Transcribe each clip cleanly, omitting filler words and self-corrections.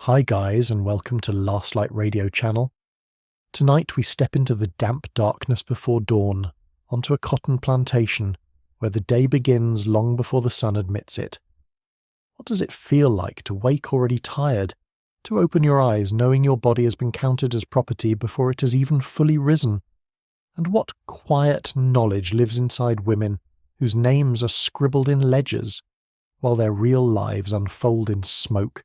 Hi guys, and welcome to Last Light Radio channel. Tonight we step into the damp darkness before dawn, onto a cotton plantation, where the day begins long before the sun admits it. What does it feel like to wake already tired, to open your eyes knowing your body has been counted as property before it has even fully risen? And what quiet knowledge lives inside women whose names are scribbled in ledgers, while their real lives unfold in smoke,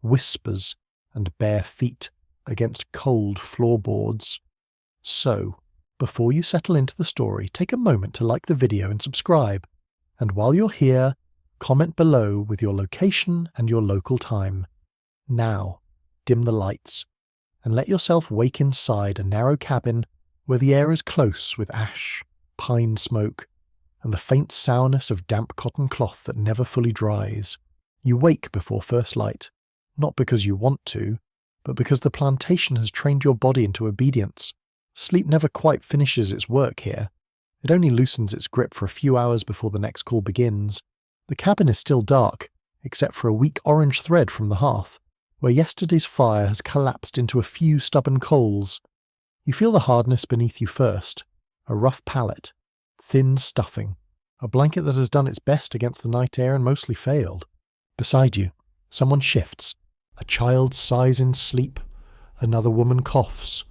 whispers, and bare feet against cold floorboards? So, before you settle into the story, take a moment to like the video and subscribe. And while you're here, comment below with your location and your local time. Now, dim the lights, and let yourself wake inside a narrow cabin where the air is close with ash, pine smoke, and the faint sourness of damp cotton cloth that never fully dries. You wake before first light, not because you want to, but because the plantation has trained your body into obedience. Sleep never quite finishes its work here. It only loosens its grip for a few hours before the next call begins. The cabin is still dark, except for a weak orange thread from the hearth, where yesterday's fire has collapsed into a few stubborn coals. You feel the hardness beneath you first, a rough palate, thin stuffing, a blanket that has done its best against the night air and mostly failed. Beside you, someone shifts. A child sighs in sleep. Another woman coughs,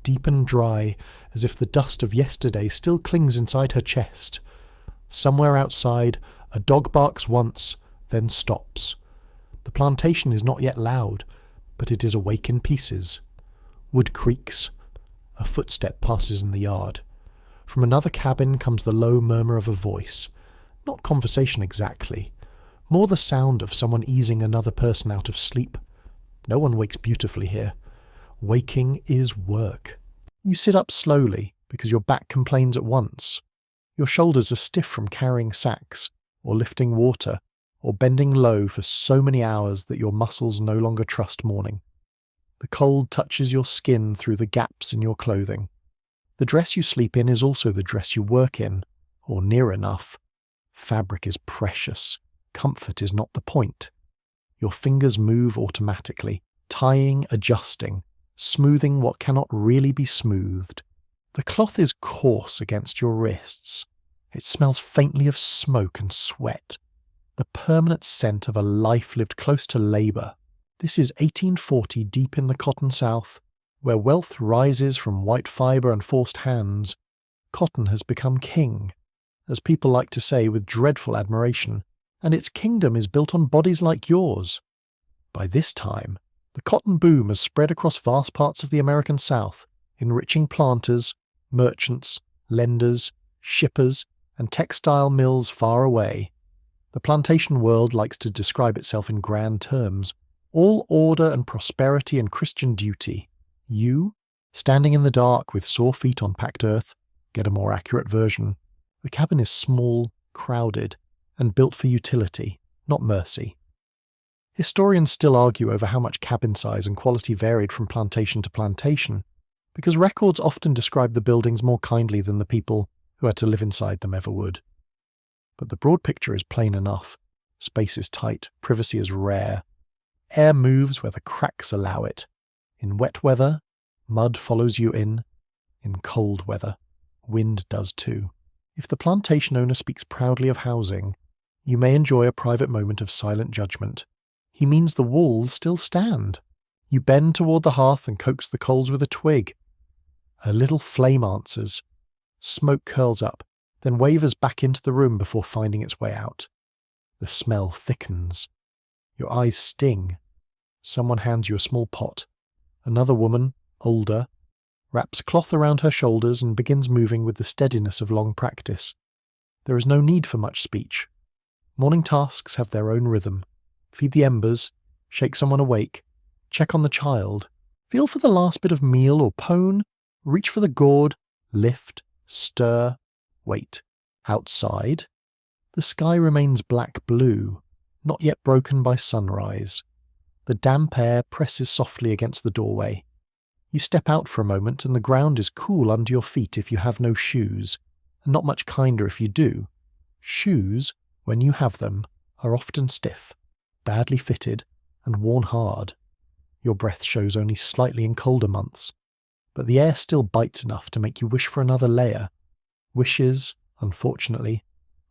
deep and dry, as if the dust of yesterday still clings inside her chest. Somewhere outside, a dog barks once, then stops. The plantation is not yet loud, but it is awake in pieces. Wood creaks. A footstep passes in the yard. From another cabin comes the low murmur of a voice. Not conversation exactly, more the sound of someone easing another person out of sleep. No one wakes beautifully here. Waking is work. You sit up slowly because your back complains at once. Your shoulders are stiff from carrying sacks, or lifting water, or bending low for so many hours that your muscles no longer trust morning. The cold touches your skin through the gaps in your clothing. The dress you sleep in is also the dress you work in, or near enough. Fabric is precious. Comfort is not the point. Your fingers move automatically, tying, adjusting, smoothing what cannot really be smoothed. The cloth is coarse against your wrists. It smells faintly of smoke and sweat, the permanent scent of a life lived close to labour. This is 1840 deep in the cotton South, where wealth rises from white fibre and forced hands. Cotton has become king, as people like to say with dreadful admiration, and its kingdom is built on bodies like yours. By this time, the cotton boom has spread across vast parts of the American South, enriching planters, merchants, lenders, shippers, and textile mills far away. The plantation world likes to describe itself in grand terms, all order and prosperity and Christian duty. You, standing in the dark with sore feet on packed earth, get a more accurate version. The cabin is small, crowded, and built for utility, not mercy. Historians still argue over how much cabin size and quality varied from plantation to plantation, because records often describe the buildings more kindly than the people who had to live inside them ever would. But the broad picture is plain enough. Space is tight, privacy is rare. Air moves where the cracks allow it. In wet weather, mud follows you in. In cold weather, wind does too. If the plantation owner speaks proudly of housing, you may enjoy a private moment of silent judgment. He means the walls still stand. You bend toward the hearth and coax the coals with a twig. A little flame answers. Smoke curls up, then wavers back into the room before finding its way out. The smell thickens. Your eyes sting. Someone hands you a small pot. Another woman, older, wraps cloth around her shoulders and begins moving with the steadiness of long practice. There is no need for much speech. Morning tasks have their own rhythm. Feed the embers, shake someone awake, check on the child, feel for the last bit of meal or pone, reach for the gourd, lift, stir, wait. Outside, the sky remains black-blue, not yet broken by sunrise. The damp air presses softly against the doorway. You step out for a moment and the ground is cool under your feet if you have no shoes, and not much kinder if you do. Shoes, when you have them, are often stiff, badly fitted, and worn hard. Your breath shows only slightly in colder months, but the air still bites enough to make you wish for another layer. Wishes, unfortunately,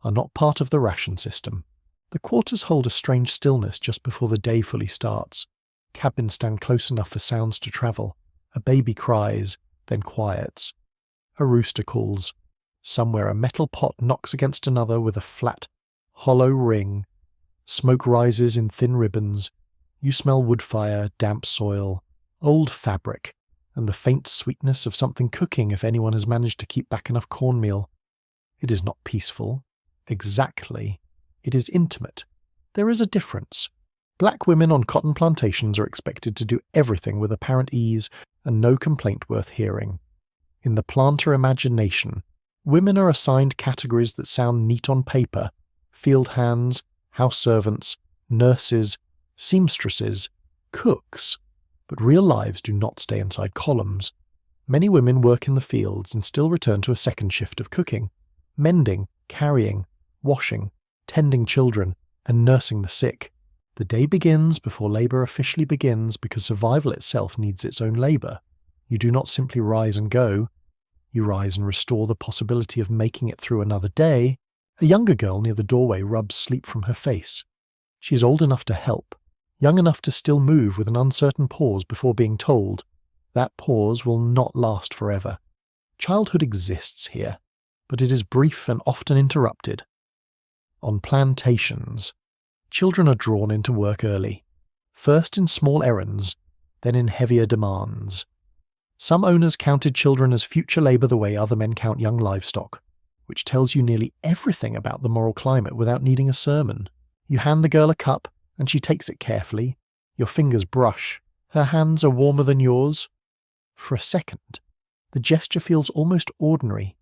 are not part of the ration system. The quarters hold a strange stillness just before the day fully starts. Cabins stand close enough for sounds to travel. A baby cries, then quiets. A rooster calls. Somewhere a metal pot knocks against another with a flat, hollow ring. Smoke rises in thin ribbons. You smell wood fire, damp soil, old fabric, and the faint sweetness of something cooking if anyone has managed to keep back enough cornmeal. It is not peaceful. Exactly. It is intimate. There is a difference. Black women on cotton plantations are expected to do everything with apparent ease and no complaint worth hearing. In the planter imagination, women are assigned categories that sound neat on paper: field hands, house servants, nurses, seamstresses, cooks. But real lives do not stay inside columns. Many women work in the fields and still return to a second shift of cooking, mending, carrying, washing, tending children, and nursing the sick. The day begins before labour officially begins because survival itself needs its own labour. You do not simply rise and go. You rise and restore the possibility of making it through another day. A younger girl near the doorway rubs sleep from her face. She is old enough to help, young enough to still move with an uncertain pause before being told. That pause will not last forever. Childhood exists here, but it is brief and often interrupted. On plantations, children are drawn into work early, first in small errands, then in heavier demands. Some owners counted children as future labour the way other men count young livestock, which tells you nearly everything about the moral climate without needing a sermon. You hand the girl a cup, and she takes it carefully. Your fingers brush. Her hands are warmer than yours. For a second, the gesture feels almost ordinary,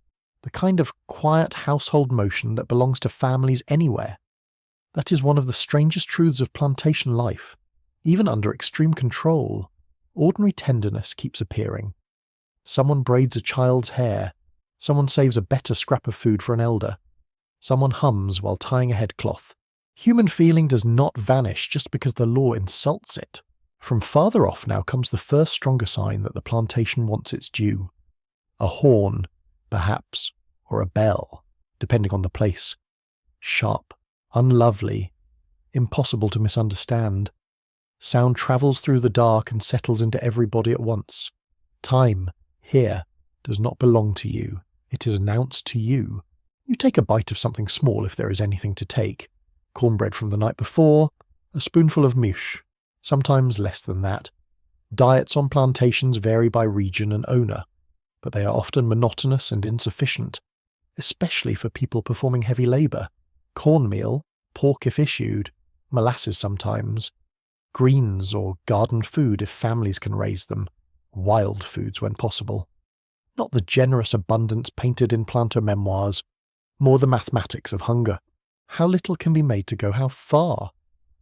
the kind of quiet household motion that belongs to families anywhere. That is one of the strangest truths of plantation life. Even under extreme control, ordinary tenderness keeps appearing. Someone braids a child's hair. Someone saves a better scrap of food for an elder. Someone hums while tying a headcloth. Human feeling does not vanish just because the law insults it. From farther off now comes the first stronger sign that the plantation wants its due. A horn, perhaps, or a bell, depending on the place. Sharp, unlovely, impossible to misunderstand. Sound travels through the dark and settles into everybody at once. Time, here, does not belong to you. It is announced to you. You take a bite of something small if there is anything to take. Cornbread from the night before, a spoonful of mush, sometimes less than that. Diets on plantations vary by region and owner, but they are often monotonous and insufficient, especially for people performing heavy labour. Cornmeal, pork if issued, molasses sometimes, greens or garden food if families can raise them, wild foods when possible. Not the generous abundance painted in planter memoirs, more the mathematics of hunger. How little can be made to go how far?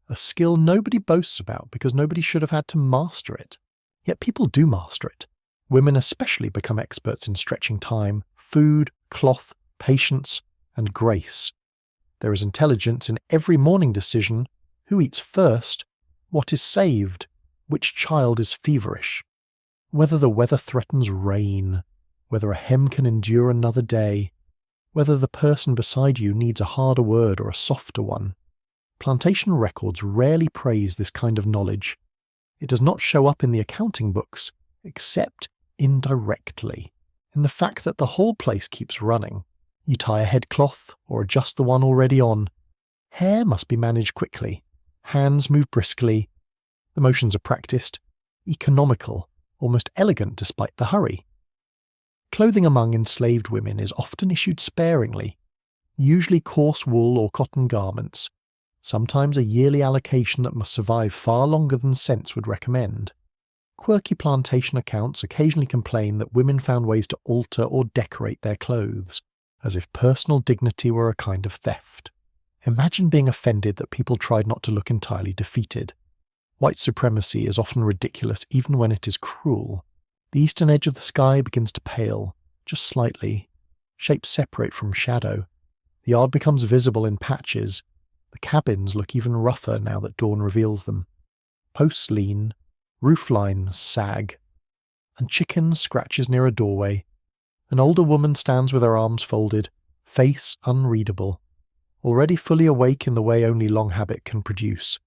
A skill nobody boasts about because nobody should have had to master it. Yet people do master it. Women especially become experts in stretching time, food, cloth, patience, and grace. There is intelligence in every morning decision: who eats first, what is saved, which child is feverish, whether the weather threatens rain, whether a hem can endure another day, whether the person beside you needs a harder word or a softer one. Plantation records rarely praise this kind of knowledge. It does not show up in the accounting books, except indirectly, in the fact that the whole place keeps running. You tie a headcloth or adjust the one already on. Hair must be managed quickly. Hands move briskly. The motions are practiced, economical, almost elegant despite the hurry. Clothing among enslaved women is often issued sparingly, usually coarse wool or cotton garments, sometimes a yearly allocation that must survive far longer than sense would recommend. Quirky plantation accounts occasionally complain that women found ways to alter or decorate their clothes, as if personal dignity were a kind of theft. Imagine being offended that people tried not to look entirely defeated. White supremacy is often ridiculous even when it is cruel. The eastern edge of the sky begins to pale, just slightly. Shapes separate from shadow. The yard becomes visible in patches. The cabins look even rougher now that dawn reveals them. Posts lean, Roof lines sag, and chickens scratches near a doorway. An older woman stands with her arms folded, face unreadable, already fully awake in the way only long habit can produce.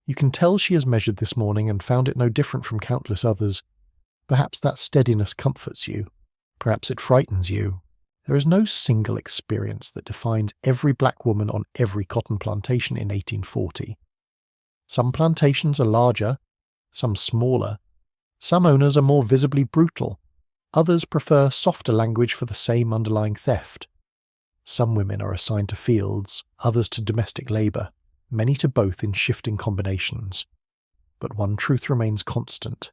You can tell she has measured this morning and found it no different from countless others. Perhaps that steadiness comforts you. Perhaps it frightens you. There is no single experience that defines every black woman on every cotton plantation in 1840. Some plantations are larger, some smaller. Some owners are more visibly brutal. Others prefer softer language for the same underlying theft. Some women are assigned to fields, others to domestic labour, many to both in shifting combinations. But one truth remains constant.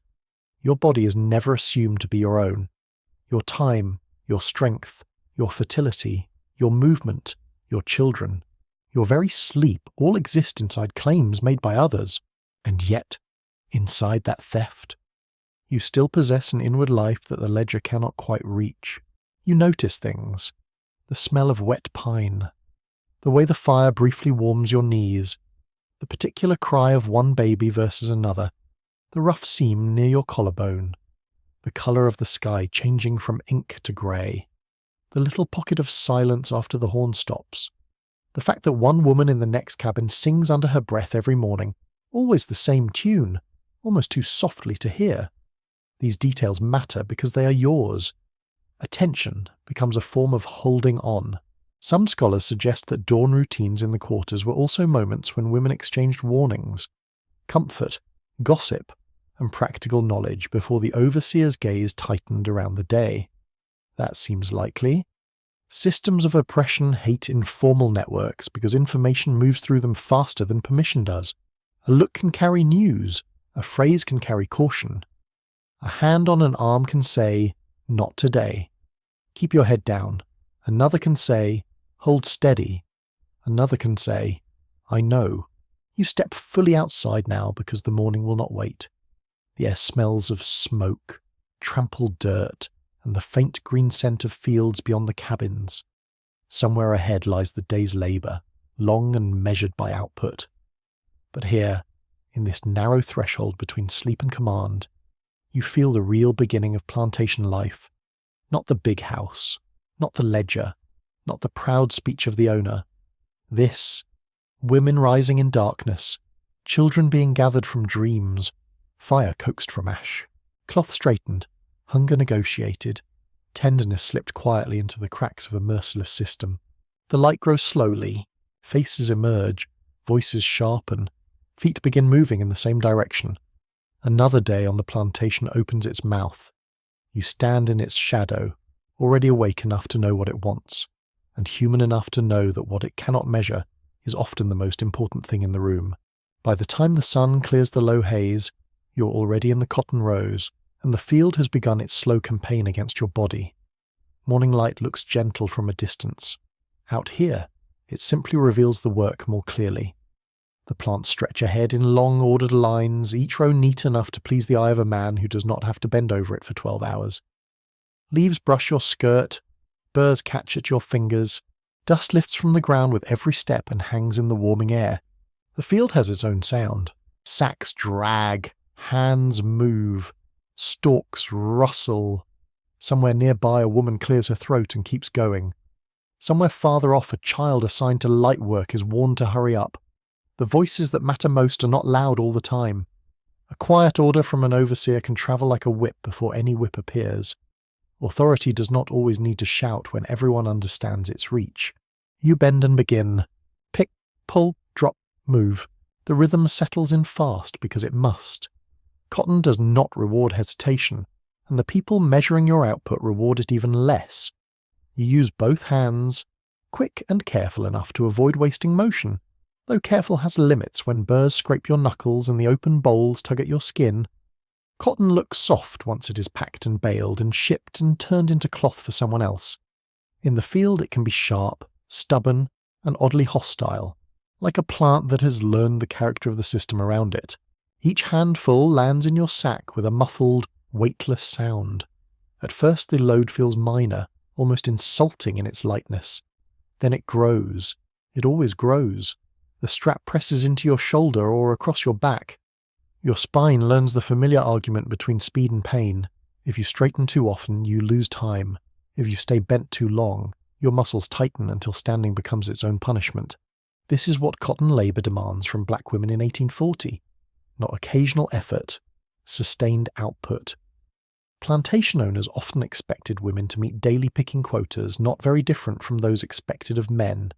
Your body is never assumed to be your own. Your time, your strength, your fertility, your movement, your children, your very sleep all exist inside claims made by others. And yet, inside that theft, you still possess an inward life that the ledger cannot quite reach. You notice things. The smell of wet pine, the way the fire briefly warms your knees, the particular cry of one baby versus another, the rough seam near your collarbone, the colour of the sky changing from ink to grey, the little pocket of silence after the horn stops, the fact that one woman in the next cabin sings under her breath every morning, always the same tune, almost too softly to hear. These details matter because they are yours. Attention becomes a form of holding on. Some scholars suggest that dawn routines in the quarters were also moments when women exchanged warnings, comfort, gossip, and practical knowledge before the overseer's gaze tightened around the day. That seems likely. Systems of oppression hate informal networks because information moves through them faster than permission does. A look can carry news, a phrase can carry caution. A hand on an arm can say, "Not today." Keep your head down. Another can say, "Hold steady." Another can say, "I know." You step fully outside now because the morning will not wait. The air smells of smoke, trampled dirt, and the faint green scent of fields beyond the cabins. Somewhere ahead lies the day's labour, long and measured by output. But here, in this narrow threshold between sleep and command, you feel the real beginning of plantation life. Not the big house, not the ledger, not the proud speech of the owner. This, women rising in darkness, children being gathered from dreams, fire coaxed from ash, cloth straightened, hunger negotiated, tenderness slipped quietly into the cracks of a merciless system. The light grows slowly, faces emerge, voices sharpen, feet begin moving in the same direction. Another day on the plantation opens its mouth. You stand in its shadow, already awake enough to know what it wants, and human enough to know that what it cannot measure is often the most important thing in the room. By the time the sun clears the low haze, you're already in the cotton rows, and the field has begun its slow campaign against your body. Morning light looks gentle from a distance. Out here, it simply reveals the work more clearly. The plants stretch ahead in long ordered lines, each row neat enough to please the eye of a man who does not have to bend over it for 12 hours. Leaves brush your skirt, burrs catch at your fingers, dust lifts from the ground with every step and hangs in the warming air. The field has its own sound. Sacks drag, hands move, stalks rustle. Somewhere nearby a woman clears her throat and keeps going. Somewhere farther off a child assigned to light work is warned to hurry up. The voices that matter most are not loud all the time. A quiet order from an overseer can travel like a whip before any whip appears. Authority does not always need to shout when everyone understands its reach. You bend and begin. Pick, pull, drop, move. The rhythm settles in fast because it must. Cotton does not reward hesitation, and the people measuring your output reward it even less. You use both hands, quick and careful enough to avoid wasting motion, though careful has limits when burrs scrape your knuckles and the open bowls tug at your skin. Cotton looks soft once it is packed and baled and shipped and turned into cloth for someone else. In the field it can be sharp, stubborn, and oddly hostile, like a plant that has learned the character of the system around it. Each handful lands in your sack with a muffled, weightless sound. At first the load feels minor, almost insulting in its lightness. Then it grows. It always grows. The strap presses into your shoulder or across your back. Your spine learns the familiar argument between speed and pain. If you straighten too often, you lose time. If you stay bent too long, your muscles tighten until standing becomes its own punishment. This is what cotton labour demands from black women in 1840. Not occasional effort, sustained output. Plantation owners often expected women to meet daily picking quotas not very different from those expected of men,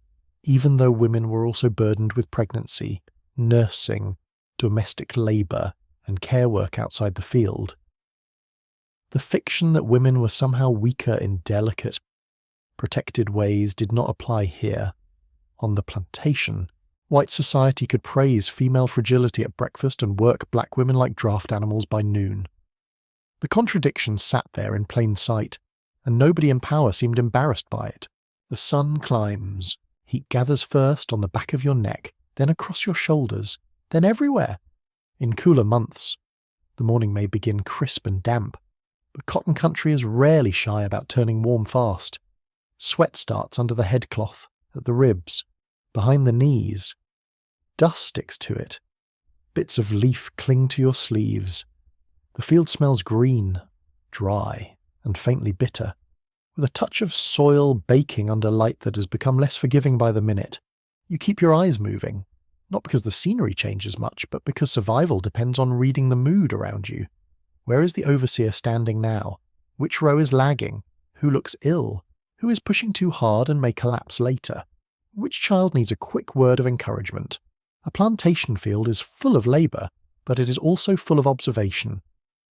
even though women were also burdened with pregnancy, nursing, domestic labour, and care work outside the field. The fiction that women were somehow weaker in delicate, protected ways did not apply here. On the plantation, white society could praise female fragility at breakfast and work black women like draft animals by noon. The contradiction sat there in plain sight, and nobody in power seemed embarrassed by it. The sun climbs. Heat gathers first on the back of your neck, then across your shoulders, then everywhere. In cooler months, the morning may begin crisp and damp, but cotton country is rarely shy about turning warm fast. Sweat starts under the headcloth, at the ribs, behind the knees. Dust sticks to it. Bits of leaf cling to your sleeves. The field smells green, dry, and faintly bitter, with a touch of soil baking under light that has become less forgiving by the minute. You keep your eyes moving, not because the scenery changes much, but because survival depends on reading the mood around you. Where is the overseer standing now? Which row is lagging? Who looks ill? Who is pushing too hard and may collapse later? Which child needs a quick word of encouragement? A plantation field is full of labour, but it is also full of observation.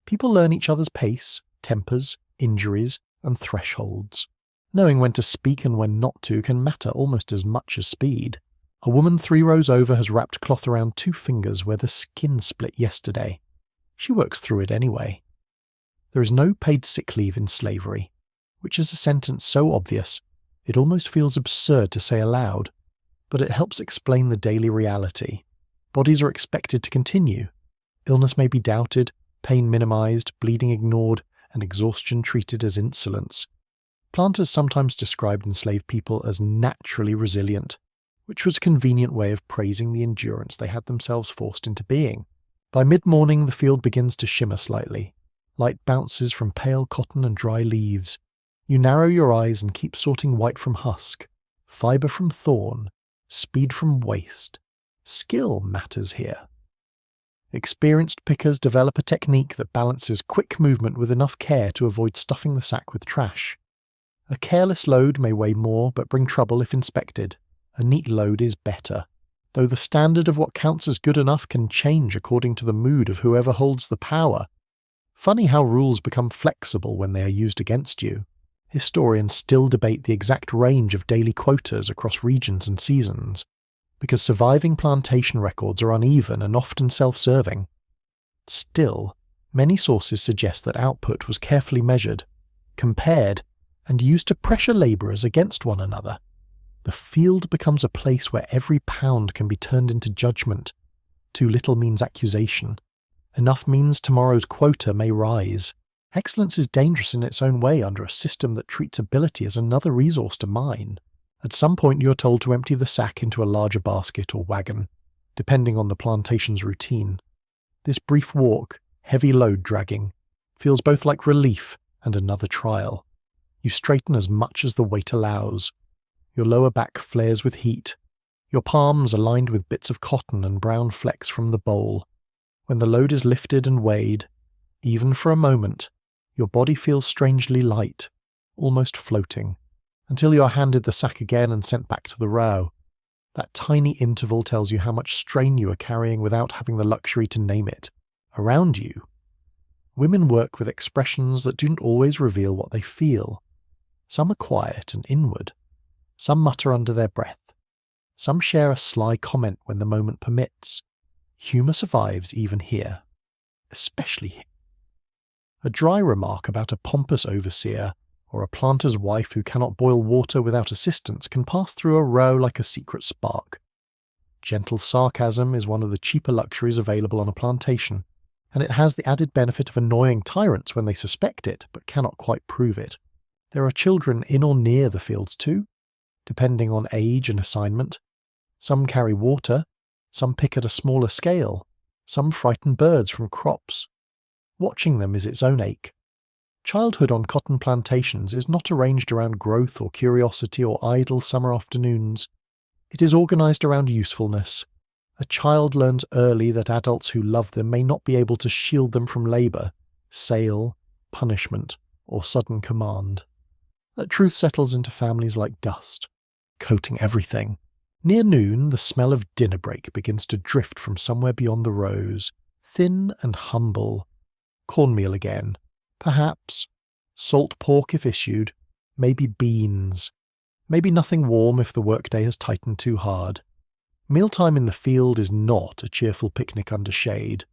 People learn each other's pace, tempers, injuries, and thresholds. Knowing when to speak and when not to can matter almost as much as speed. A woman 3 rows over has wrapped cloth around 2 fingers where the skin split yesterday. She works through it anyway. There is no paid sick leave in slavery, which is a sentence so obvious it almost feels absurd to say aloud, but it helps explain the daily reality. Bodies are expected to continue. Illness may be doubted, pain minimized, bleeding ignored, and exhaustion treated as insolence. Planters sometimes described enslaved people as naturally resilient, which was a convenient way of praising the endurance they had themselves forced into being. By mid-morning the field begins to shimmer slightly. Light bounces from pale cotton and dry leaves. You narrow your eyes and keep sorting white from husk, fibre from thorn, speed from waste. Skill matters here. Experienced pickers develop a technique that balances quick movement with enough care to avoid stuffing the sack with trash. A careless load may weigh more but bring trouble if inspected. A neat load is better, though the standard of what counts as good enough can change according to the mood of whoever holds the power. Funny how rules become flexible when they are used against you. Historians still debate the exact range of daily quotas across regions and seasons, because surviving plantation records are uneven and often self-serving. Still, many sources suggest that output was carefully measured, compared, and used to pressure labourers against one another. The field becomes a place where every pound can be turned into judgment. Too little means accusation. Enough means tomorrow's quota may rise. Excellence is dangerous in its own way under a system that treats ability as another resource to mine. At some point you are told to empty the sack into a larger basket or wagon, depending on the plantation's routine. This brief walk, heavy load dragging, feels both like relief and another trial. You straighten as much as the weight allows. Your lower back flares with heat. Your palms are lined with bits of cotton and brown flecks from the bowl. When the load is lifted and weighed, even for a moment, your body feels strangely light, almost floating, until you are handed the sack again and sent back to the row. That tiny interval tells you how much strain you are carrying without having the luxury to name it. Around you, women work with expressions that don't always reveal what they feel. Some are quiet and inward. Some mutter under their breath. Some share a sly comment when the moment permits. Humour survives even here. Especially here. A dry remark about a pompous overseer or a planter's wife who cannot boil water without assistance can pass through a row like a secret spark. Gentle sarcasm is one of the cheaper luxuries available on a plantation, and it has the added benefit of annoying tyrants when they suspect it but cannot quite prove it. There are children in or near the fields too, depending on age and assignment. Some carry water, some pick at a smaller scale, Some frighten birds from crops. Watching them is its own ache. Childhood on cotton plantations is not arranged around growth or curiosity or idle summer afternoons. It is organized around usefulness. A child learns early that adults who love them may not be able to shield them from labor, sale, punishment, or sudden command. That truth settles into families like dust, coating everything. Near noon, the smell of dinner break begins to drift from somewhere beyond the rows, thin and humble. Cornmeal again, perhaps. Salt pork if issued, maybe beans. Maybe nothing warm if the workday has tightened too hard. Mealtime in the field is not a cheerful picnic under shade.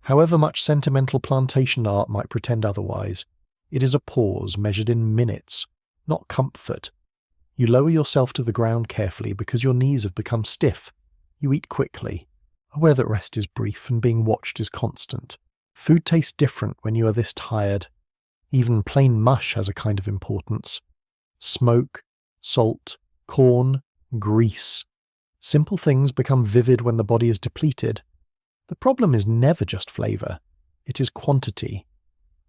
However much sentimental plantation art might pretend otherwise, it is a pause measured in minutes, not comfort. You lower yourself to the ground carefully because your knees have become stiff. You eat quickly, aware that rest is brief and being watched is constant. Food tastes different when you are this tired. Even plain mush has a kind of importance. Smoke, salt, corn, grease. Simple things become vivid when the body is depleted. The problem is never just flavour. It is quantity.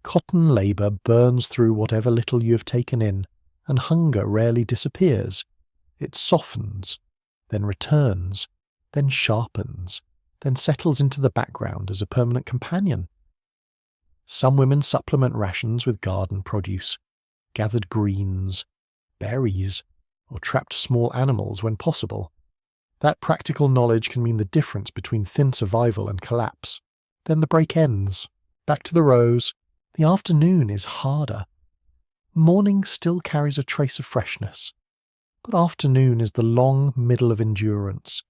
Cotton labour burns through whatever little you have taken in, and hunger rarely disappears. It softens, then returns, then sharpens, then settles into the background as a permanent companion. Some women supplement rations with garden produce, gathered greens, berries, or trapped small animals when possible. That practical knowledge can mean the difference between thin survival and collapse. Then the break ends. Back to the rows. The afternoon is harder. Morning still carries a trace of freshness. But afternoon is the long middle of endurance,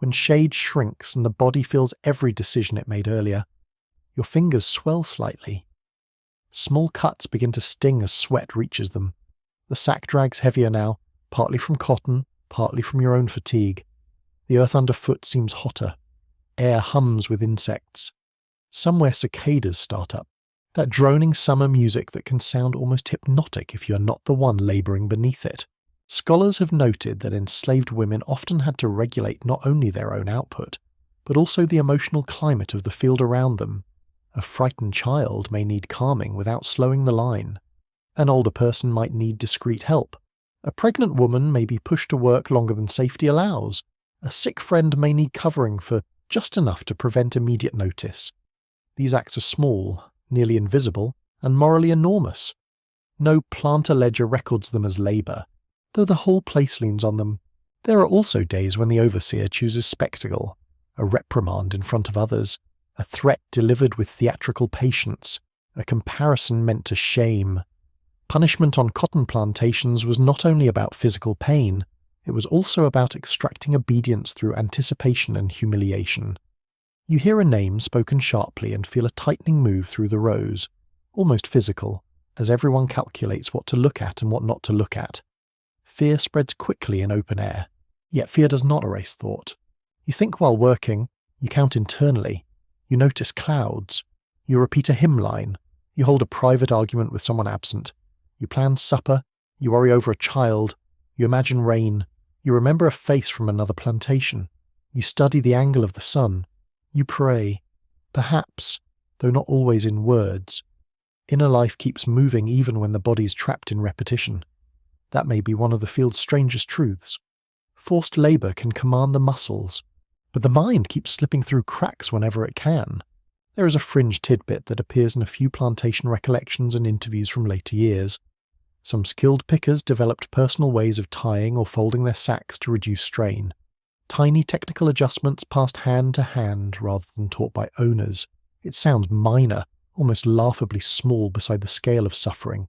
when shade shrinks and the body feels every decision it made earlier. Your fingers swell slightly. Small cuts begin to sting as sweat reaches them. The sack drags heavier now, partly from cotton, partly from your own fatigue. The earth underfoot seems hotter. Air hums with insects. Somewhere cicadas start up. That droning summer music that can sound almost hypnotic if you are not the one labouring beneath it. Scholars have noted that enslaved women often had to regulate not only their own output, but also the emotional climate of the field around them. A frightened child may need calming without slowing the line. An older person might need discreet help. A pregnant woman may be pushed to work longer than safety allows. A sick friend may need covering for just enough to prevent immediate notice. These acts are small, nearly invisible, and morally enormous. No planter ledger records them as labour, though the whole place leans on them. There are also days when the overseer chooses spectacle, a reprimand in front of others, a threat delivered with theatrical patience, a comparison meant to shame. Punishment on cotton plantations was not only about physical pain, it was also about extracting obedience through anticipation and humiliation. You hear a name spoken sharply and feel a tightening move through the rows, almost physical, as everyone calculates what to look at and what not to look at. Fear spreads quickly in open air, yet fear does not erase thought. You think while working, you count internally, you notice clouds, you repeat a hymn line, you hold a private argument with someone absent, you plan supper, you worry over a child, you imagine rain, you remember a face from another plantation, you study the angle of the sun, you pray, perhaps, though not always in words. Inner life keeps moving even when the body's trapped in repetition. That may be one of the field's strangest truths. Forced labour can command the muscles, but the mind keeps slipping through cracks whenever it can. There is a fringe tidbit that appears in a few plantation recollections and interviews from later years. Some skilled pickers developed personal ways of tying or folding their sacks to reduce strain. Tiny technical adjustments passed hand to hand rather than taught by owners. It sounds minor, almost laughably small beside the scale of suffering.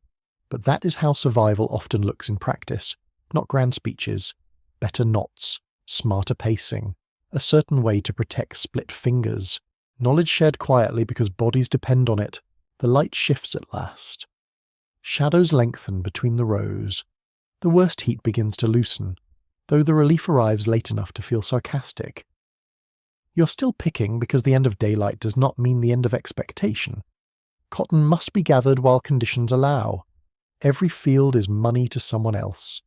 But that is how survival often looks in practice. Not grand speeches, better knots, smarter pacing, a certain way to protect split fingers. Knowledge shared quietly because bodies depend on it. The light shifts at last. Shadows lengthen between the rows. The worst heat begins to loosen, though the relief arrives late enough to feel sarcastic. You're still picking because the end of daylight does not mean the end of expectation. Cotton must be gathered while conditions allow. Every field is money to someone else.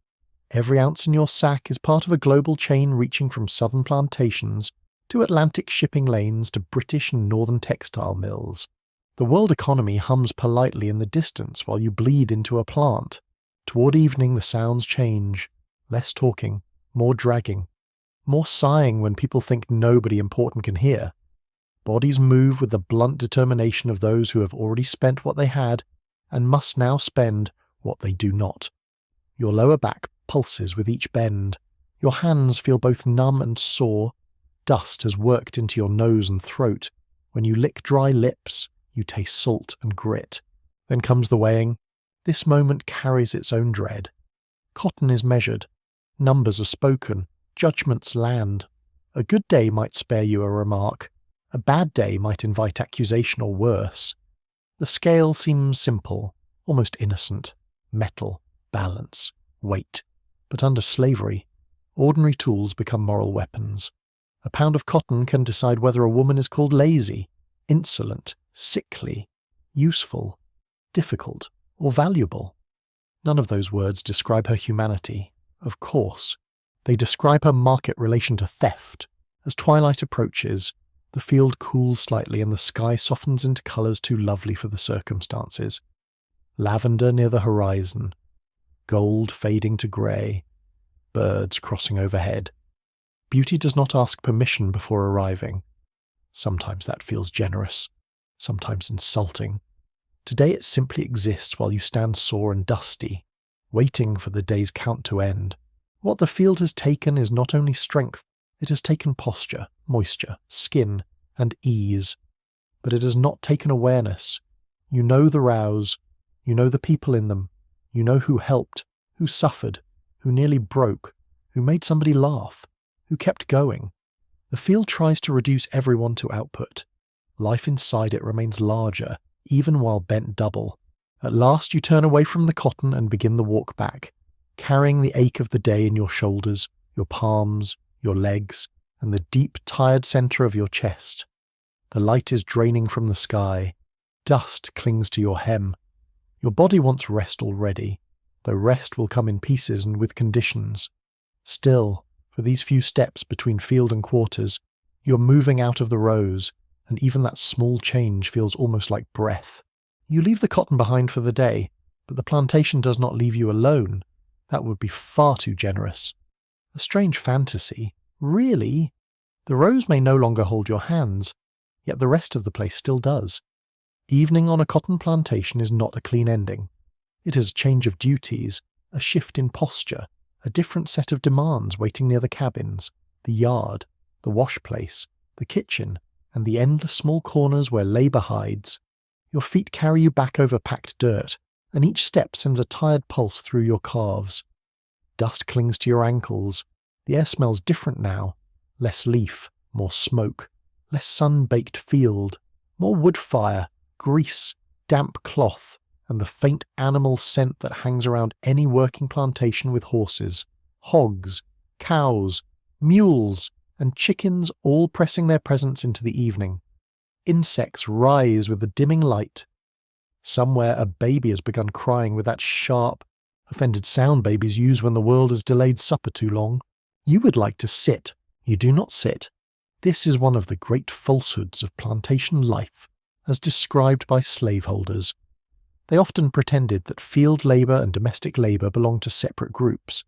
Every ounce in your sack is part of a global chain reaching from southern plantations to Atlantic shipping lanes to British and northern textile mills. The world economy hums politely in the distance while you bleed into a plant. Toward evening the sounds change. Less talking, more dragging, more sighing when people think nobody important can hear. Bodies move with the blunt determination of those who have already spent what they had and must now spend what they do not. Your lower back pulses with each bend. Your hands feel both numb and sore. Dust has worked into your nose and throat. When you lick dry lips, you taste salt and grit. Then comes the weighing. This moment carries its own dread. Cotton is measured. Numbers are spoken. Judgments land. A good day might spare you a remark. A bad day might invite accusation or worse. The scale seems simple, almost innocent. Metal, balance, weight. But under slavery, ordinary tools become moral weapons. A pound of cotton can decide whether a woman is called lazy, insolent, sickly, useful, difficult, or valuable. None of those words describe her humanity, of course. They describe her market relation to theft. As twilight approaches, the field cools slightly and the sky softens into colours too lovely for the circumstances. Lavender near the horizon, gold fading to grey, birds crossing overhead. Beauty does not ask permission before arriving. Sometimes that feels generous, sometimes insulting. Today it simply exists while you stand sore and dusty, waiting for the day's count to end. What the field has taken is not only strength, it has taken posture, moisture, skin, and ease. But it has not taken awareness. You know the rows, you know the people in them, you know who helped, who suffered, who nearly broke, who made somebody laugh, who kept going. The field tries to reduce everyone to output. Life inside it remains larger, even while bent double. At last you turn away from the cotton and begin the walk back, carrying the ache of the day in your shoulders, your palms, your legs, and the deep, tired centre of your chest. The light is draining from the sky. Dust clings to your hem. Your body wants rest already, though rest will come in pieces and with conditions. Still, for these few steps between field and quarters, you're moving out of the rows, and even that small change feels almost like breath. You leave the cotton behind for the day, but the plantation does not leave you alone. That would be far too generous. A strange fantasy. Really? The rows may no longer hold your hands, yet the rest of the place still does. Evening on a cotton plantation is not a clean ending. It is a change of duties, a shift in posture, a different set of demands waiting near the cabins, the yard, the wash place, the kitchen, and the endless small corners where labour hides. Your feet carry you back over packed dirt, and each step sends a tired pulse through your calves. Dust clings to your ankles. The air smells different now. Less leaf, more smoke, less sun-baked field, more wood fire, grease, damp cloth, and the faint animal scent that hangs around any working plantation with horses, hogs, cows, mules, and chickens all pressing their presence into the evening. Insects rise with the dimming light. Somewhere a baby has begun crying with that sharp, offended sound babies use when the world has delayed supper too long. You would like to sit. You do not sit. This is one of the great falsehoods of plantation life, as described by slaveholders. They often pretended that field labour and domestic labour belonged to separate groups,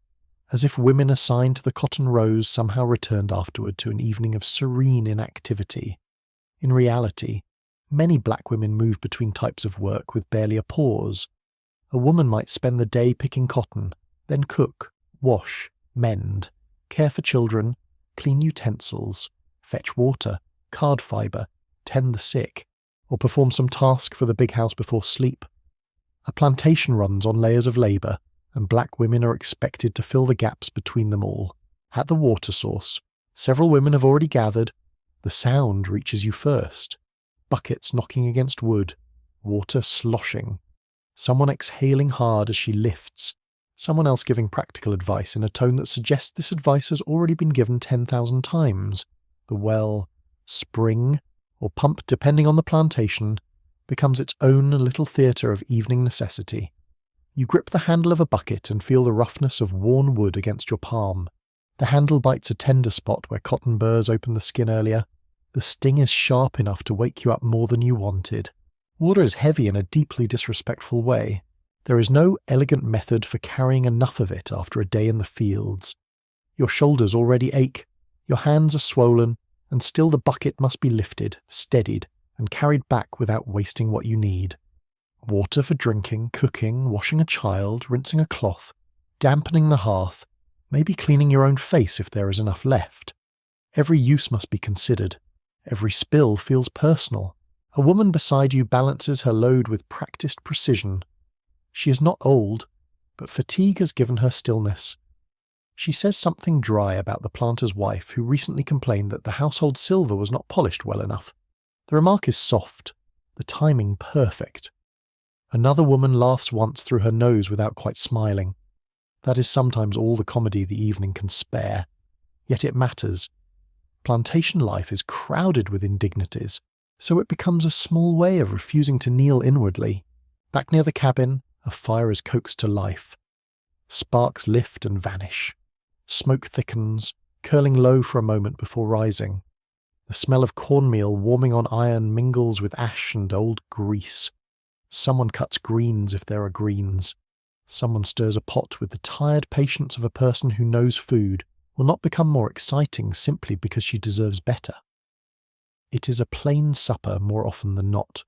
as if women assigned to the cotton rows somehow returned afterward to an evening of serene inactivity. In reality, many black women move between types of work with barely a pause. A woman might spend the day picking cotton, then cook, wash, mend, care for children, clean utensils, fetch water, card fibre, tend the sick, or perform some task for the big house before sleep. A plantation runs on layers of labour, and black women are expected to fill the gaps between them all. At the water source, several women have already gathered. The sound reaches you first. Buckets knocking against wood, water sloshing. Someone exhaling hard as she lifts, someone else giving practical advice in a tone that suggests this advice has already been given 10,000 times. The well, spring, or pump depending on the plantation, becomes its own little theatre of evening necessity. You grip the handle of a bucket and feel the roughness of worn wood against your palm. The handle bites a tender spot where cotton burrs opened the skin earlier. The sting is sharp enough to wake you up more than you wanted. Water is heavy in a deeply disrespectful way. There is no elegant method for carrying enough of it after a day in the fields. Your shoulders already ache, your hands are swollen, and still the bucket must be lifted, steadied, and carried back without wasting what you need. Water for drinking, cooking, washing a child, rinsing a cloth, dampening the hearth, maybe cleaning your own face if there is enough left. Every use must be considered. Every spill feels personal. A woman beside you balances her load with practiced precision. She is not old, but fatigue has given her stillness. She says something dry about the planter's wife who recently complained that the household silver was not polished well enough. The remark is soft, the timing perfect. Another woman laughs once through her nose without quite smiling. That is sometimes all the comedy the evening can spare. Yet it matters. Plantation life is crowded with indignities, so it becomes a small way of refusing to kneel inwardly. Back near the cabin, a fire is coaxed to life. Sparks lift and vanish. Smoke thickens, curling low for a moment before rising. The smell of cornmeal warming on iron mingles with ash and old grease. Someone cuts greens if there are greens. Someone stirs a pot with the tired patience of a person who knows food will not become more exciting simply because she deserves better. It is a plain supper more often than not.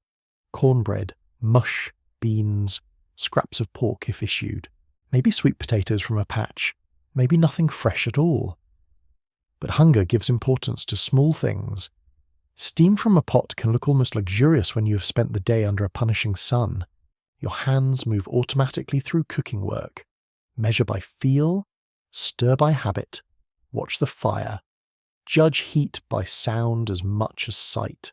Cornbread, mush, beans, scraps of pork if issued, maybe sweet potatoes from a patch, maybe nothing fresh at all. But hunger gives importance to small things. Steam from a pot can look almost luxurious when you have spent the day under a punishing sun. Your hands move automatically through cooking work. Measure by feel, stir by habit, watch the fire, judge heat by sound as much as sight.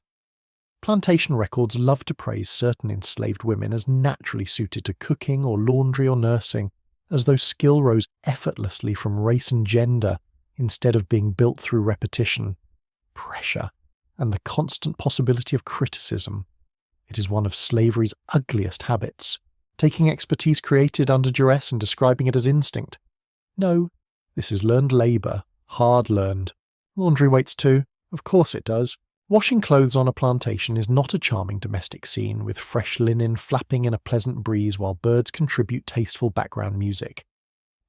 Plantation records love to praise certain enslaved women as naturally suited to cooking or laundry or nursing, as though skill rose effortlessly from race and gender instead of being built through repetition, pressure, and the constant possibility of criticism. It is one of slavery's ugliest habits, taking expertise created under duress and describing it as instinct. No, this is learned labour, hard learned. Laundry waits too, of course it does. Washing clothes on a plantation is not a charming domestic scene with fresh linen flapping in a pleasant breeze while birds contribute tasteful background music.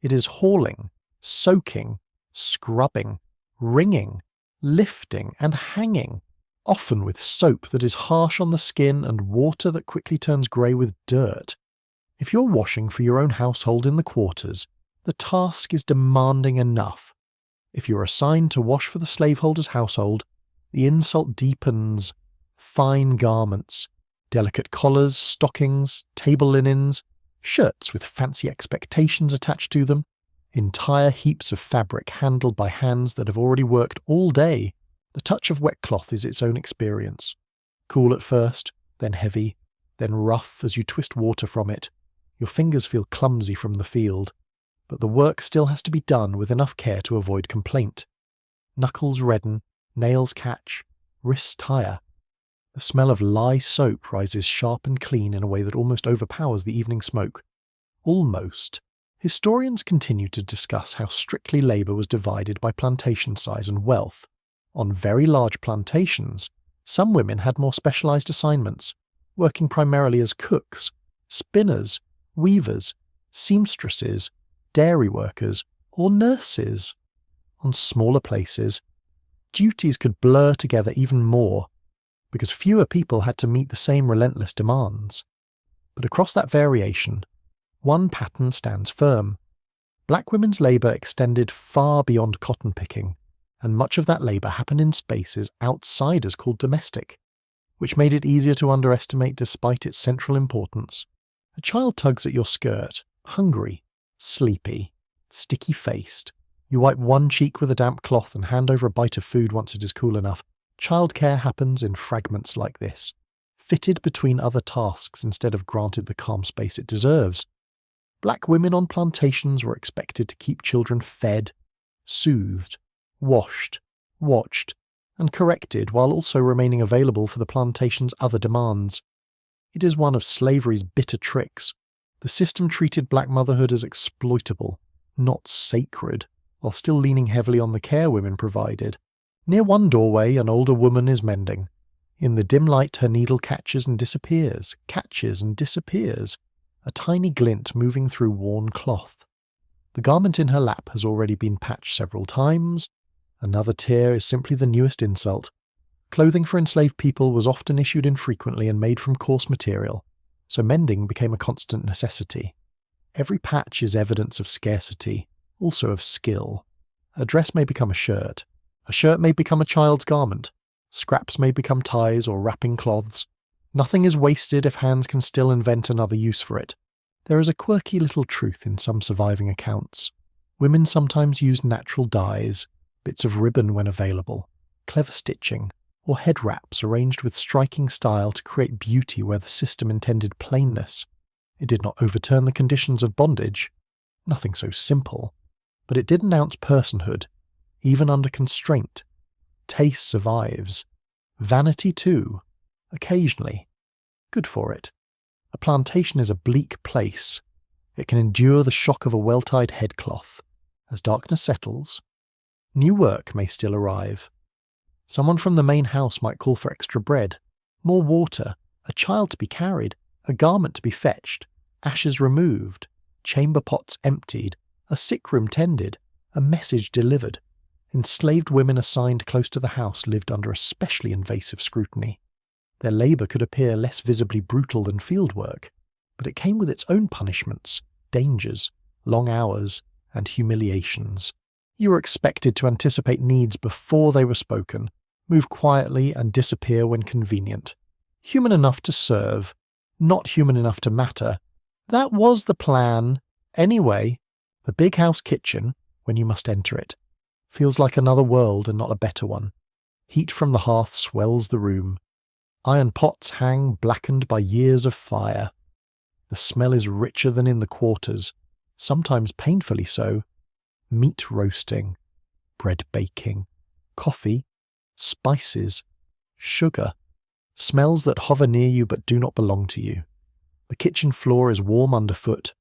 It is hauling, soaking, scrubbing, wringing, lifting and hanging, often with soap that is harsh on the skin and water that quickly turns grey with dirt. If you're washing for your own household in the quarters, the task is demanding enough. If you're assigned to wash for the slaveholder's household, the insult deepens. Fine garments, delicate collars, stockings, table linens, shirts with fancy expectations attached to them, entire heaps of fabric handled by hands that have already worked all day. The touch of wet cloth is its own experience. Cool at first, then heavy, then rough as you twist water from it. Your fingers feel clumsy from the field, but the work still has to be done with enough care to avoid complaint. Knuckles redden, nails catch, wrists tire. The smell of lye soap rises sharp and clean in a way that almost overpowers the evening smoke. Almost. Historians continue to discuss how strictly labour was divided by plantation size and wealth. On very large plantations, some women had more specialised assignments, working primarily as cooks, spinners, weavers, seamstresses, dairy workers, or nurses. On smaller places, duties could blur together even more, because fewer people had to meet the same relentless demands. But across that variation, one pattern stands firm. Black women's labour extended far beyond cotton picking, and much of that labour happened in spaces outsiders called domestic, which made it easier to underestimate despite its central importance. A child tugs at your skirt, hungry, sleepy, sticky-faced. You wipe one cheek with a damp cloth and hand over a bite of food once it is cool enough. Childcare happens in fragments like this, fitted between other tasks instead of granted the calm space it deserves. Black women on plantations were expected to keep children fed, soothed, washed, watched, and corrected while also remaining available for the plantation's other demands. It is one of slavery's bitter tricks. The system treated black motherhood as exploitable, not sacred, while still leaning heavily on the care women provided. Near one doorway, an older woman is mending. In the dim light, her needle catches and disappears, a tiny glint moving through worn cloth. The garment in her lap has already been patched several times. Another tear is simply the newest insult. Clothing for enslaved people was often issued infrequently and made from coarse material, so mending became a constant necessity. Every patch is evidence of scarcity, also of skill. A dress may become a shirt may become a child's garment, scraps may become ties or wrapping cloths. Nothing is wasted if hands can still invent another use for it. There is a quirky little truth in some surviving accounts. Women sometimes used natural dyes, bits of ribbon when available, clever stitching, or head wraps arranged with striking style to create beauty where the system intended plainness. It did not overturn the conditions of bondage, nothing so simple, but it did announce personhood, even under constraint. Taste survives. Vanity too, occasionally. Good for it. A plantation is a bleak place. It can endure the shock of a well-tied headcloth. As darkness settles, new work may still arrive. Someone from the main house might call for extra bread, more water, a child to be carried, a garment to be fetched, ashes removed, chamber pots emptied, a sick room tended, a message delivered. Enslaved women assigned close to the house lived under especially invasive scrutiny. Their labour could appear less visibly brutal than field work, but it came with its own punishments, dangers, long hours, and humiliations. You were expected to anticipate needs before they were spoken, move quietly and disappear when convenient. Human enough to serve, not human enough to matter. That was the plan. Anyway, the big house kitchen, when you must enter it, feels like another world and not a better one. Heat from the hearth swells the room. Iron pots hang blackened by years of fire. The smell is richer than in the quarters, sometimes painfully so. Meat roasting, bread baking, coffee, spices, sugar, smells that hover near you but do not belong to you. The kitchen floor is warm underfoot.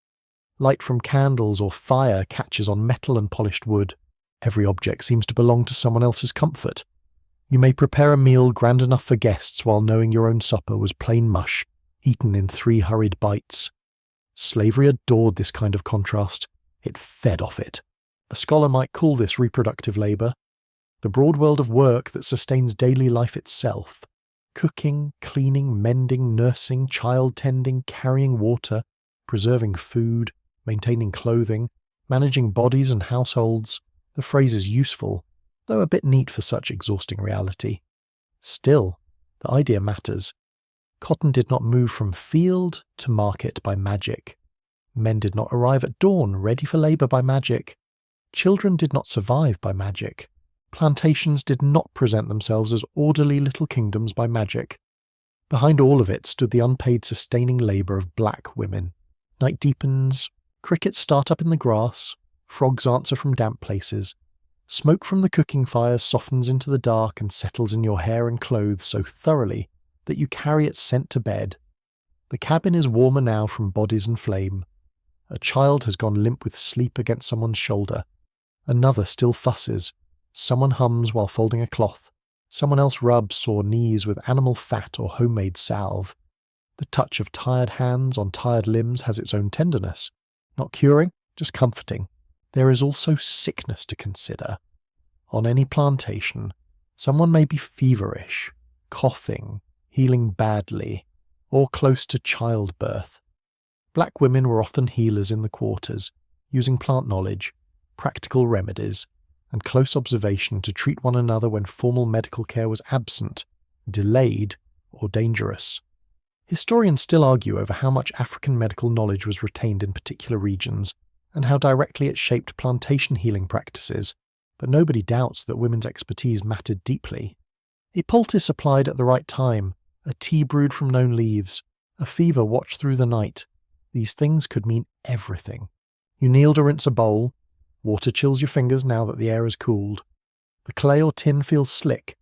Light from candles or fire catches on metal and polished wood. Every object seems to belong to someone else's comfort. You may prepare a meal grand enough for guests while knowing your own supper was plain mush, eaten in 3 hurried bites. Slavery adored this kind of contrast. It fed off it. A scholar might call this reproductive labour, the broad world of work that sustains daily life itself. Cooking, cleaning, mending, nursing, child tending, carrying water, preserving food, maintaining clothing, managing bodies and households. The phrase is useful, though a bit neat for such exhausting reality. Still, the idea matters. Cotton did not move from field to market by magic. Men did not arrive at dawn ready for labour by magic. Children did not survive by magic. Plantations did not present themselves as orderly little kingdoms by magic. Behind all of it stood the unpaid sustaining labour of black women. Night deepens, crickets start up in the grass, frogs answer from damp places. Smoke from the cooking fires softens into the dark and settles in your hair and clothes so thoroughly that you carry its scent to bed. The cabin is warmer now from bodies and flame. A child has gone limp with sleep against someone's shoulder. Another still fusses. Someone hums while folding a cloth. Someone else rubs sore knees with animal fat or homemade salve. The touch of tired hands on tired limbs has its own tenderness. Not curing, just comforting. There is also sickness to consider. On any plantation, someone may be feverish, coughing, healing badly, or close to childbirth. Black women were often healers in the quarters, using plant knowledge, practical remedies, and close observation to treat one another when formal medical care was absent, delayed, or dangerous. Historians still argue over how much African medical knowledge was retained in particular regions, and how directly it shaped plantation healing practices, but nobody doubts that women's expertise mattered deeply. A poultice applied at the right time, a tea brewed from known leaves, a fever watched through the night. These things could mean everything. You kneel to rinse a bowl. Water chills your fingers now that the air has cooled. The clay or tin feels slick,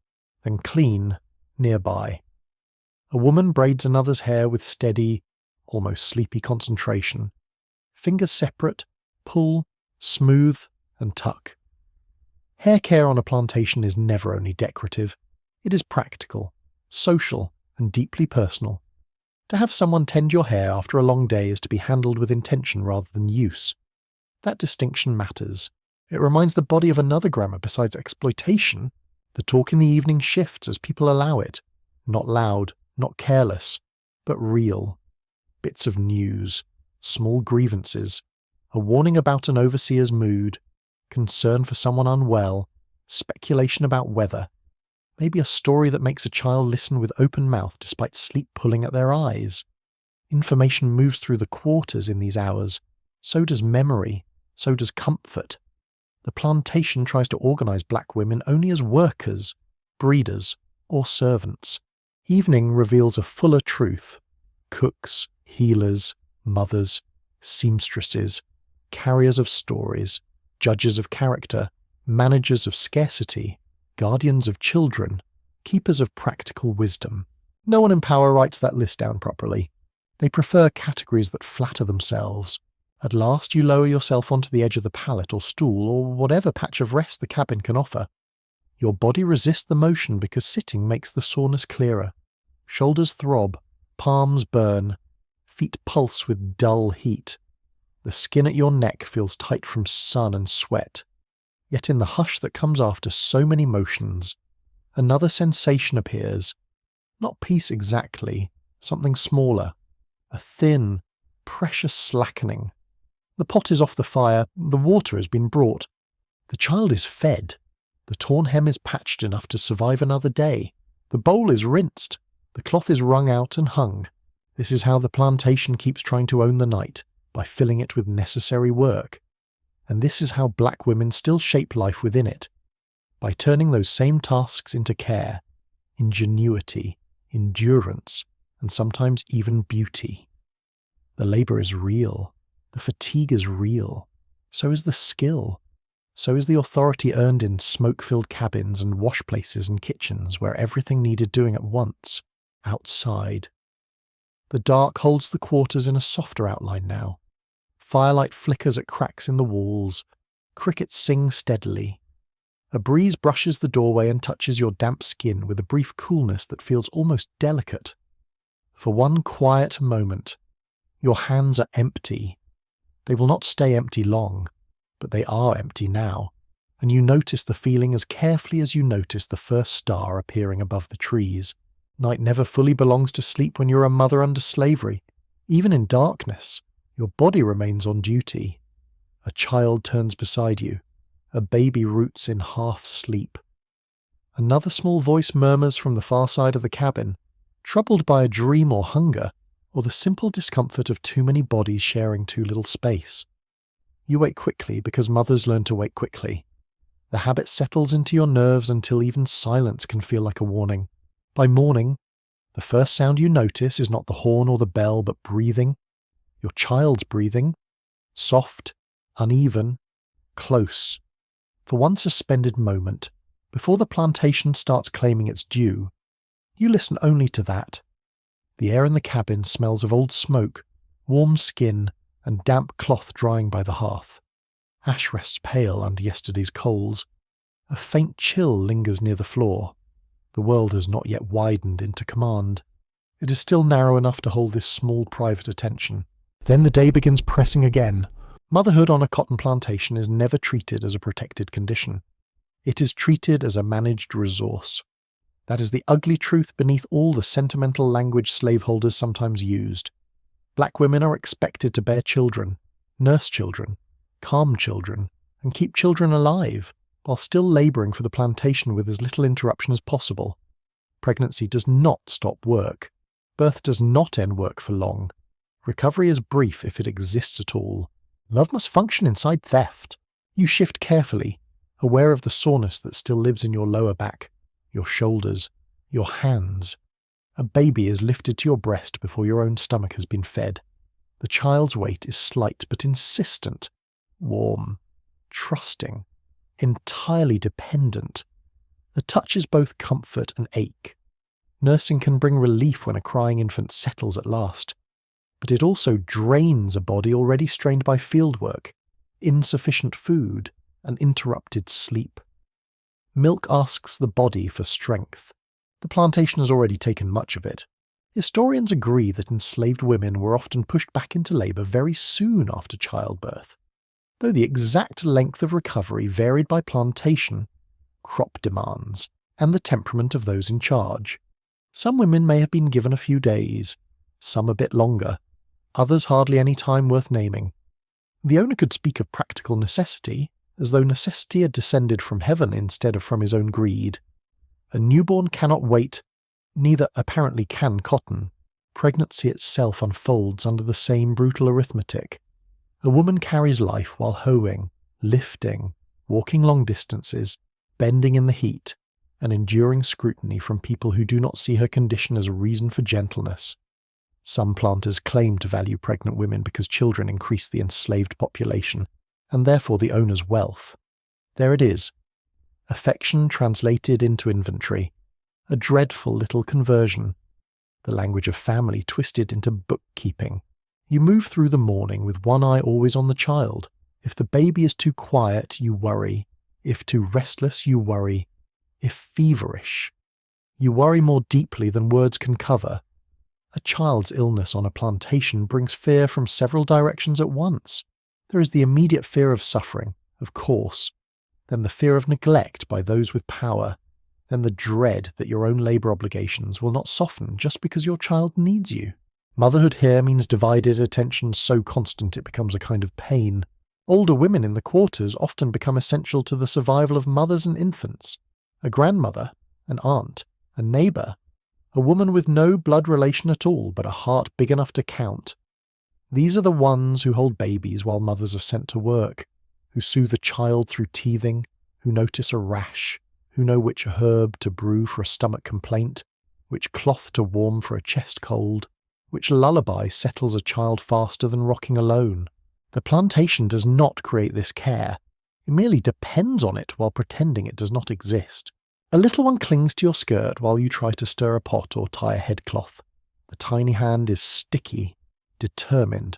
then clean, nearby. A woman braids another's hair with steady, almost sleepy concentration. Fingers separate, pull, smooth, and tuck. Hair care on a plantation is never only decorative. It is practical, social, and deeply personal. To have someone tend your hair after a long day is to be handled with intention rather than use. That distinction matters. It reminds the body of another grammar besides exploitation. The talk in the evening shifts as people allow it. Not loud, not careless, but real. Bits of news, small grievances, a warning about an overseer's mood, concern for someone unwell, speculation about weather, maybe a story that makes a child listen with open mouth despite sleep pulling at their eyes. Information moves through the quarters in these hours. So does memory, so does comfort. The plantation tries to organize black women only as workers, breeders, or servants. Evening reveals a fuller truth. Cooks, healers, mothers, seamstresses, carriers of stories, judges of character, managers of scarcity, guardians of children, keepers of practical wisdom. No one in power writes that list down properly. They prefer categories that flatter themselves. At last you lower yourself onto the edge of the pallet or stool or whatever patch of rest the cabin can offer. Your body resists the motion because sitting makes the soreness clearer. Shoulders throb, palms burn, feet pulse with dull heat. The skin at your neck feels tight from sun and sweat. Yet in the hush that comes after so many motions, another sensation appears. Not peace exactly, something smaller. A thin, precious slackening. The pot is off the fire, the water has been brought. The child is fed. The torn hem is patched enough to survive another day. The bowl is rinsed. The cloth is wrung out and hung. This is how the plantation keeps trying to own the night, by filling it with necessary work. And this is how black women still shape life within it, by turning those same tasks into care, ingenuity, endurance, and sometimes even beauty. The labour is real. The fatigue is real. So is the skill. So is the authority earned in smoke-filled cabins and wash places and kitchens where everything needed doing at once, outside. The dark holds the quarters in a softer outline now. Firelight flickers at cracks in the walls. Crickets sing steadily. A breeze brushes the doorway and touches your damp skin with a brief coolness that feels almost delicate. For one quiet moment, your hands are empty. They will not stay empty long, but they are empty now, and you notice the feeling as carefully as you notice the first star appearing above the trees. Night never fully belongs to sleep when you're a mother under slavery. Even in darkness, your body remains on duty. A child turns beside you. A baby roots in half sleep. Another small voice murmurs from the far side of the cabin, troubled by a dream or hunger, or the simple discomfort of too many bodies sharing too little space. You wake quickly because mothers learn to wake quickly. The habit settles into your nerves until even silence can feel like a warning. By morning, the first sound you notice is not the horn or the bell, but breathing. Your child's breathing. Soft, uneven, close. For one suspended moment, before the plantation starts claiming its due, you listen only to that. The air in the cabin smells of old smoke, warm skin, and damp cloth drying by the hearth. Ash rests pale under yesterday's coals. A faint chill lingers near the floor. The world has not yet widened into command. It is still narrow enough to hold this small private attention. Then the day begins pressing again. Motherhood on a cotton plantation is never treated as a protected condition. It is treated as a managed resource. That is the ugly truth beneath all the sentimental language slaveholders sometimes used. Black women are expected to bear children, nurse children, calm children, and keep children alive, while still labouring for the plantation with as little interruption as possible. Pregnancy does not stop work. Birth does not end work for long. Recovery is brief if it exists at all. Love must function inside theft. You shift carefully, aware of the soreness that still lives in your lower back, your shoulders, your hands. A baby is lifted to your breast before your own stomach has been fed. The child's weight is slight but insistent, warm, trusting, entirely dependent. The touch is both comfort and ache. Nursing can bring relief when a crying infant settles at last, but it also drains a body already strained by fieldwork, insufficient food, and interrupted sleep. Milk asks the body for strength. The plantation has already taken much of it. Historians agree that enslaved women were often pushed back into labour very soon after childbirth, though the exact length of recovery varied by plantation, crop demands, and the temperament of those in charge. Some women may have been given a few days, some a bit longer, others hardly any time worth naming. The owner could speak of practical necessity, as though necessity had descended from heaven instead of from his own greed. A newborn cannot wait, neither apparently can cotton. Pregnancy itself unfolds under the same brutal arithmetic. A woman carries life while hoeing, lifting, walking long distances, bending in the heat, and enduring scrutiny from people who do not see her condition as a reason for gentleness. Some planters claim to value pregnant women because children increase the enslaved population, and therefore the owner's wealth. There it is. Affection translated into inventory. A dreadful little conversion. The language of family twisted into bookkeeping. You move through the morning with one eye always on the child. If the baby is too quiet, you worry. If too restless, you worry. If feverish, you worry more deeply than words can cover. A child's illness on a plantation brings fear from several directions at once. There is the immediate fear of suffering, of course, then the fear of neglect by those with power, then the dread that your own labour obligations will not soften just because your child needs you. Motherhood here means divided attention so constant it becomes a kind of pain. Older women in the quarters often become essential to the survival of mothers and infants. A grandmother, an aunt, a neighbour, a woman with no blood relation at all but a heart big enough to count. These are the ones who hold babies while mothers are sent to work, who soothe a child through teething, who notice a rash, who know which herb to brew for a stomach complaint, which cloth to warm for a chest cold, which lullaby settles a child faster than rocking alone. The plantation does not create this care. It merely depends on it while pretending it does not exist. A little one clings to your skirt while you try to stir a pot or tie a headcloth. The tiny hand is sticky, determined,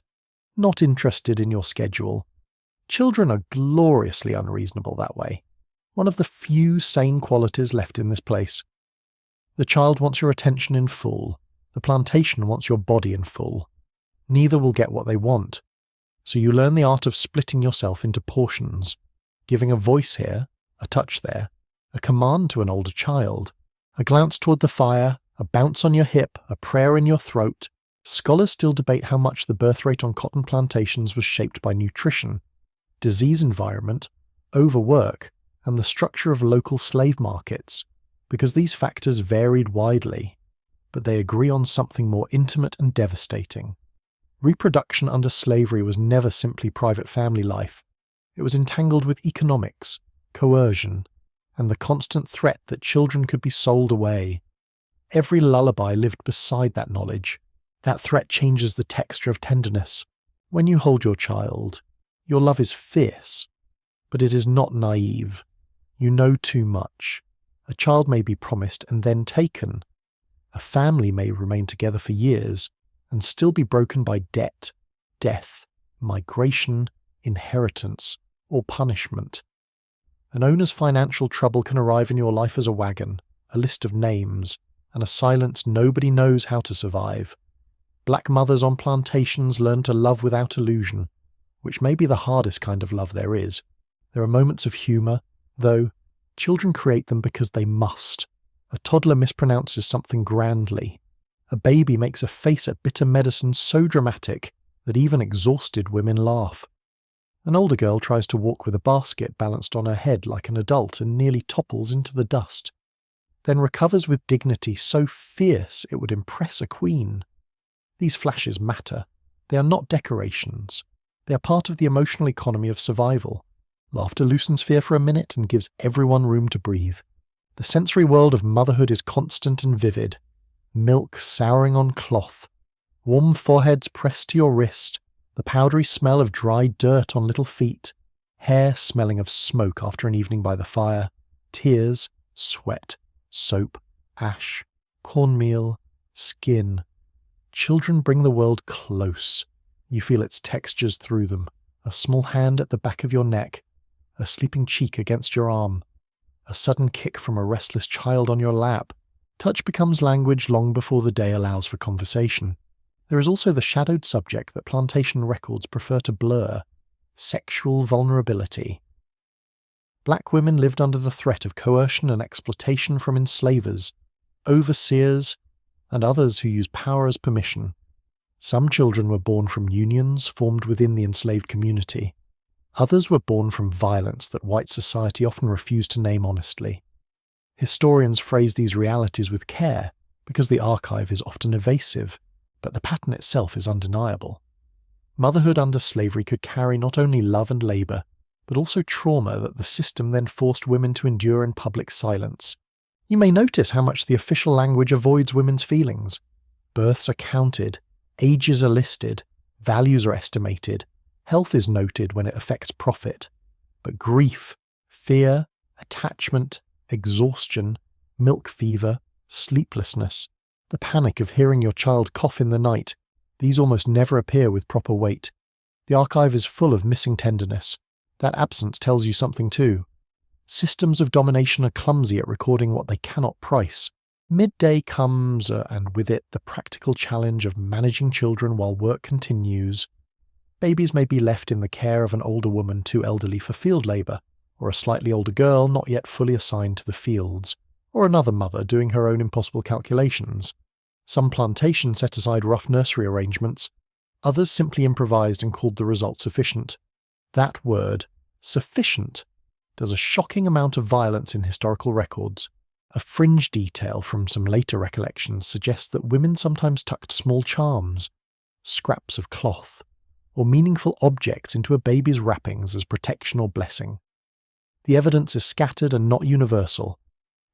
not interested in your schedule. Children are gloriously unreasonable that way. One of the few sane qualities left in this place. The child wants your attention in full. The plantation wants your body in full. Neither will get what they want. So you learn the art of splitting yourself into portions, giving a voice here, a touch there, a command to an older child, a glance toward the fire, a bounce on your hip, a prayer in your throat. Scholars still debate how much the birth rate on cotton plantations was shaped by nutrition, disease environment, overwork, and the structure of local slave markets, because these factors varied widely, but they agree on something more intimate and devastating. Reproduction under slavery was never simply private family life. It was entangled with economics, coercion, and the constant threat that children could be sold away. Every lullaby lived beside that knowledge. That threat changes the texture of tenderness. When you hold your child, your love is fierce, but it is not naive. You know too much. A child may be promised and then taken. A family may remain together for years and still be broken by debt, death, migration, inheritance, or punishment. An owner's financial trouble can arrive in your life as a wagon, a list of names, and a silence nobody knows how to survive. Black mothers on plantations learn to love without illusion, which may be the hardest kind of love there is. There are moments of humour, though children create them because they must. A toddler mispronounces something grandly. A baby makes a face at bitter medicine so dramatic that even exhausted women laugh. An older girl tries to walk with a basket balanced on her head like an adult and nearly topples into the dust, then recovers with dignity so fierce it would impress a queen. These flashes matter. They are not decorations. They are part of the emotional economy of survival. Laughter loosens fear for a minute and gives everyone room to breathe. The sensory world of motherhood is constant and vivid. Milk souring on cloth, warm foreheads pressed to your wrist, the powdery smell of dry dirt on little feet, hair smelling of smoke after an evening by the fire, tears, sweat, soap, ash, cornmeal, skin. Children bring the world close. You feel its textures through them, a small hand at the back of your neck, a sleeping cheek against your arm. a sudden kick from a restless child on your lap. Touch becomes language long before the day allows for conversation. There is also the shadowed subject that plantation records prefer to blur: sexual vulnerability. Black women lived under the threat of coercion and exploitation from enslavers, overseers, and others who used power as permission. Some children were born from unions formed within the enslaved community. Others were born from violence that white society often refused to name honestly. Historians phrase these realities with care because the archive is often evasive, but the pattern itself is undeniable. Motherhood under slavery could carry not only love and labour, but also trauma that the system then forced women to endure in public silence. You may notice how much the official language avoids women's feelings. Births are counted, ages are listed, values are estimated, health is noted when it affects profit. But grief, fear, attachment, exhaustion, milk fever, sleeplessness, the panic of hearing your child cough in the night, these almost never appear with proper weight. The archive is full of missing tenderness. That absence tells you something too. Systems of domination are clumsy at recording what they cannot price. Midday comes, and with it the practical challenge of managing children while work continues. Babies may be left in the care of an older woman too elderly for field labour, or a slightly older girl not yet fully assigned to the fields, or another mother doing her own impossible calculations. Some plantations set aside rough nursery arrangements, others simply improvised and called the result sufficient. That word, sufficient, does a shocking amount of violence in historical records. A fringe detail from some later recollections suggests that women sometimes tucked small charms, scraps of cloth, or meaningful objects into a baby's wrappings as protection or blessing. The evidence is scattered and not universal,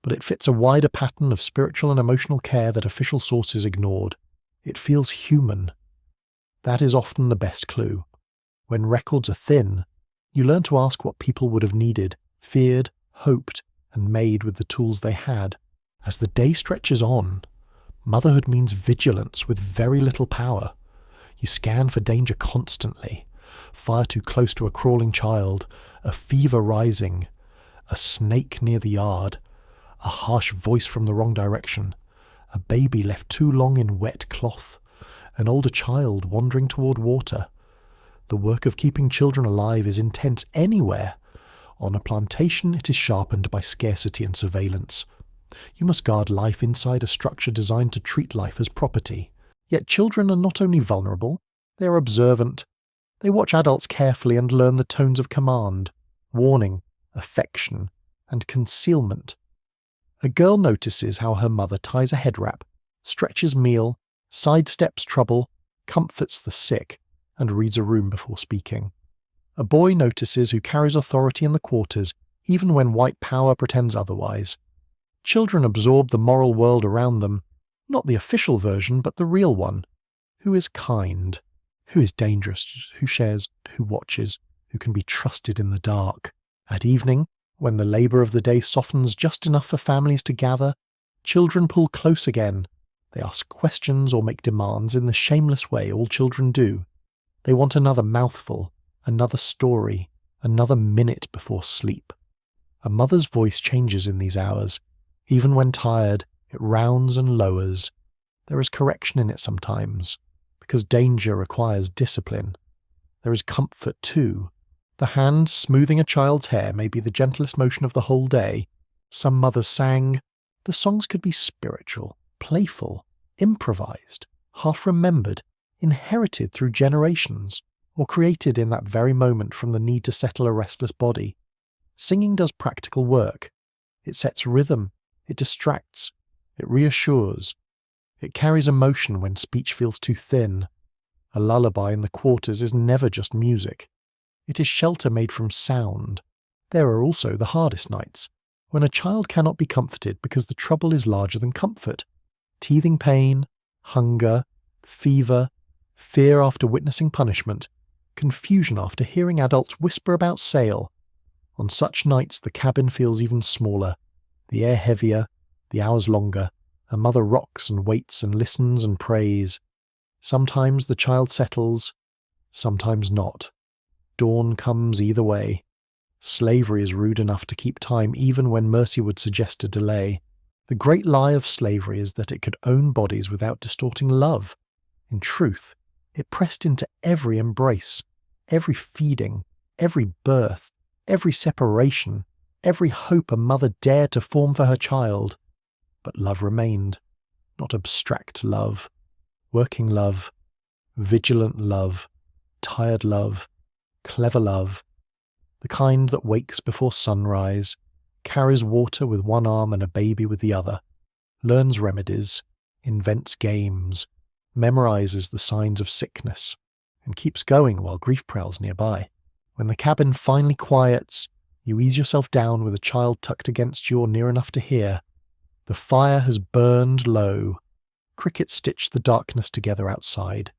but it fits a wider pattern of spiritual and emotional care that official sources ignored. It feels human. That is often the best clue. When records are thin, you learn to ask what people would have needed, feared, hoped, and made with the tools they had. As the day stretches on, motherhood means vigilance with very little power. You scan for danger constantly. Fire too close to a crawling child, a fever rising, a snake near the yard, a harsh voice from the wrong direction, a baby left too long in wet cloth, an older child wandering toward water. The work of keeping children alive is intense anywhere. On a plantation, it is sharpened by scarcity and surveillance. You must guard life inside a structure designed to treat life as property. Yet children are not only vulnerable, they are observant. They watch adults carefully and learn the tones of command, warning, affection, and concealment. A girl notices how her mother ties a head wrap, stretches meal, sidesteps trouble, comforts the sick, and reads a room before speaking. A boy notices who carries authority in the quarters, even when white power pretends otherwise. Children absorb the moral world around them, not the official version, but the real one. Who is kind? Who is dangerous? Who shares? Who watches? Who can be trusted in the dark? At evening, when the labour of the day softens just enough for families to gather, children pull close again. They ask questions or make demands in the shameless way all children do. They want another mouthful, another story, another minute before sleep. A mother's voice changes in these hours. Even when tired, it rounds and lowers. There is correction in it sometimes, because danger requires discipline. There is comfort too. The hand smoothing a child's hair may be the gentlest motion of the whole day. Some mothers sang. The songs could be spiritual, playful, improvised, half-remembered, inherited through generations, or created in that very moment from the need to settle a restless body. Singing does practical work. It sets rhythm, it distracts, it reassures. It carries emotion when speech feels too thin. A lullaby in the quarters is never just music. It is shelter made from sound. There are also the hardest nights, when a child cannot be comforted because the trouble is larger than comfort. Teething pain, hunger, fever, fear after witnessing punishment, confusion after hearing adults whisper about sale. On such nights the cabin feels even smaller, the air heavier, the hours longer. A mother rocks and waits and listens and prays. Sometimes the child settles, sometimes not. Dawn comes either way. Slavery is rude enough to keep time even when mercy would suggest a delay. The great lie of slavery is that it could own bodies without distorting love. In truth, it pressed into every embrace, every feeding, every birth, every separation, every hope a mother dared to form for her child. But love remained, not abstract love, working love, vigilant love, tired love, clever love, the kind that wakes before sunrise, carries water with one arm and a baby with the other, learns remedies, invents games, memorizes the signs of sickness, and keeps going while grief prowls nearby. When the cabin finally quiets, you ease yourself down with a child tucked against you or near enough to hear. The fire has burned low. Crickets stitch the darkness together outside.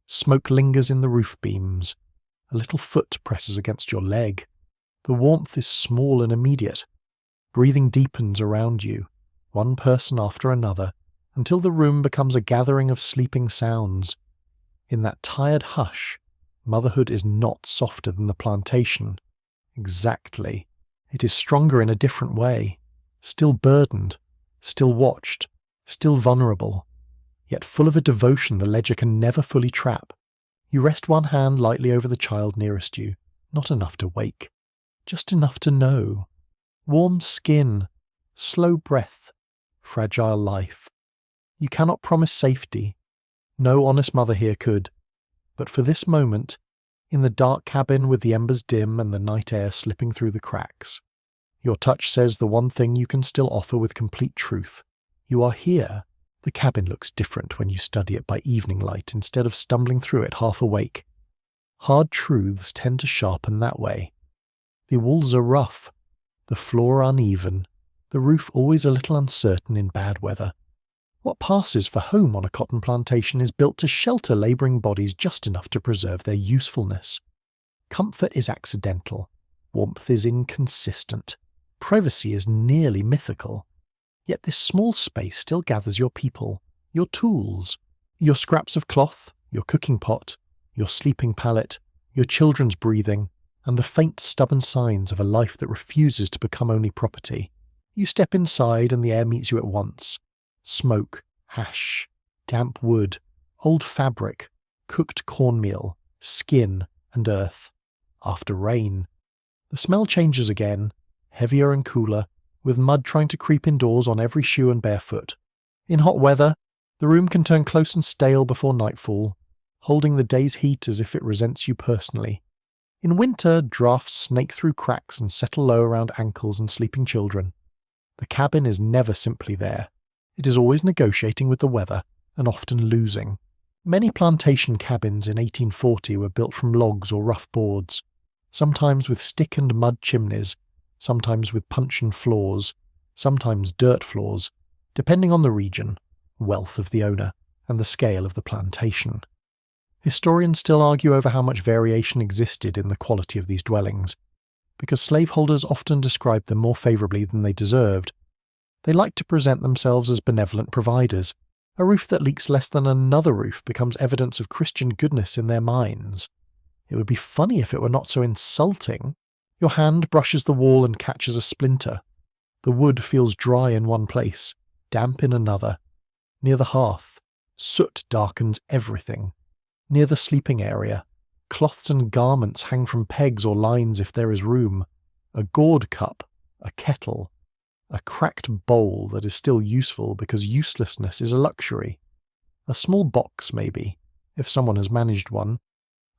Smoke lingers in the roof beams. A little foot presses against your leg. The warmth is small and immediate. Breathing deepens around you, one person after another, until the room becomes a gathering of sleeping sounds. In that tired hush, motherhood is not softer than the plantation. Exactly. It is stronger in a different way. Still burdened, still watched, still vulnerable, yet full of a devotion the ledger can never fully trap. You rest one hand lightly over the child nearest you, not enough to wake, just enough to know. Warm skin, slow breath, fragile life. You cannot promise safety. No honest mother here could. But for this moment, in the dark cabin with the embers dim and the night air slipping through the cracks, your touch says the one thing you can still offer with complete truth. You are here. The cabin looks different when you study it by evening light instead of stumbling through it half awake. Hard truths tend to sharpen that way. The walls are rough, the floor uneven, the roof always a little uncertain in bad weather. What passes for home on a cotton plantation is built to shelter labouring bodies just enough to preserve their usefulness. Comfort is accidental, warmth is inconsistent, privacy is nearly mythical. Yet this small space still gathers your people, your tools, your scraps of cloth, your cooking pot, your sleeping pallet, your children's breathing, and the faint stubborn signs of a life that refuses to become only property. You step inside and the air meets you at once. Smoke, ash, damp wood, old fabric, cooked cornmeal, skin, and earth. After rain. The smell changes again, heavier and cooler, with mud trying to creep indoors on every shoe and barefoot. In hot weather, the room can turn close and stale before nightfall, holding the day's heat as if it resents you personally. In winter, drafts snake through cracks and settle low around ankles and sleeping children. The cabin is never simply there. It is always negotiating with the weather, and often losing. Many plantation cabins in 1840 were built from logs or rough boards, sometimes with stick and mud chimneys, sometimes with puncheon floors, sometimes dirt floors, depending on the region, wealth of the owner, and the scale of the plantation. Historians still argue over how much variation existed in the quality of these dwellings, because slaveholders often described them more favourably than they deserved. They liked to present themselves as benevolent providers. A roof that leaks less than another roof becomes evidence of Christian goodness in their minds. It would be funny if it were not so insulting. Your hand brushes the wall and catches a splinter. The wood feels dry in one place, damp in another. Near the hearth, soot darkens everything. Near the sleeping area, cloths and garments hang from pegs or lines if there is room. A gourd cup, a kettle, a cracked bowl that is still useful because uselessness is a luxury. A small box, maybe, if someone has managed one.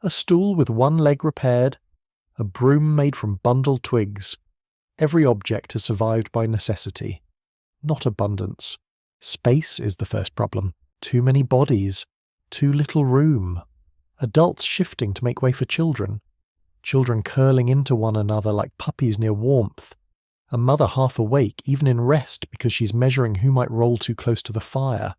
A stool with one leg repaired. A broom made from bundled twigs. Every object has survived by necessity, not abundance. Space is the first problem. Too many bodies. Too little room. Adults shifting to make way for children. Children curling into one another like puppies near warmth. A mother half awake, even in rest, because she's measuring who might roll too close to the fire,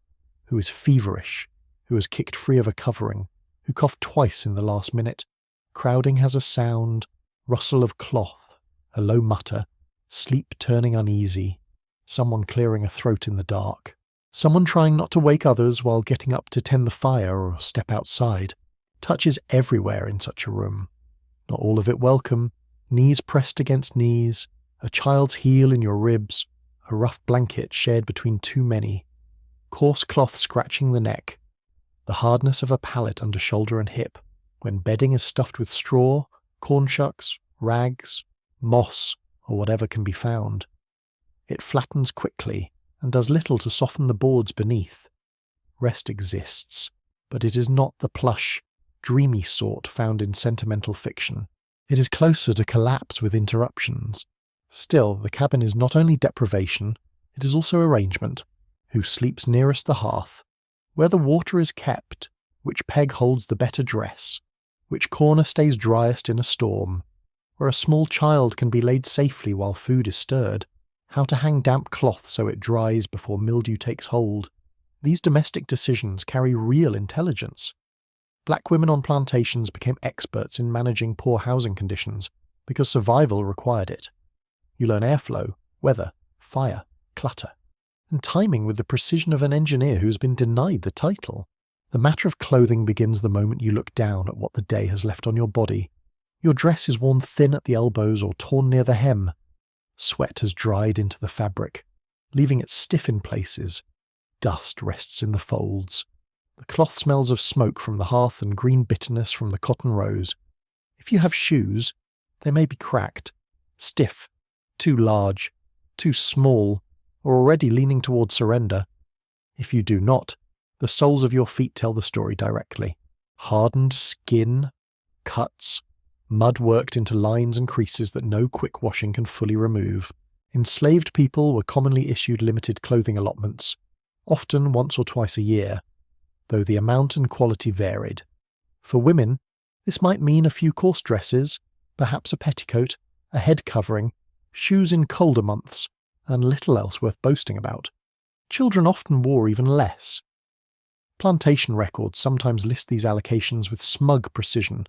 who is feverish, who has kicked free of a covering, who coughed twice in the last minute. Crowding has a sound, rustle of cloth, a low mutter, sleep turning uneasy, someone clearing a throat in the dark, someone trying not to wake others while getting up to tend the fire or step outside. Touch is everywhere in such a room. Not all of it welcome, Knees pressed against knees, a child's heel in your ribs, a rough blanket shared between too many, coarse cloth scratching the neck, the hardness of a pallet under shoulder and hip, when bedding is stuffed with straw, corn shucks, rags, moss, or whatever can be found. It flattens quickly and does little to soften the boards beneath. Rest exists, but it is not the plush, dreamy sort found in sentimental fiction. It is closer to collapse with interruptions. Still, the cabin is not only deprivation, it is also arrangement. Who sleeps nearest the hearth? Where the water is kept? Which peg holds the better dress? Which corner stays driest in a storm? Where a small child can be laid safely while food is stirred? How to hang damp cloth so it dries before mildew takes hold? These domestic decisions carry real intelligence. Black women on plantations became experts in managing poor housing conditions because survival required it. You learn airflow, weather, fire, clutter, and timing with the precision of an engineer who's been denied the title. The matter of clothing begins the moment you look down at what the day has left on your body. Your dress is worn thin at the elbows or torn near the hem. Sweat has dried into the fabric, leaving it stiff in places. Dust rests in the folds. The cloth smells of smoke from the hearth and green bitterness from the cotton rows. If you have shoes, they may be cracked, stiff, too large, too small, or already leaning toward surrender. If you do not, the soles of your feet tell the story directly. Hardened skin, cuts, mud worked into lines and creases that no quick washing can fully remove. Enslaved people were commonly issued limited clothing allotments, often once or twice a year, though the amount and quality varied. For women, this might mean a few coarse dresses, perhaps a petticoat, a head covering, shoes in colder months, and little else worth boasting about. Children often wore even less. Plantation records sometimes list these allocations with smug precision,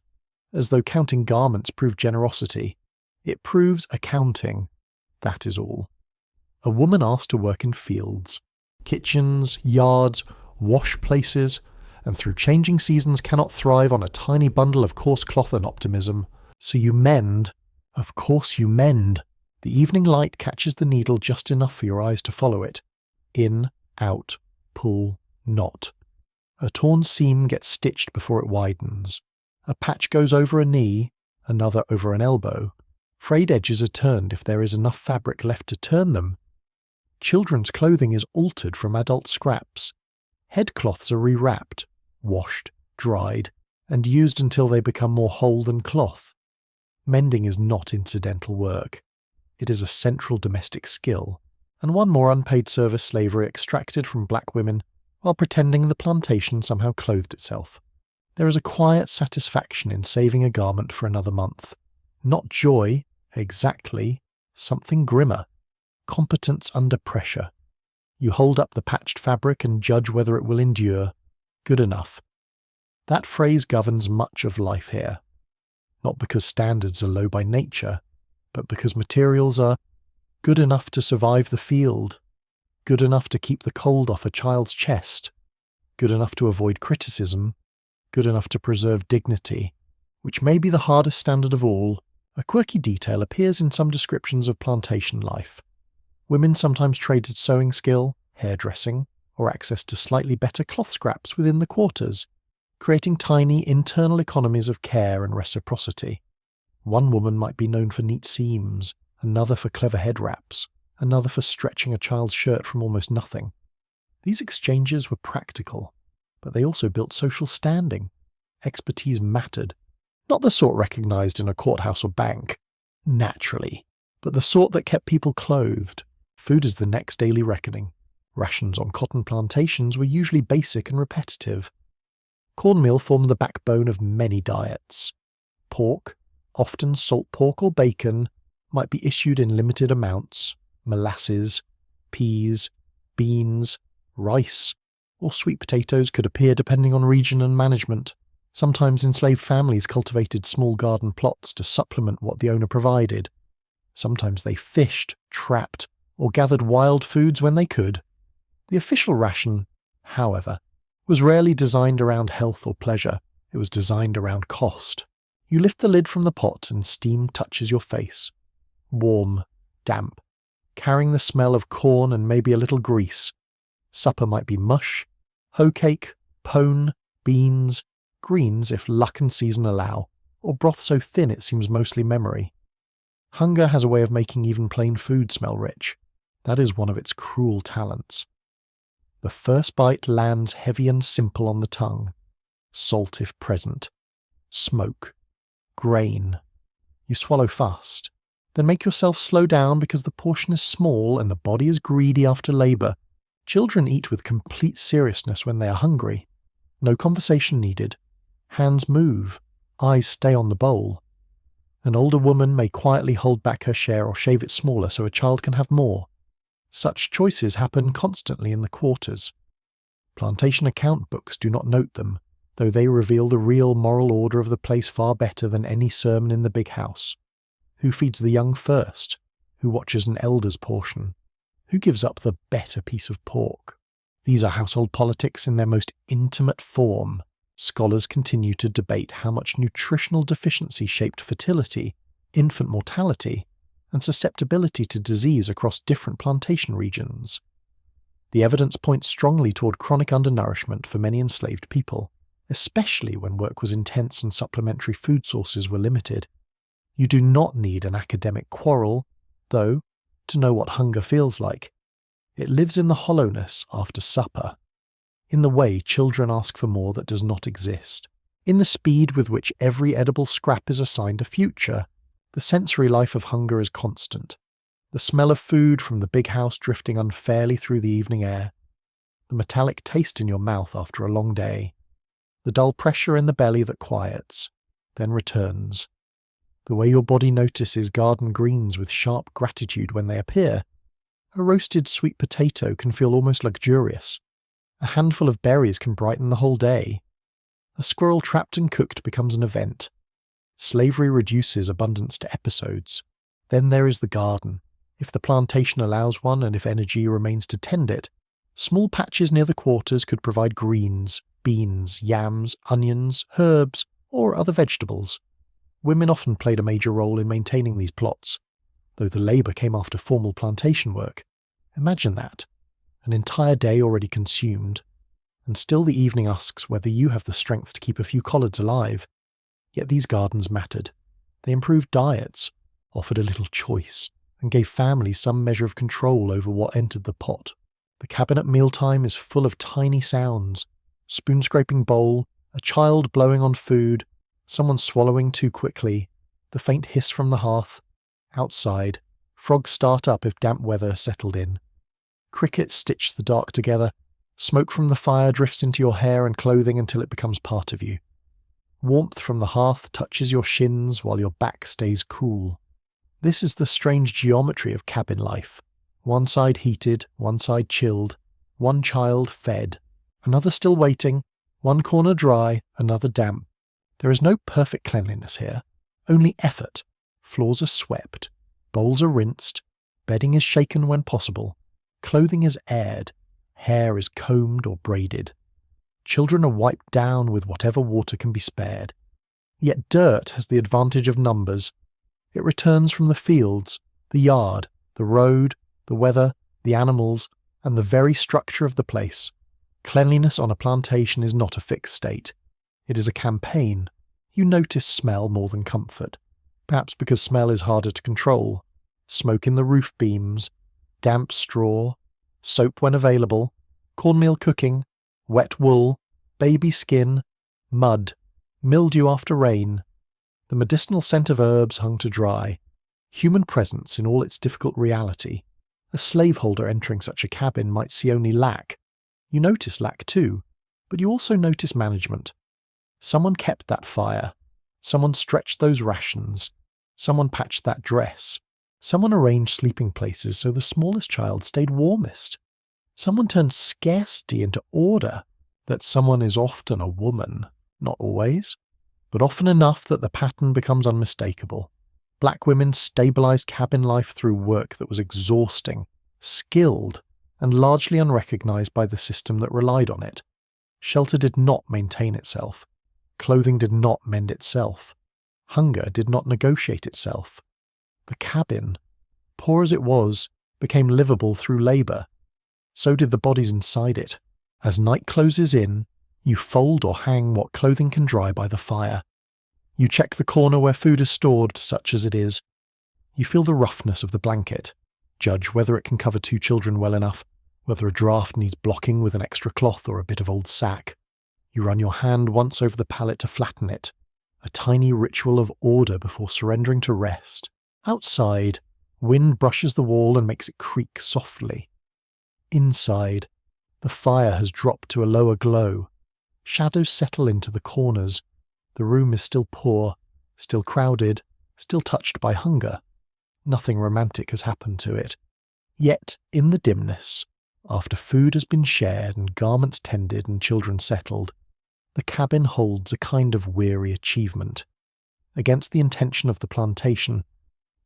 as though counting garments proved generosity. It proves accounting, that is all. A woman asked to work in fields, kitchens, yards, wash places, and through changing seasons cannot thrive on a tiny bundle of coarse cloth and optimism. So you mend. Of course you mend. The evening light catches the needle just enough for your eyes to follow it. In, out, pull, knot. A torn seam gets stitched before it widens. A patch goes over a knee, another over an elbow. Frayed edges are turned if there is enough fabric left to turn them. Children's clothing is altered from adult scraps. Headcloths are rewrapped, washed, dried, and used until they become more whole than cloth. Mending is not incidental work. It is a central domestic skill, and one more unpaid service slavery extracted from black women while pretending the plantation somehow clothed itself. There is a quiet satisfaction in saving a garment for another month. Not joy, exactly, something grimmer. Competence under pressure. You hold up the patched fabric and judge whether it will endure. Good enough. That phrase governs much of life here. Not because standards are low by nature, but because materials are good enough to survive the field, good enough to keep the cold off a child's chest, good enough to avoid criticism, good enough to preserve dignity, which may be the hardest standard of all. A quirky detail appears in some descriptions of plantation life. Women sometimes traded sewing skill, hairdressing, or access to slightly better cloth scraps within the quarters, creating tiny internal economies of care and reciprocity. One woman might be known for neat seams, another for clever head wraps, another for stretching a child's shirt from almost nothing. These exchanges were practical, but they also built social standing. Expertise mattered. Not the sort recognized in a courthouse or bank, naturally, but the sort that kept people clothed. Food is the next daily reckoning. Rations on cotton plantations were usually basic and repetitive. Cornmeal formed the backbone of many diets. Pork, often salt pork or bacon, might be issued in limited amounts. Molasses, peas, beans, rice, or sweet potatoes could appear depending on region and management. Sometimes enslaved families cultivated small garden plots to supplement what the owner provided. Sometimes they fished, trapped, or gathered wild foods when they could. The official ration, however, was rarely designed around health or pleasure. It was designed around cost. You lift the lid from the pot and steam touches your face. Warm, damp, carrying the smell of corn and maybe a little grease. Supper might be mush, hoe cake, pone, beans, greens if luck and season allow, or broth so thin it seems mostly memory. Hunger has a way of making even plain food smell rich. That is one of its cruel talents. The first bite lands heavy and simple on the tongue. Salt if present. Smoke. Grain. You swallow fast. Then make yourself slow down because the portion is small and the body is greedy after labour. Children eat with complete seriousness when they are hungry. No conversation needed. Hands move. Eyes stay on the bowl. An older woman may quietly hold back her share or shave it smaller so a child can have more. Such choices happen constantly in the quarters. Plantation account books do not note them, though they reveal the real moral order of the place far better than any sermon in the big house. Who feeds the young first? Who watches an elder's portion? Who gives up the better piece of pork? These are household politics in their most intimate form. Scholars continue to debate how much nutritional deficiency shaped fertility, infant mortality, and susceptibility to disease across different plantation regions. The evidence points strongly toward chronic undernourishment for many enslaved people, especially when work was intense and supplementary food sources were limited. You do not need an academic quarrel, though, to know what hunger feels like. It lives in the hollowness after supper, in the way children ask for more that does not exist, in the speed with which every edible scrap is assigned a future. The sensory life of hunger is constant. The smell of food from the big house drifting unfairly through the evening air. The metallic taste in your mouth after a long day. The dull pressure in the belly that quiets, then returns. The way your body notices garden greens with sharp gratitude when they appear. A roasted sweet potato can feel almost luxurious. A handful of berries can brighten the whole day. A squirrel trapped and cooked becomes an event. Slavery reduces abundance to episodes. Then there is the garden. If the plantation allows one and if energy remains to tend it, small patches near the quarters could provide greens, beans, yams, onions, herbs, or other vegetables. Women often played a major role in maintaining these plots, though the labour came after formal plantation work. Imagine that. An entire day already consumed, and still the evening asks whether you have the strength to keep a few collards alive. Yet these gardens mattered. They improved diets, offered a little choice, and gave families some measure of control over what entered the pot. The cabin at mealtime is full of tiny sounds: spoon-scraping bowl, a child blowing on food, someone swallowing too quickly, the faint hiss from the hearth. Outside, frogs start up if damp weather settled in. Crickets stitch the dark together. Smoke from the fire drifts into your hair and clothing until it becomes part of you. Warmth from the hearth touches your shins while your back stays cool. This is the strange geometry of cabin life. One side heated, one side chilled, one child fed, another still waiting, one corner dry, another damp. There is no perfect cleanliness here, only effort. Floors are swept, bowls are rinsed, bedding is shaken when possible, clothing is aired, hair is combed or braided. Children are wiped down with whatever water can be spared. Yet dirt has the advantage of numbers. It returns from the fields, the yard, the road, the weather, the animals, and the very structure of the place. Cleanliness on a plantation is not a fixed state. It is a campaign. You notice smell more than comfort, perhaps because smell is harder to control. Smoke in the roof beams, damp straw, soap when available, cornmeal cooking, wet wool, baby skin, mud, mildew after rain, the medicinal scent of herbs hung to dry, human presence in all its difficult reality. A slaveholder entering such a cabin might see only lack. You notice lack too, but you also notice management. Someone kept that fire. Someone stretched those rations. Someone patched that dress. Someone arranged sleeping places so the smallest child stayed warmest. Someone turned scarcity into order. That someone is often a woman. Not always, but often enough that the pattern becomes unmistakable. Black women stabilized cabin life through work that was exhausting, skilled, and largely unrecognized by the system that relied on it. Shelter did not maintain itself. Clothing did not mend itself. Hunger did not negotiate itself. The cabin, poor as it was, became livable through labour. So did the bodies inside it. As night closes in, you fold or hang what clothing can dry by the fire. You check the corner where food is stored, such as it is. You feel the roughness of the blanket, judge whether it can cover 2 children well enough, whether a draught needs blocking with an extra cloth or a bit of old sack. You run your hand once over the pallet to flatten it, a tiny ritual of order before surrendering to rest. Outside, wind brushes the wall and makes it creak softly. Inside, the fire has dropped to a lower glow. Shadows settle into the corners. The room is still poor, still crowded, still touched by hunger. Nothing romantic has happened to it. Yet, in the dimness, after food has been shared and garments tended and children settled, the cabin holds a kind of weary achievement. Against the intention of the plantation,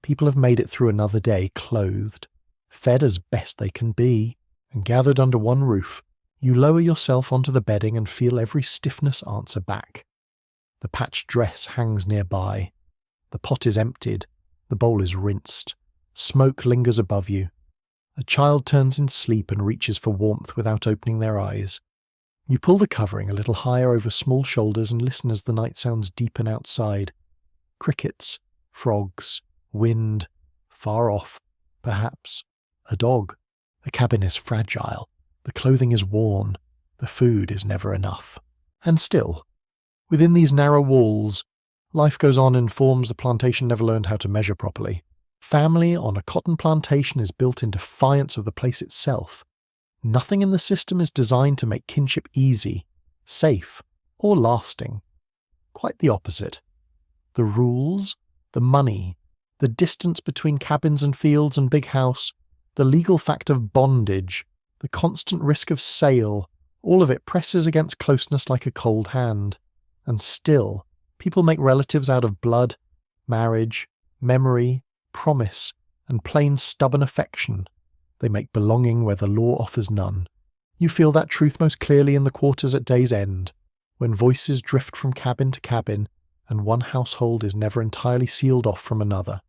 people have made it through another day clothed, fed as best they can be, and gathered under one roof. You lower yourself onto the bedding and feel every stiffness answer back. The patched dress hangs nearby. The pot is emptied. The bowl is rinsed. Smoke lingers above you. A child turns in sleep and reaches for warmth without opening their eyes. You pull the covering a little higher over small shoulders and listen as the night sounds deepen outside. Crickets, frogs, wind, far off, perhaps, a dog. The cabin is fragile. The clothing is worn. The food is never enough. And still, within these narrow walls, life goes on in forms the plantation never learned how to measure properly. Family on a cotton plantation is built in defiance of the place itself. Nothing in the system is designed to make kinship easy, safe, or lasting. Quite the opposite. The rules, the money, the distance between cabins and fields and big house, the legal fact of bondage, the constant risk of sale, all of it presses against closeness like a cold hand. And still, people make relatives out of blood, marriage, memory, promise, and plain stubborn affection. They make belonging where the law offers none. You feel that truth most clearly in the quarters at day's end, when voices drift from cabin to cabin, and one household is never entirely sealed off from another.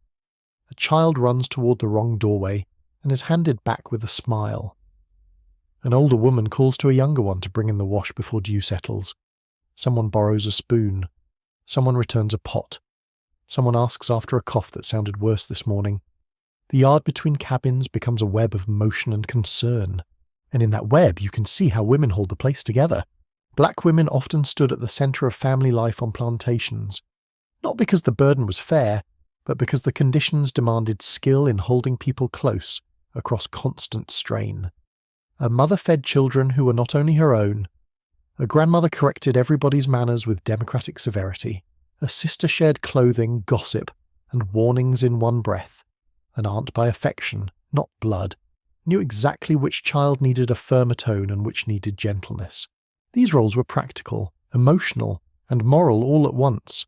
A child runs toward the wrong doorway and is handed back with a smile. An older woman calls to a younger one to bring in the wash before dew settles. Someone borrows a spoon. Someone returns a pot. Someone asks after a cough that sounded worse this morning. The yard between cabins becomes a web of motion and concern, and in that web you can see how women hold the place together. Black women often stood at the centre of family life on plantations, not because the burden was fair, but because the conditions demanded skill in holding people close across constant strain. A mother fed children who were not only her own. A grandmother corrected everybody's manners with democratic severity. A sister shared clothing, gossip, and warnings in one breath. An aunt by affection, not blood, knew exactly which child needed a firmer tone and which needed gentleness. These roles were practical, emotional, and moral all at once.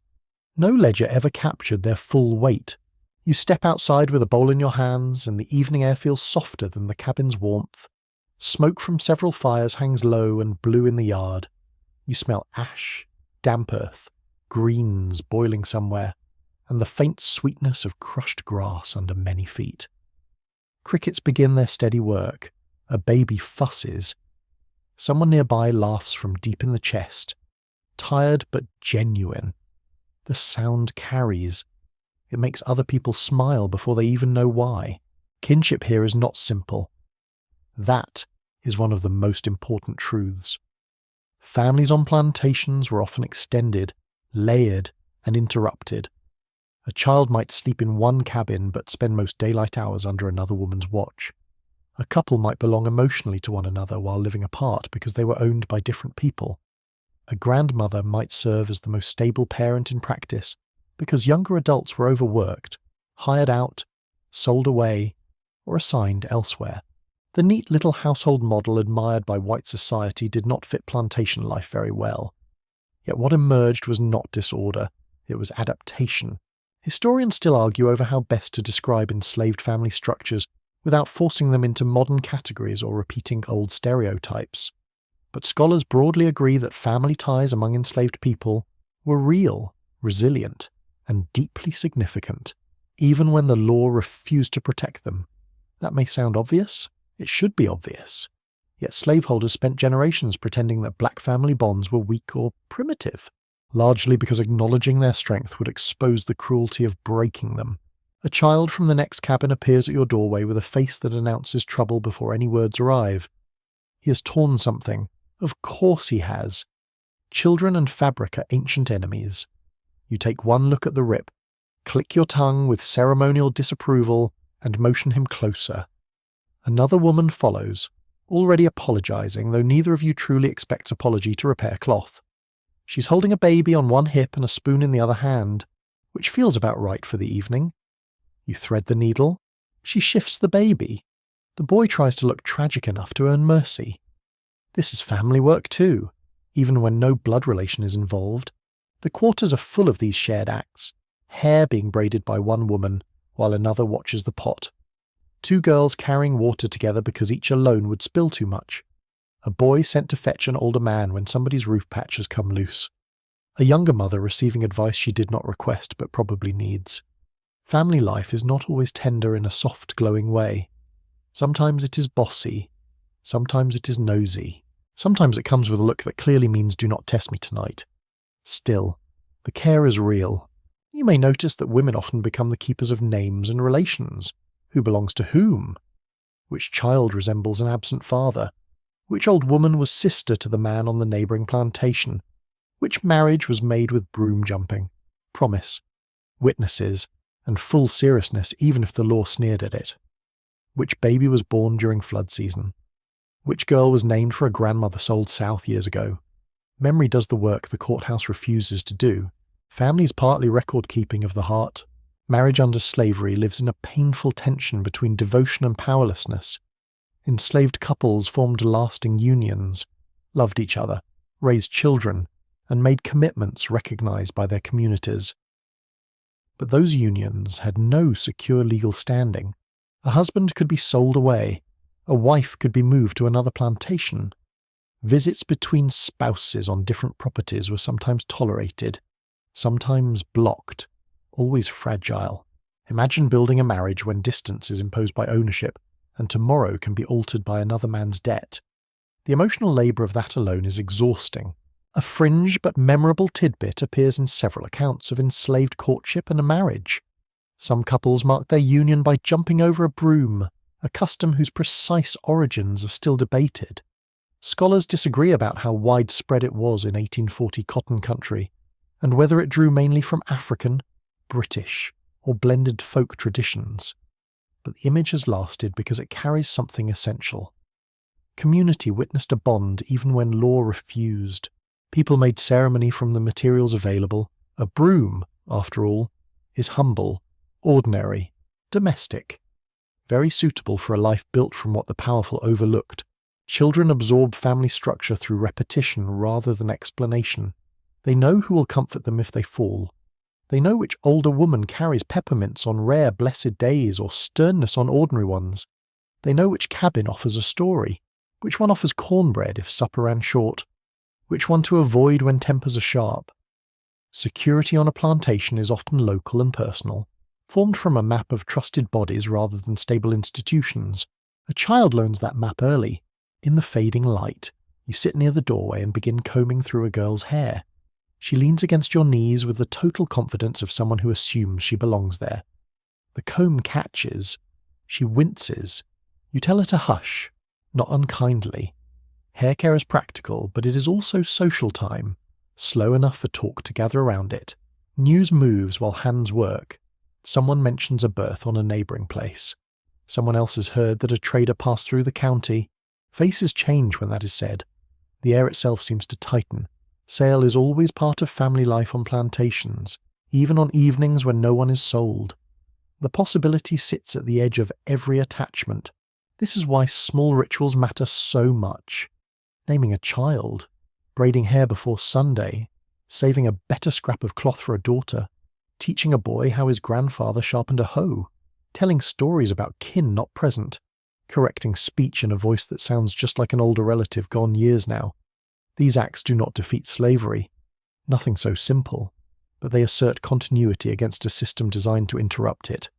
No ledger ever captured their full weight. You step outside with a bowl in your hands, and the evening air feels softer than the cabin's warmth. Smoke from several fires hangs low and blue in the yard. You smell ash, damp earth, greens boiling somewhere, and the faint sweetness of crushed grass under many feet. Crickets begin their steady work. A baby fusses. Someone nearby laughs from deep in the chest. Tired but genuine. The sound carries. It makes other people smile before they even know why. Kinship here is not simple. That is one of the most important truths. Families on plantations were often extended, layered, and interrupted. A child might sleep in one cabin but spend most daylight hours under another woman's watch. A couple might belong emotionally to one another while living apart because they were owned by different people. A grandmother might serve as the most stable parent in practice because younger adults were overworked, hired out, sold away, or assigned elsewhere. The neat little household model admired by white society did not fit plantation life very well. Yet what emerged was not disorder, it was adaptation. Historians still argue over how best to describe enslaved family structures without forcing them into modern categories or repeating old stereotypes. But scholars broadly agree that family ties among enslaved people were real, resilient, and deeply significant, even when the law refused to protect them. That may sound obvious. It should be obvious. Yet slaveholders spent generations pretending that black family bonds were weak or primitive, largely because acknowledging their strength would expose the cruelty of breaking them. A child from the next cabin appears at your doorway with a face that announces trouble before any words arrive. He has torn something. Of course he has. Children and fabric are ancient enemies. You take one look at the rip, click your tongue with ceremonial disapproval, and motion him closer. Another woman follows, already apologizing, though neither of you truly expects apology to repair cloth. She's holding a baby on one hip and a spoon in the other hand, which feels about right for the evening. You thread the needle. She shifts the baby. The boy tries to look tragic enough to earn mercy. This is family work too, even when no blood relation is involved. The quarters are full of these shared acts, hair being braided by one woman while another watches the pot. Two girls carrying water together because each alone would spill too much. A boy sent to fetch an older man when somebody's roof patch has come loose. A younger mother receiving advice she did not request but probably needs. Family life is not always tender in a soft, glowing way. Sometimes it is bossy. Sometimes it is nosy. Sometimes it comes with a look that clearly means do not test me tonight. Still, the care is real. You may notice that women often become the keepers of names and relations. Who belongs to whom? Which child resembles an absent father? Which old woman was sister to the man on the neighbouring plantation? Which marriage was made with broom jumping, promise, witnesses, and full seriousness even if the law sneered at it? Which baby was born during flood season? Which girl was named for a grandmother sold south years ago? Memory does the work the courthouse refuses to do. Family is partly record-keeping of the heart. Marriage under slavery lives in a painful tension between devotion and powerlessness. Enslaved couples formed lasting unions, loved each other, raised children, and made commitments recognized by their communities. But those unions had no secure legal standing. A husband could be sold away. A wife could be moved to another plantation. Visits between spouses on different properties were sometimes tolerated, sometimes blocked. Always fragile. Imagine building a marriage when distance is imposed by ownership, and tomorrow can be altered by another man's debt. The emotional labour of that alone is exhausting. A fringe but memorable tidbit appears in several accounts of enslaved courtship and a marriage. Some couples marked their union by jumping over a broom, a custom whose precise origins are still debated. Scholars disagree about how widespread it was in 1840 cotton country, and whether it drew mainly from African, British, or blended folk traditions. But the image has lasted because it carries something essential. Community witnessed a bond even when law refused. People made ceremony from the materials available. A broom, after all, is humble, ordinary, domestic, very suitable for a life built from what the powerful overlooked. Children absorb family structure through repetition rather than explanation. They know who will comfort them if they fall. They know which older woman carries peppermints on rare blessed days or sternness on ordinary ones. They know which cabin offers a story, which one offers cornbread if supper ran short, which one to avoid when tempers are sharp. Security on a plantation is often local and personal, formed from a map of trusted bodies rather than stable institutions. A child learns that map early. In the fading light, you sit near the doorway and begin combing through a girl's hair. She leans against your knees with the total confidence of someone who assumes she belongs there. The comb catches. She winces. You tell her to hush, not unkindly. Hair care is practical, but it is also social time, slow enough for talk to gather around it. News moves while hands work. Someone mentions a birth on a neighbouring place. Someone else has heard that a trader passed through the county. Faces change when that is said. The air itself seems to tighten. Sale is always part of family life on plantations, even on evenings when no one is sold. The possibility sits at the edge of every attachment. This is why small rituals matter so much. Naming a child, braiding hair before Sunday, saving a better scrap of cloth for a daughter, teaching a boy how his grandfather sharpened a hoe, telling stories about kin not present, correcting speech in a voice that sounds just like an older relative gone years now. These acts do not defeat slavery. Nothing so simple. but they assert continuity against a system designed to interrupt it.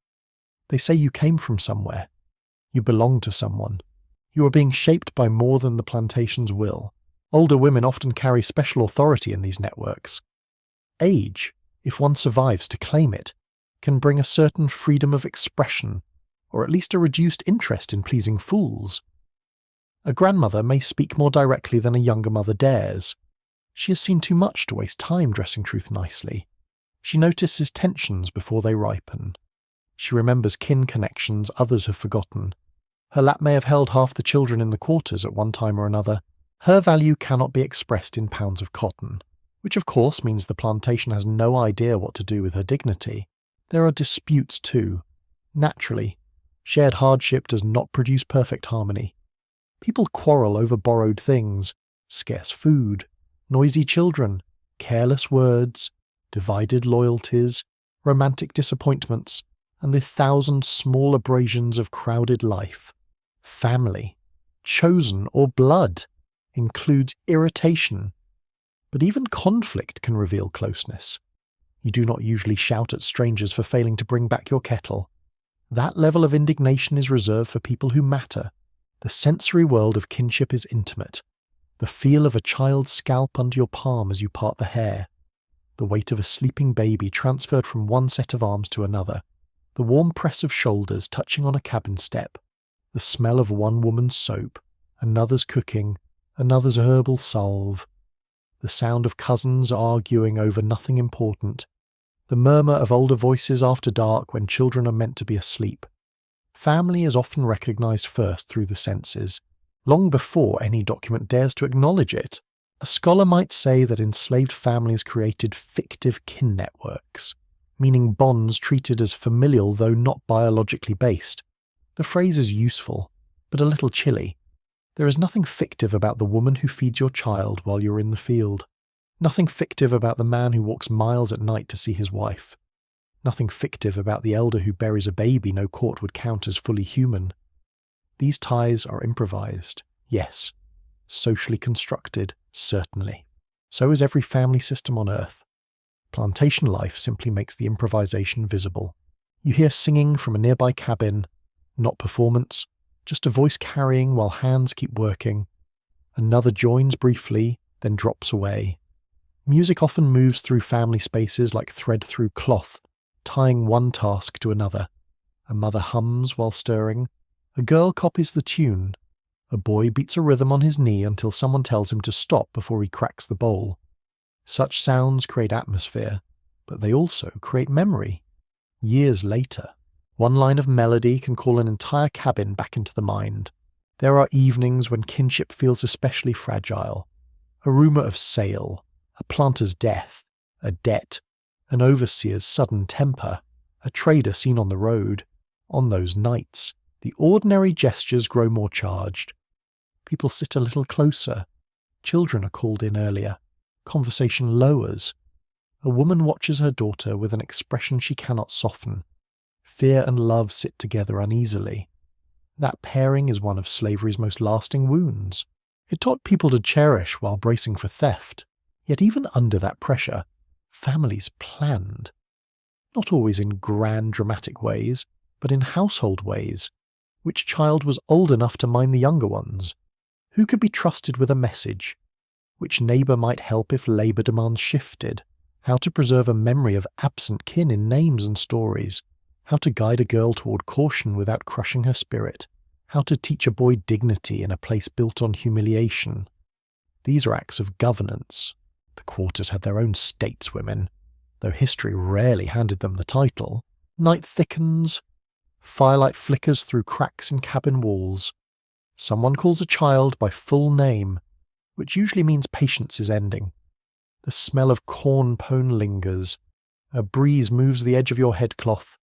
They say you came from somewhere. You belong to someone. You are being shaped by more than the plantation's will. Older women often carry special authority in these networks. Age, if one survives to claim it, can bring a certain freedom of expression, or at least a reduced interest in pleasing fools. A grandmother may speak more directly than a younger mother dares. She has seen too much to waste time dressing truth nicely. She notices tensions before they ripen. She remembers kin connections others have forgotten. Her lap may have held half the children in the quarters at one time or another. Her value cannot be expressed in pounds of cotton, which of course means the plantation has no idea what to do with her dignity. There are disputes too. Naturally, shared hardship does not produce perfect harmony. People quarrel over borrowed things, scarce food, noisy children, careless words, divided loyalties, romantic disappointments, and the thousand small abrasions of crowded life. Family, chosen or blood, includes irritation. But even conflict can reveal closeness. You do not usually shout at strangers for failing to bring back your kettle. That level of indignation is reserved for people who matter. The sensory world of kinship is intimate. The feel of a child's scalp under your palm as you part the hair. The weight of a sleeping baby transferred from one set of arms to another. The warm press of shoulders touching on a cabin step. The smell of one woman's soap, another's cooking, another's herbal salve. The sound of cousins arguing over nothing important. The murmur of older voices after dark when children are meant to be asleep. Family is often recognized first through the senses, long before any document dares to acknowledge it. A scholar might say that enslaved families created fictive kin networks, meaning bonds treated as familial though not biologically based. The phrase is useful, but a little chilly. There is nothing fictive about the woman who feeds your child while you're in the field. Nothing fictive about the man who walks miles at night to see his wife. Nothing fictive about the elder who buries a baby no court would count as fully human. These ties are improvised, yes. Socially constructed, certainly. So is every family system on Earth. Plantation life simply makes the improvisation visible. You hear singing from a nearby cabin, not performance, just a voice carrying while hands keep working. Another joins briefly, then drops away. Music often moves through family spaces like thread through cloth, tying one task to another. A mother hums while stirring. A girl copies the tune. A boy beats a rhythm on his knee until someone tells him to stop before he cracks the bowl. Such sounds create atmosphere, but they also create memory. Years later, one line of melody can call an entire cabin back into the mind. There are evenings when kinship feels especially fragile. A rumour of sale, a planter's death, a debt, an overseer's sudden temper, a trader seen on the road. On those nights, the ordinary gestures grow more charged. People sit a little closer. Children are called in earlier. Conversation lowers. A woman watches her daughter with an expression she cannot soften. Fear and love sit together uneasily. That pairing is one of slavery's most lasting wounds. It taught people to cherish while bracing for theft. Yet even under that pressure, families planned. Not always in grand dramatic ways, but in household ways. Which child was old enough to mind the younger ones? Who could be trusted with a message? Which neighbour might help if labour demands shifted? How to preserve a memory of absent kin in names and stories? How to guide a girl toward caution without crushing her spirit? How to teach a boy dignity in a place built on humiliation? These are acts of governance. The quarters had their own stateswomen, though history rarely handed them the title. Night thickens. Firelight flickers through cracks in cabin walls. Someone calls a child by full name, which usually means patience is ending. The smell of corn pone lingers. A breeze moves the edge of your headcloth.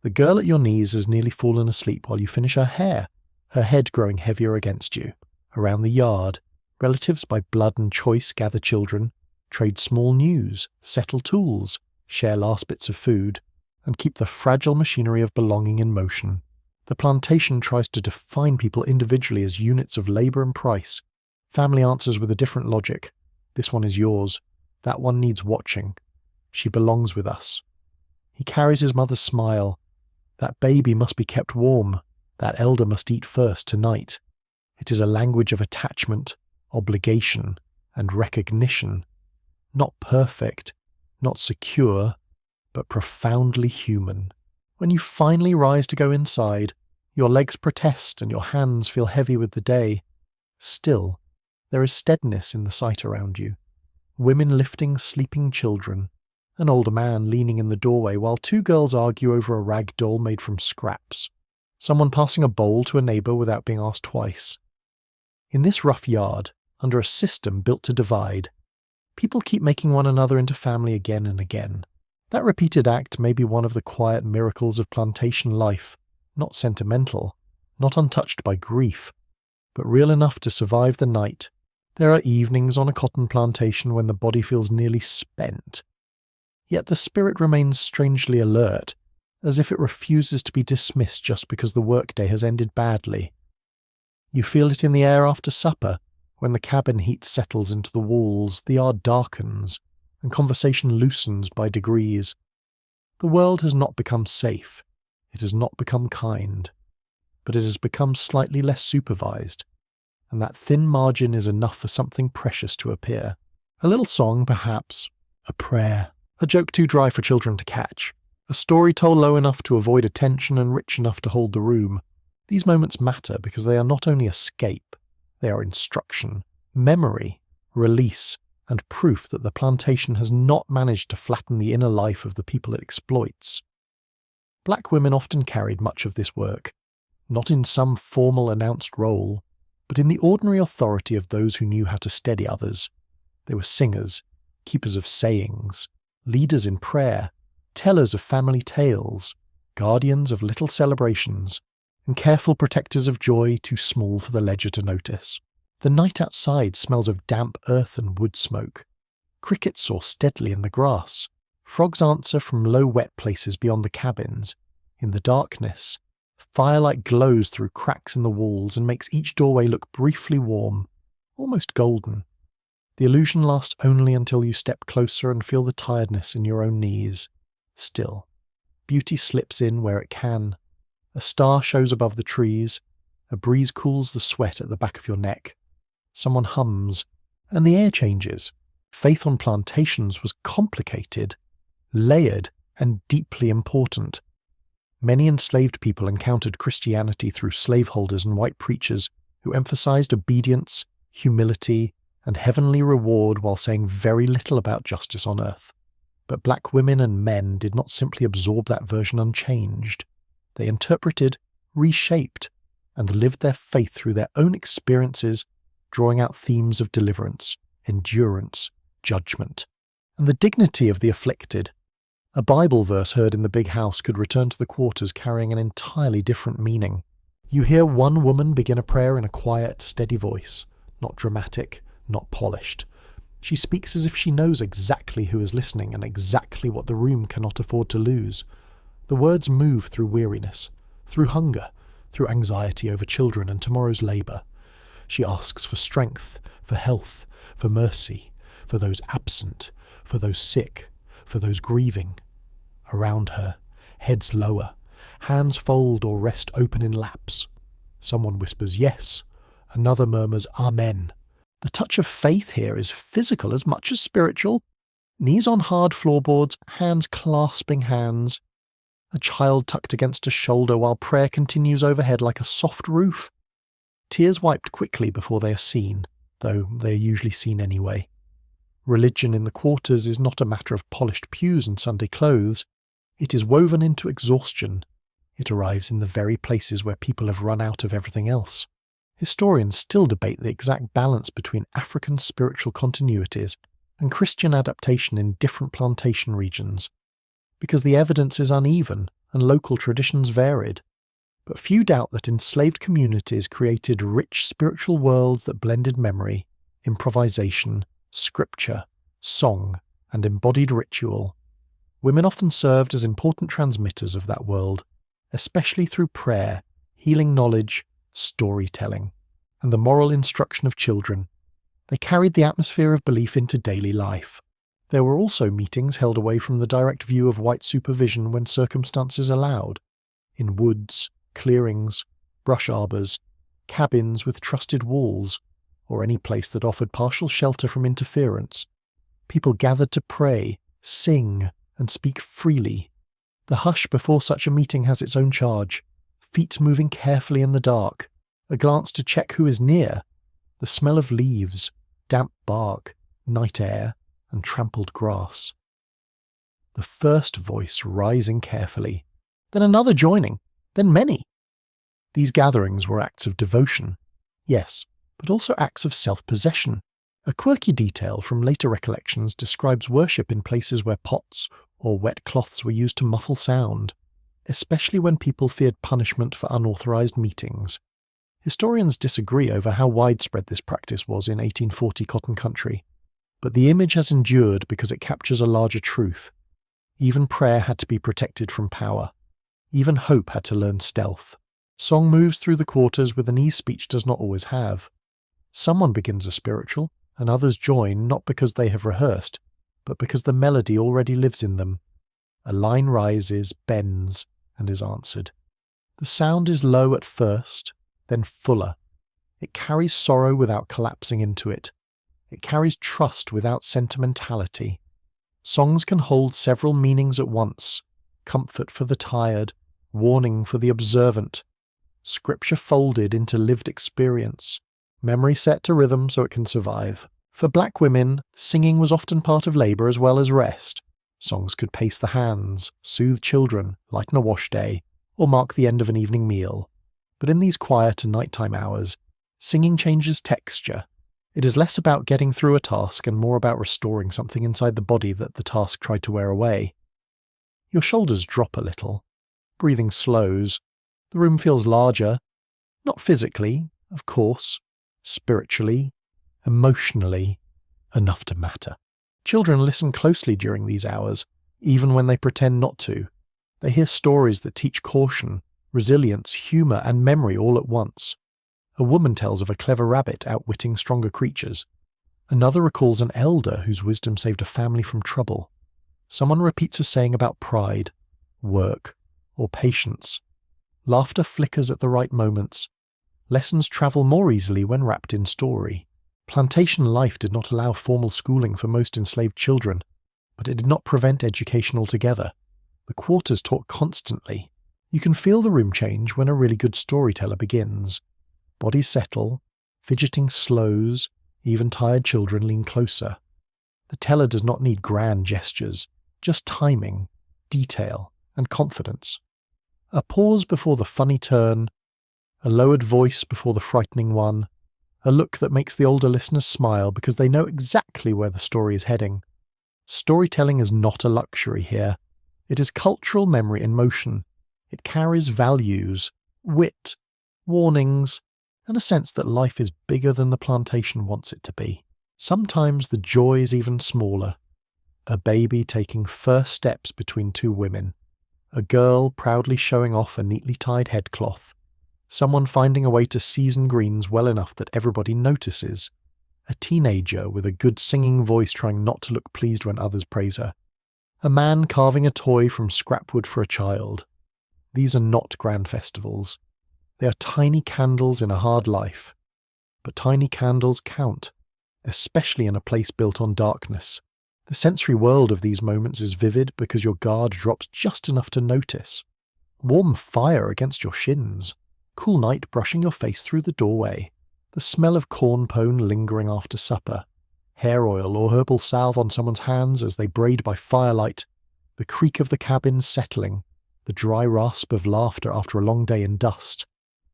The girl at your knees has nearly fallen asleep while you finish her hair, her head growing heavier against you. Around the yard, relatives by blood and choice gather children, trade small news, settle tools, share last bits of food, and keep the fragile machinery of belonging in motion. The plantation tries to define people individually as units of labour and price. Family answers with a different logic. This one is yours. That one needs watching. She belongs with us. He carries his mother's smile. That baby must be kept warm. That elder must eat first tonight. It is a language of attachment, obligation, and recognition. Not perfect, not secure, but profoundly human. When you finally rise to go inside, your legs protest and your hands feel heavy with the day. Still, there is steadiness in the sight around you. Women lifting sleeping children, an older man leaning in the doorway while two girls argue over a rag doll made from scraps, someone passing a bowl to a neighbour without being asked twice. In this rough yard, under a system built to divide, people keep making one another into family again and again. That repeated act may be one of the quiet miracles of plantation life, not sentimental, not untouched by grief, but real enough to survive the night. There are evenings on a cotton plantation when the body feels nearly spent. Yet the spirit remains strangely alert, as if it refuses to be dismissed just because the workday has ended badly. You feel it in the air after supper, when the cabin heat settles into the walls, the yard darkens, and conversation loosens by degrees. The world has not become safe, it has not become kind, but it has become slightly less supervised, and that thin margin is enough for something precious to appear. A little song, perhaps, a prayer, a joke too dry for children to catch, a story told low enough to avoid attention and rich enough to hold the room. These moments matter because they are not only escape, they are instruction, memory, release, and proof that the plantation has not managed to flatten the inner life of the people it exploits. Black women often carried much of this work, not in some formal announced role, but in the ordinary authority of those who knew how to steady others. They were singers, keepers of sayings, leaders in prayer, tellers of family tales, guardians of little celebrations, and careful protectors of joy too small for the ledger to notice. The night outside smells of damp earth and wood smoke. Crickets soar steadily in the grass. Frogs answer from low wet places beyond the cabins. In the darkness, firelight glows through cracks in the walls and makes each doorway look briefly warm, almost golden. The illusion lasts only until you step closer and feel the tiredness in your own knees. Still, beauty slips in where it can. A star shows above the trees. A breeze cools the sweat at the back of your neck. Someone hums, and the air changes. Faith on plantations was complicated, layered, and deeply important. Many enslaved people encountered Christianity through slaveholders and white preachers who emphasized obedience, humility, and heavenly reward while saying very little about justice on earth. But black women and men did not simply absorb that version unchanged. They interpreted, reshaped, and lived their faith through their own experiences, drawing out themes of deliverance, endurance, judgment, and the dignity of the afflicted. A Bible verse heard in the big house could return to the quarters carrying an entirely different meaning. You hear one woman begin a prayer in a quiet, steady voice, not dramatic, not polished. She speaks as if she knows exactly who is listening and exactly what the room cannot afford to lose. The words move through weariness, through hunger, through anxiety over children and tomorrow's labour. She asks for strength, for health, for mercy, for those absent, for those sick, for those grieving. Around her, heads lower, hands fold or rest open in laps. Someone whispers yes, another murmurs amen. The touch of faith here is physical as much as spiritual. Knees on hard floorboards, hands clasping hands. A child tucked against a shoulder while prayer continues overhead like a soft roof. Tears wiped quickly before they are seen, though they are usually seen anyway. Religion in the quarters is not a matter of polished pews and Sunday clothes. It is woven into exhaustion. It arrives in the very places where people have run out of everything else. Historians still debate the exact balance between African spiritual continuities and Christian adaptation in different plantation regions, because the evidence is uneven and local traditions varied. But few doubt that enslaved communities created rich spiritual worlds that blended memory, improvisation, scripture, song, and embodied ritual. Women often served as important transmitters of that world, especially through prayer, healing knowledge, storytelling, and the moral instruction of children. They carried the atmosphere of belief into daily life. There were also meetings held away from the direct view of white supervision when circumstances allowed, in woods, clearings, brush arbours, cabins with trusted walls, or any place that offered partial shelter from interference. People gathered to pray, sing, and speak freely. The hush before such a meeting has its own charge, feet moving carefully in the dark, a glance to check who is near, the smell of leaves, damp bark, night air, and trampled grass. The first voice rising carefully, then another joining, then many. These gatherings were acts of devotion, yes, but also acts of self-possession. A quirky detail from later recollections describes worship in places where pots or wet cloths were used to muffle sound, especially when people feared punishment for unauthorized meetings. Historians disagree over how widespread this practice was in 1840 cotton country, but the image has endured because it captures a larger truth. Even prayer had to be protected from power. Even hope had to learn stealth. Song moves through the quarters with an ease speech does not always have. Someone begins a spiritual, and others join not because they have rehearsed, but because the melody already lives in them. A line rises, bends, and is answered. The sound is low at first, then fuller. It carries sorrow without collapsing into it. It carries trust without sentimentality. Songs can hold several meanings at once: comfort for the tired, warning for the observant, scripture folded into lived experience, memory set to rhythm so it can survive. For black women, singing was often part of labour as well as rest. Songs could pace the hands, soothe children, lighten a wash day, or mark the end of an evening meal. But in these quiet and nighttime hours, singing changes texture. It is less about getting through a task and more about restoring something inside the body that the task tried to wear away. Your shoulders drop a little. Breathing slows. The room feels larger. Not physically, of course. Spiritually. Emotionally. Enough to matter. Children listen closely during these hours, even when they pretend not to. They hear stories that teach caution, resilience, humour, and memory all at once. A woman tells of a clever rabbit outwitting stronger creatures. Another recalls an elder whose wisdom saved a family from trouble. Someone repeats a saying about pride, work, or patience. Laughter flickers at the right moments. Lessons travel more easily when wrapped in story. Plantation life did not allow formal schooling for most enslaved children, but it did not prevent education altogether. The quarters taught constantly. You can feel the room change when a really good storyteller begins. Bodies settle, fidgeting slows, even tired children lean closer. The teller does not need grand gestures, just timing, detail, and confidence. A pause before the funny turn, a lowered voice before the frightening one, a look that makes the older listeners smile because they know exactly where the story is heading. Storytelling is not a luxury here. It is cultural memory in motion. It carries values, wit, warnings, and a sense that life is bigger than the plantation wants it to be. Sometimes the joy is even smaller. A baby taking first steps between two women. A girl proudly showing off a neatly tied headcloth. Someone finding a way to season greens well enough that everybody notices. A teenager with a good singing voice trying not to look pleased when others praise her. A man carving a toy from scrap wood for a child. These are not grand festivals. They are tiny candles in a hard life. But tiny candles count, especially in a place built on darkness. The sensory world of these moments is vivid because your guard drops just enough to notice. Warm fire against your shins. Cool night brushing your face through the doorway. The smell of corn pone lingering after supper. Hair oil or herbal salve on someone's hands as they braid by firelight. The creak of the cabin settling. The dry rasp of laughter after a long day in dust.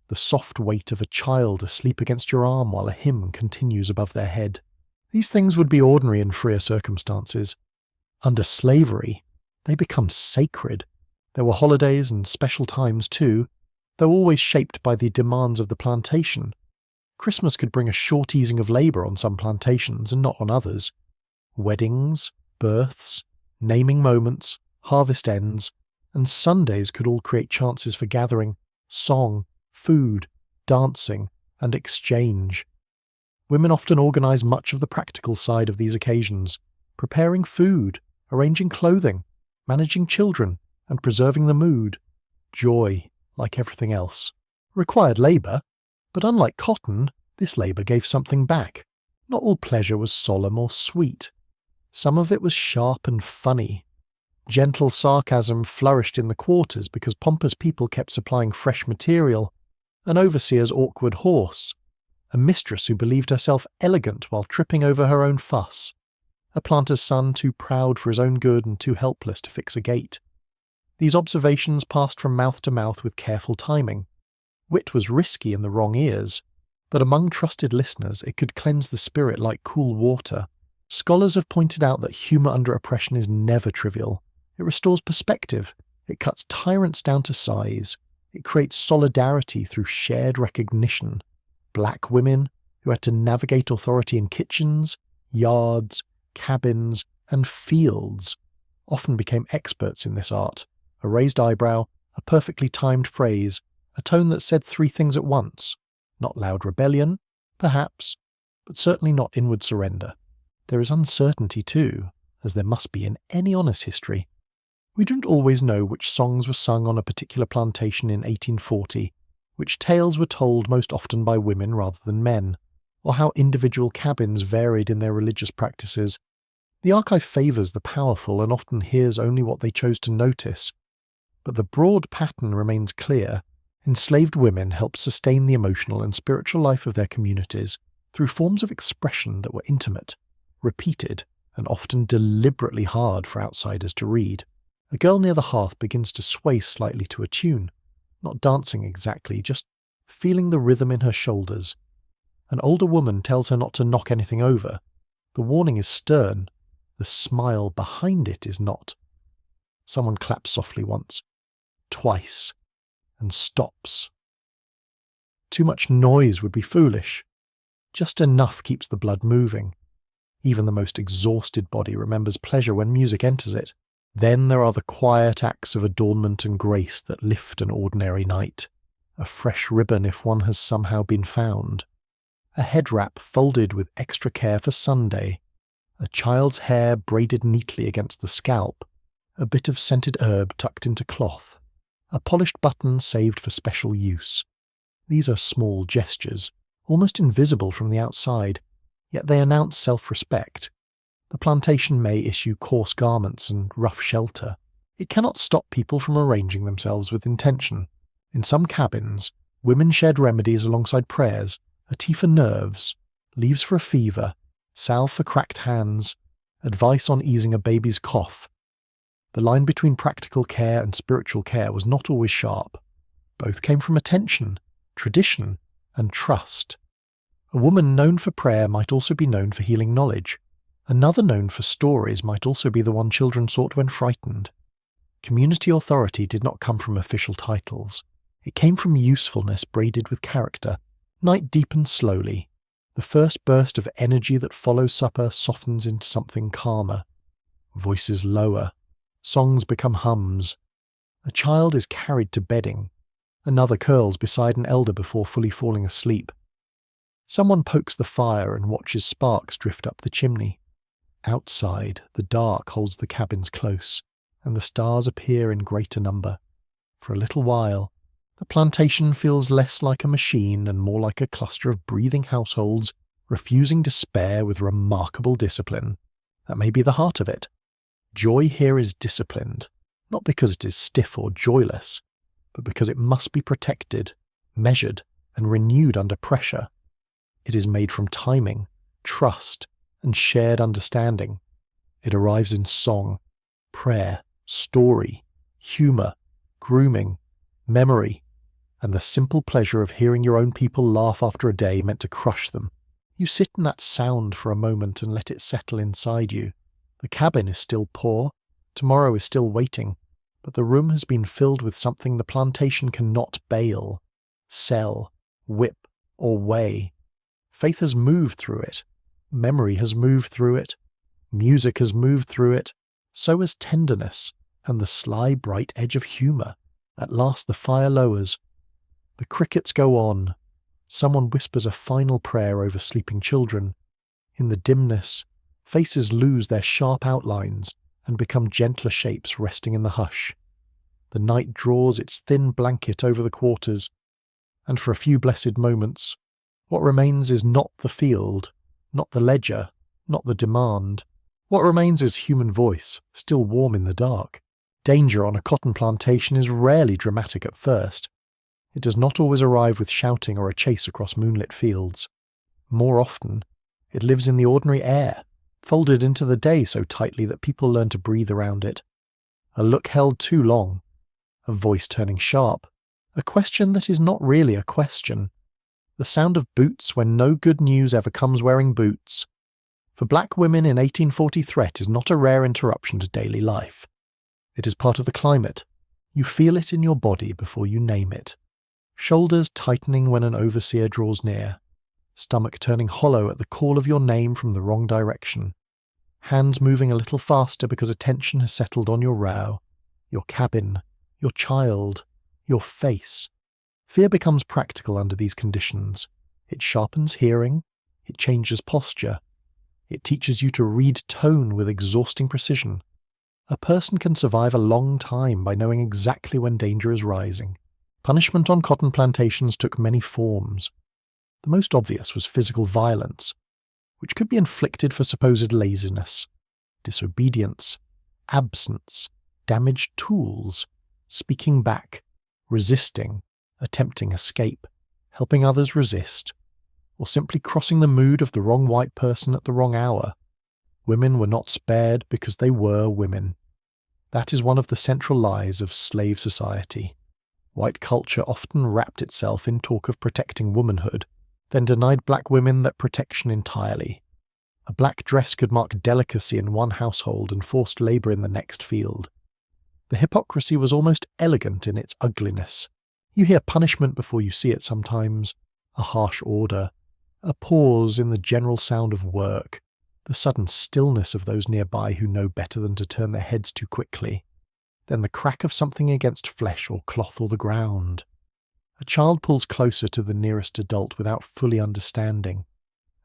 The soft weight of a child asleep against your arm while a hymn continues above their head. These things would be ordinary in freer circumstances. Under slavery, they become sacred. There were holidays and special times too, though always shaped by the demands of the plantation. Christmas could bring a short easing of labour on some plantations and not on others. Weddings, births, naming moments, harvest ends, and Sundays could all create chances for gathering, song, food, dancing, and exchange. Women often organise much of the practical side of these occasions, preparing food, arranging clothing, managing children, and preserving the mood. Joy, like everything else, required labour, but unlike cotton, this labour gave something back. Not all pleasure was solemn or sweet. Some of it was sharp and funny. Gentle sarcasm flourished in the quarters because pompous people kept supplying fresh material, an overseer's awkward horse, a mistress who believed herself elegant while tripping over her own fuss, a planter's son too proud for his own good and too helpless to fix a gate. These observations passed from mouth to mouth with careful timing. Wit was risky in the wrong ears, but among trusted listeners it could cleanse the spirit like cool water. Scholars have pointed out that humour under oppression is never trivial. It restores perspective, it cuts tyrants down to size, it creates solidarity through shared recognition. Black women, who had to navigate authority in kitchens, yards, cabins, and fields, often became experts in this art. A raised eyebrow, a perfectly timed phrase, a tone that said three things at once. Not loud rebellion, perhaps, but certainly not inward surrender. There is uncertainty too, as there must be in any honest history. We don't always know which songs were sung on a particular plantation in 1840, which tales were told most often by women rather than men, or how individual cabins varied in their religious practices. The archive favours the powerful and often hears only what they chose to notice. But the broad pattern remains clear. Enslaved women helped sustain the emotional and spiritual life of their communities through forms of expression that were intimate, repeated, and often deliberately hard for outsiders to read. A girl near the hearth begins to sway slightly to a tune, not dancing exactly, just feeling the rhythm in her shoulders. An older woman tells her not to knock anything over. The warning is stern, the smile behind it is not. Someone claps softly once, twice, and stops. Too much noise would be foolish. Just enough keeps the blood moving. Even the most exhausted body remembers pleasure when music enters it. Then there are the quiet acts of adornment and grace that lift an ordinary night. A fresh ribbon if one has somehow been found. A head wrap folded with extra care for Sunday. A child's hair braided neatly against the scalp. A bit of scented herb tucked into cloth. A polished button saved for special use. These are small gestures, almost invisible from the outside, yet they announce self-respect. The plantation may issue coarse garments and rough shelter. It cannot stop people from arranging themselves with intention. In some cabins, women shared remedies alongside prayers, a tea for nerves, leaves for a fever, salve for cracked hands, advice on easing a baby's cough. The line between practical care and spiritual care was not always sharp. Both came from attention, tradition, and trust. A woman known for prayer might also be known for healing knowledge. Another known for stories might also be the one children sought when frightened. Community authority did not come from official titles. It came from usefulness braided with character. Night deepens slowly. The first burst of energy that follows supper softens into something calmer. Voices lower. Songs become hums. A child is carried to bedding. Another curls beside an elder before fully falling asleep. Someone pokes the fire and watches sparks drift up the chimney. Outside, the dark holds the cabins close, and the stars appear in greater number. For a little while, the plantation feels less like a machine and more like a cluster of breathing households refusing despair with remarkable discipline. That may be the heart of it. Joy here is disciplined, not because it is stiff or joyless, but because it must be protected, measured, and renewed under pressure. It is made from timing, trust, and shared understanding. It arrives in song, prayer, story, humour, grooming, memory, and the simple pleasure of hearing your own people laugh after a day meant to crush them. You sit in that sound for a moment and let it settle inside you. The cabin is still poor, tomorrow is still waiting, but the room has been filled with something the plantation cannot bale, sell, whip, or weigh. Faith has moved through it. Memory has moved through it. Music has moved through it. So has tenderness and the sly, bright edge of humour. At last the fire lowers. The crickets go on. Someone whispers a final prayer over sleeping children. In the dimness, Faces lose their sharp outlines and become gentler shapes resting in the hush. The night draws its thin blanket over the quarters, and for a few blessed moments, what remains is not the field, not the ledger, not the demand. What remains is human voice, still warm in the dark. Danger on a cotton plantation is rarely dramatic at first. It does not always arrive with shouting or a chase across moonlit fields. More often, it lives in the ordinary air, folded into the day so tightly that people learn to breathe around it. A look held too long, a voice turning sharp, a question that is not really a question. The sound of boots when no good news ever comes wearing boots. For black women in 1840 threat is not a rare interruption to daily life. It is part of the climate. You feel it in your body before you name it. Shoulders tightening when an overseer draws near. Stomach turning hollow at the call of your name from the wrong direction. Hands moving a little faster because attention has settled on your row, your cabin, your child, your face. Fear becomes practical under these conditions. It sharpens hearing. It changes posture. It teaches you to read tone with exhausting precision. A person can survive a long time by knowing exactly when danger is rising. Punishment on cotton plantations took many forms. The most obvious was physical violence, which could be inflicted for supposed laziness, disobedience, absence, damaged tools, speaking back, resisting, attempting escape, helping others resist, or simply crossing the mood of the wrong white person at the wrong hour. Women were not spared because they were women. That is one of the central lies of slave society. White culture often wrapped itself in talk of protecting womanhood, then denied black women that protection entirely. A black dress could mark delicacy in one household and forced labour in the next field. The hypocrisy was almost elegant in its ugliness. You hear punishment before you see it sometimes, a harsh order, a pause in the general sound of work, the sudden stillness of those nearby who know better than to turn their heads too quickly, then the crack of something against flesh or cloth or the ground. A child pulls closer to the nearest adult without fully understanding.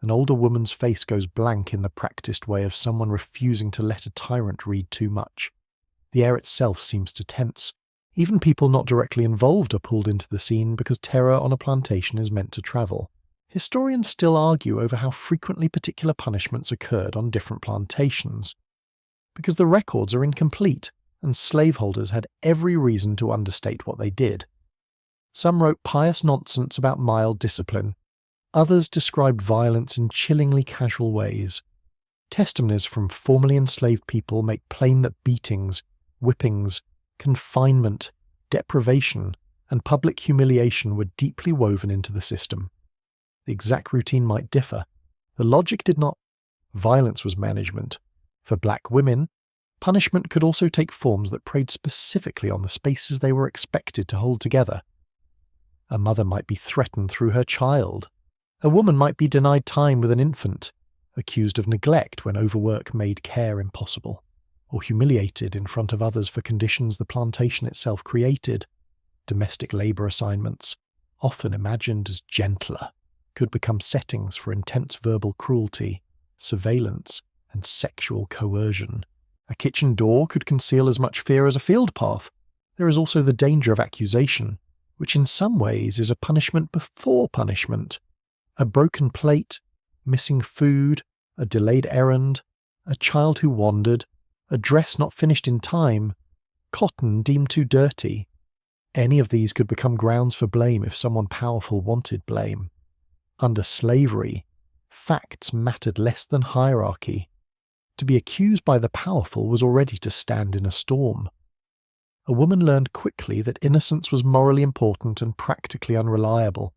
An older woman's face goes blank in the practiced way of someone refusing to let a tyrant read too much. The air itself seems to tense. Even people not directly involved are pulled into the scene because terror on a plantation is meant to travel. Historians still argue over how frequently particular punishments occurred on different plantations, because the records are incomplete and slaveholders had every reason to understate what they did. Some wrote pious nonsense about mild discipline. Others described violence in chillingly casual ways. Testimonies from formerly enslaved people make plain that beatings, whippings, confinement, deprivation, and public humiliation were deeply woven into the system. The exact routine might differ. The logic did not. Violence was management. For black women, punishment could also take forms that preyed specifically on the spaces they were expected to hold together. A mother might be threatened through her child. A woman might be denied time with an infant, accused of neglect when overwork made care impossible, or humiliated in front of others for conditions the plantation itself created. Domestic labour assignments, often imagined as gentler, could become settings for intense verbal cruelty, surveillance, and sexual coercion. A kitchen door could conceal as much fear as a field path. There is also the danger of accusation, which in some ways is a punishment before punishment. A broken plate, missing food, a delayed errand, a child who wandered, a dress not finished in time, cotton deemed too dirty. Any of these could become grounds for blame if someone powerful wanted blame. Under slavery, facts mattered less than hierarchy. To be accused by the powerful was already to stand in a storm. A woman learned quickly that innocence was morally important and practically unreliable.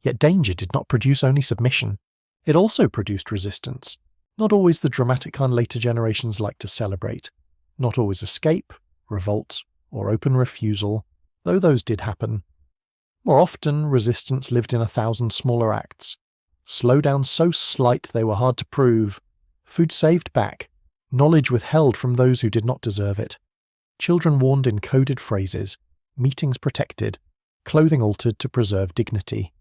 Yet danger did not produce only submission. It also produced resistance. Not always the dramatic kind later generations like to celebrate. Not always escape, revolt, or open refusal, though those did happen. More often, resistance lived in 1,000 smaller acts. Slowdowns so slight they were hard to prove. Food saved back. Knowledge withheld from those who did not deserve it. Children warned in coded phrases. Meetings protected. Clothing altered to preserve dignity.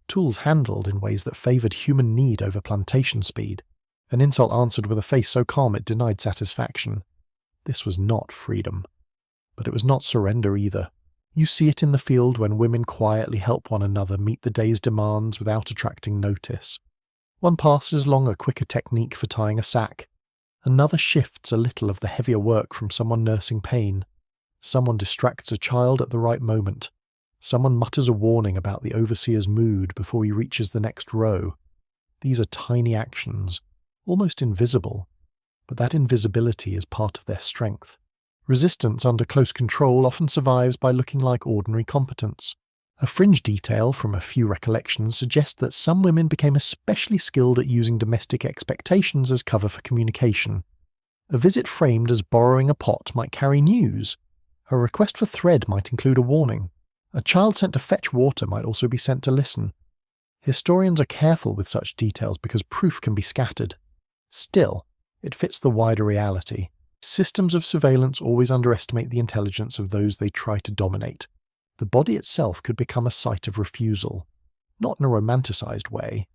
Tools handled in ways that favoured human need over plantation speed. An insult answered with a face so calm it denied satisfaction. This was not freedom. But it was not surrender either. You see it in the field when women quietly help one another meet the day's demands without attracting notice. One passes along a quicker technique for tying a sack. Another shifts a little of the heavier work from someone nursing pain. Someone distracts a child at the right moment. Someone mutters a warning about the overseer's mood before he reaches the next row. These are tiny actions, almost invisible, but that invisibility is part of their strength. Resistance under close control often survives by looking like ordinary competence. A fringe detail from a few recollections suggests that some women became especially skilled at using domestic expectations as cover for communication. A visit framed as borrowing a pot might carry news. A request for thread might include a warning. A child sent to fetch water might also be sent to listen. Historians are careful with such details because proof can be scattered. Still, it fits the wider reality. Systems of surveillance always underestimate the intelligence of those they try to dominate. The body itself could become a site of refusal, not in a romanticized way.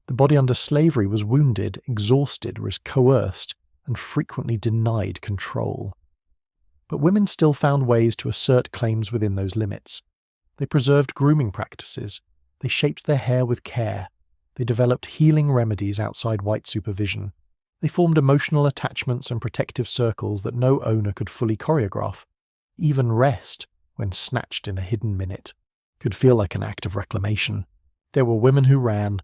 The body under slavery was wounded, exhausted, was coerced, and frequently denied control. But women still found ways to assert claims within those limits. They preserved grooming practices. They shaped their hair with care. They developed healing remedies outside white supervision. They formed emotional attachments and protective circles that no owner could fully choreograph. Even rest, when snatched in a hidden minute, could feel like an act of reclamation. There were women who ran.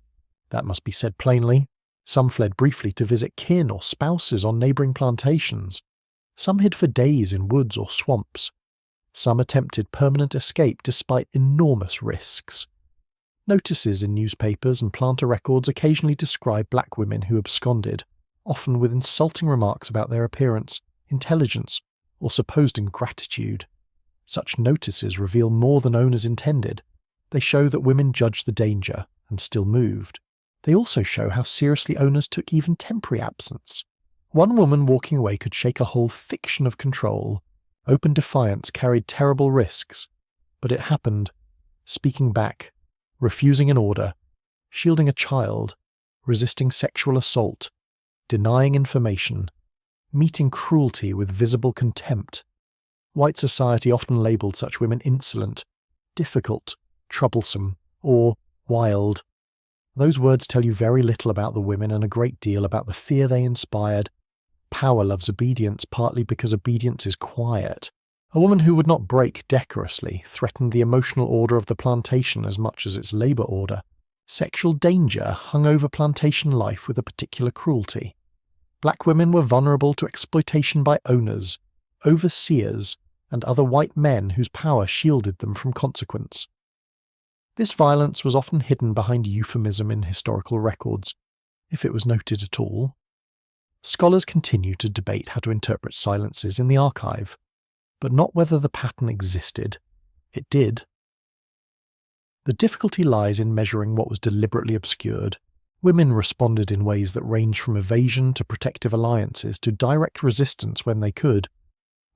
That must be said plainly. Some fled briefly to visit kin or spouses on neighbouring plantations. Some hid for days in woods or swamps. Some attempted permanent escape despite enormous risks. Notices in newspapers and planter records occasionally describe black women who absconded, often with insulting remarks about their appearance, intelligence, or supposed ingratitude. Such notices reveal more than owners intended. They show that women judged the danger and still moved. They also show how seriously owners took even temporary absence. One woman walking away could shake a whole fiction of control. Open defiance carried terrible risks, but it happened. Speaking back, refusing an order, shielding a child, resisting sexual assault, denying information, meeting cruelty with visible contempt. White society often labelled such women insolent, difficult, troublesome, or wild. Those words tell you very little about the women and a great deal about the fear they inspired. Power loves obedience partly because obedience is quiet. A woman who would not break decorously threatened the emotional order of the plantation as much as its labour order. Sexual danger hung over plantation life with a particular cruelty. Black women were vulnerable to exploitation by owners, overseers, and other white men whose power shielded them from consequence. This violence was often hidden behind euphemism in historical records, if it was noted at all. Scholars continue to debate how to interpret silences in the archive, but not whether the pattern existed. It did. The difficulty lies in measuring what was deliberately obscured. Women responded in ways that ranged from evasion to protective alliances to direct resistance when they could.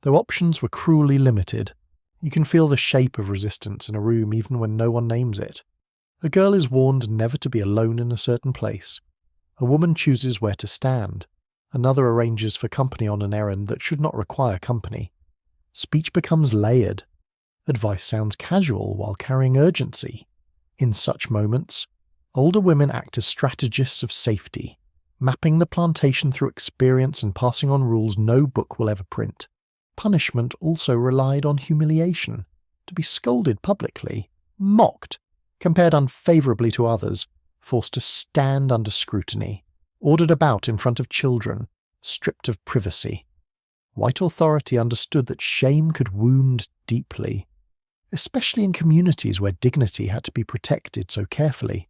Though options were cruelly limited, you can feel the shape of resistance in a room even when no one names it. A girl is warned never to be alone in a certain place. A woman chooses where to stand. Another arranges for company on an errand that should not require company. Speech becomes layered. Advice sounds casual while carrying urgency. In such moments, older women act as strategists of safety, mapping the plantation through experience and passing on rules no book will ever print. Punishment also relied on humiliation, to be scolded publicly, mocked, compared unfavourably to others, forced to stand under scrutiny, ordered about in front of children, stripped of privacy. White authority understood that shame could wound deeply, especially in communities where dignity had to be protected so carefully.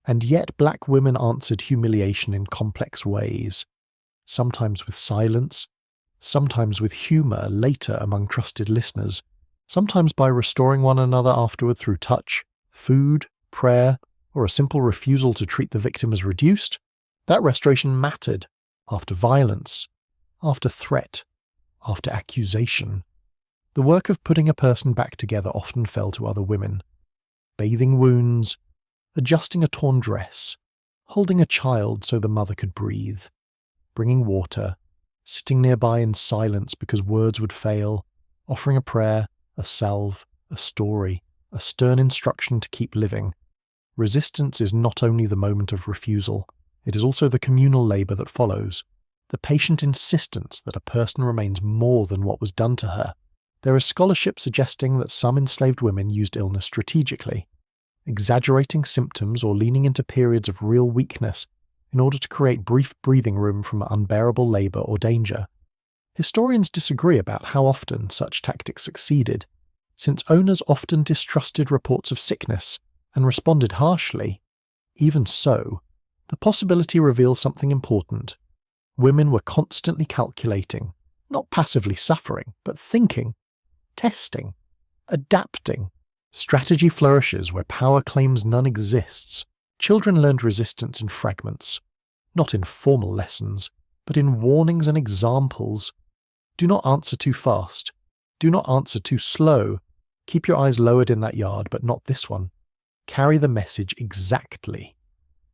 And yet black women answered humiliation in complex ways, sometimes with silence, sometimes with humour later among trusted listeners, sometimes by restoring one another afterward through touch, food, prayer, or a simple refusal to treat the victim as reduced. That restoration mattered after violence, after threat, after accusation. The work of putting a person back together often fell to other women. Bathing wounds, adjusting a torn dress, holding a child so the mother could breathe, bringing water, sitting nearby in silence because words would fail, offering a prayer, a salve, a story, a stern instruction to keep living. Resistance is not only the moment of refusal, it is also the communal labour that follows, the patient insistence that a person remains more than what was done to her. There is scholarship suggesting that some enslaved women used illness strategically, exaggerating symptoms or leaning into periods of real weakness in order to create brief breathing room from unbearable labour or danger. Historians disagree about how often such tactics succeeded, since owners often distrusted reports of sickness and responded harshly. Even so, the possibility reveals something important. Women were constantly calculating, not passively suffering, but thinking, testing, adapting. Strategy flourishes where power claims none exists. Children learned resistance in fragments, not in formal lessons, but in warnings and examples. Do not answer too fast. Do not answer too slow. Keep your eyes lowered in that yard, but not this one. Carry the message exactly.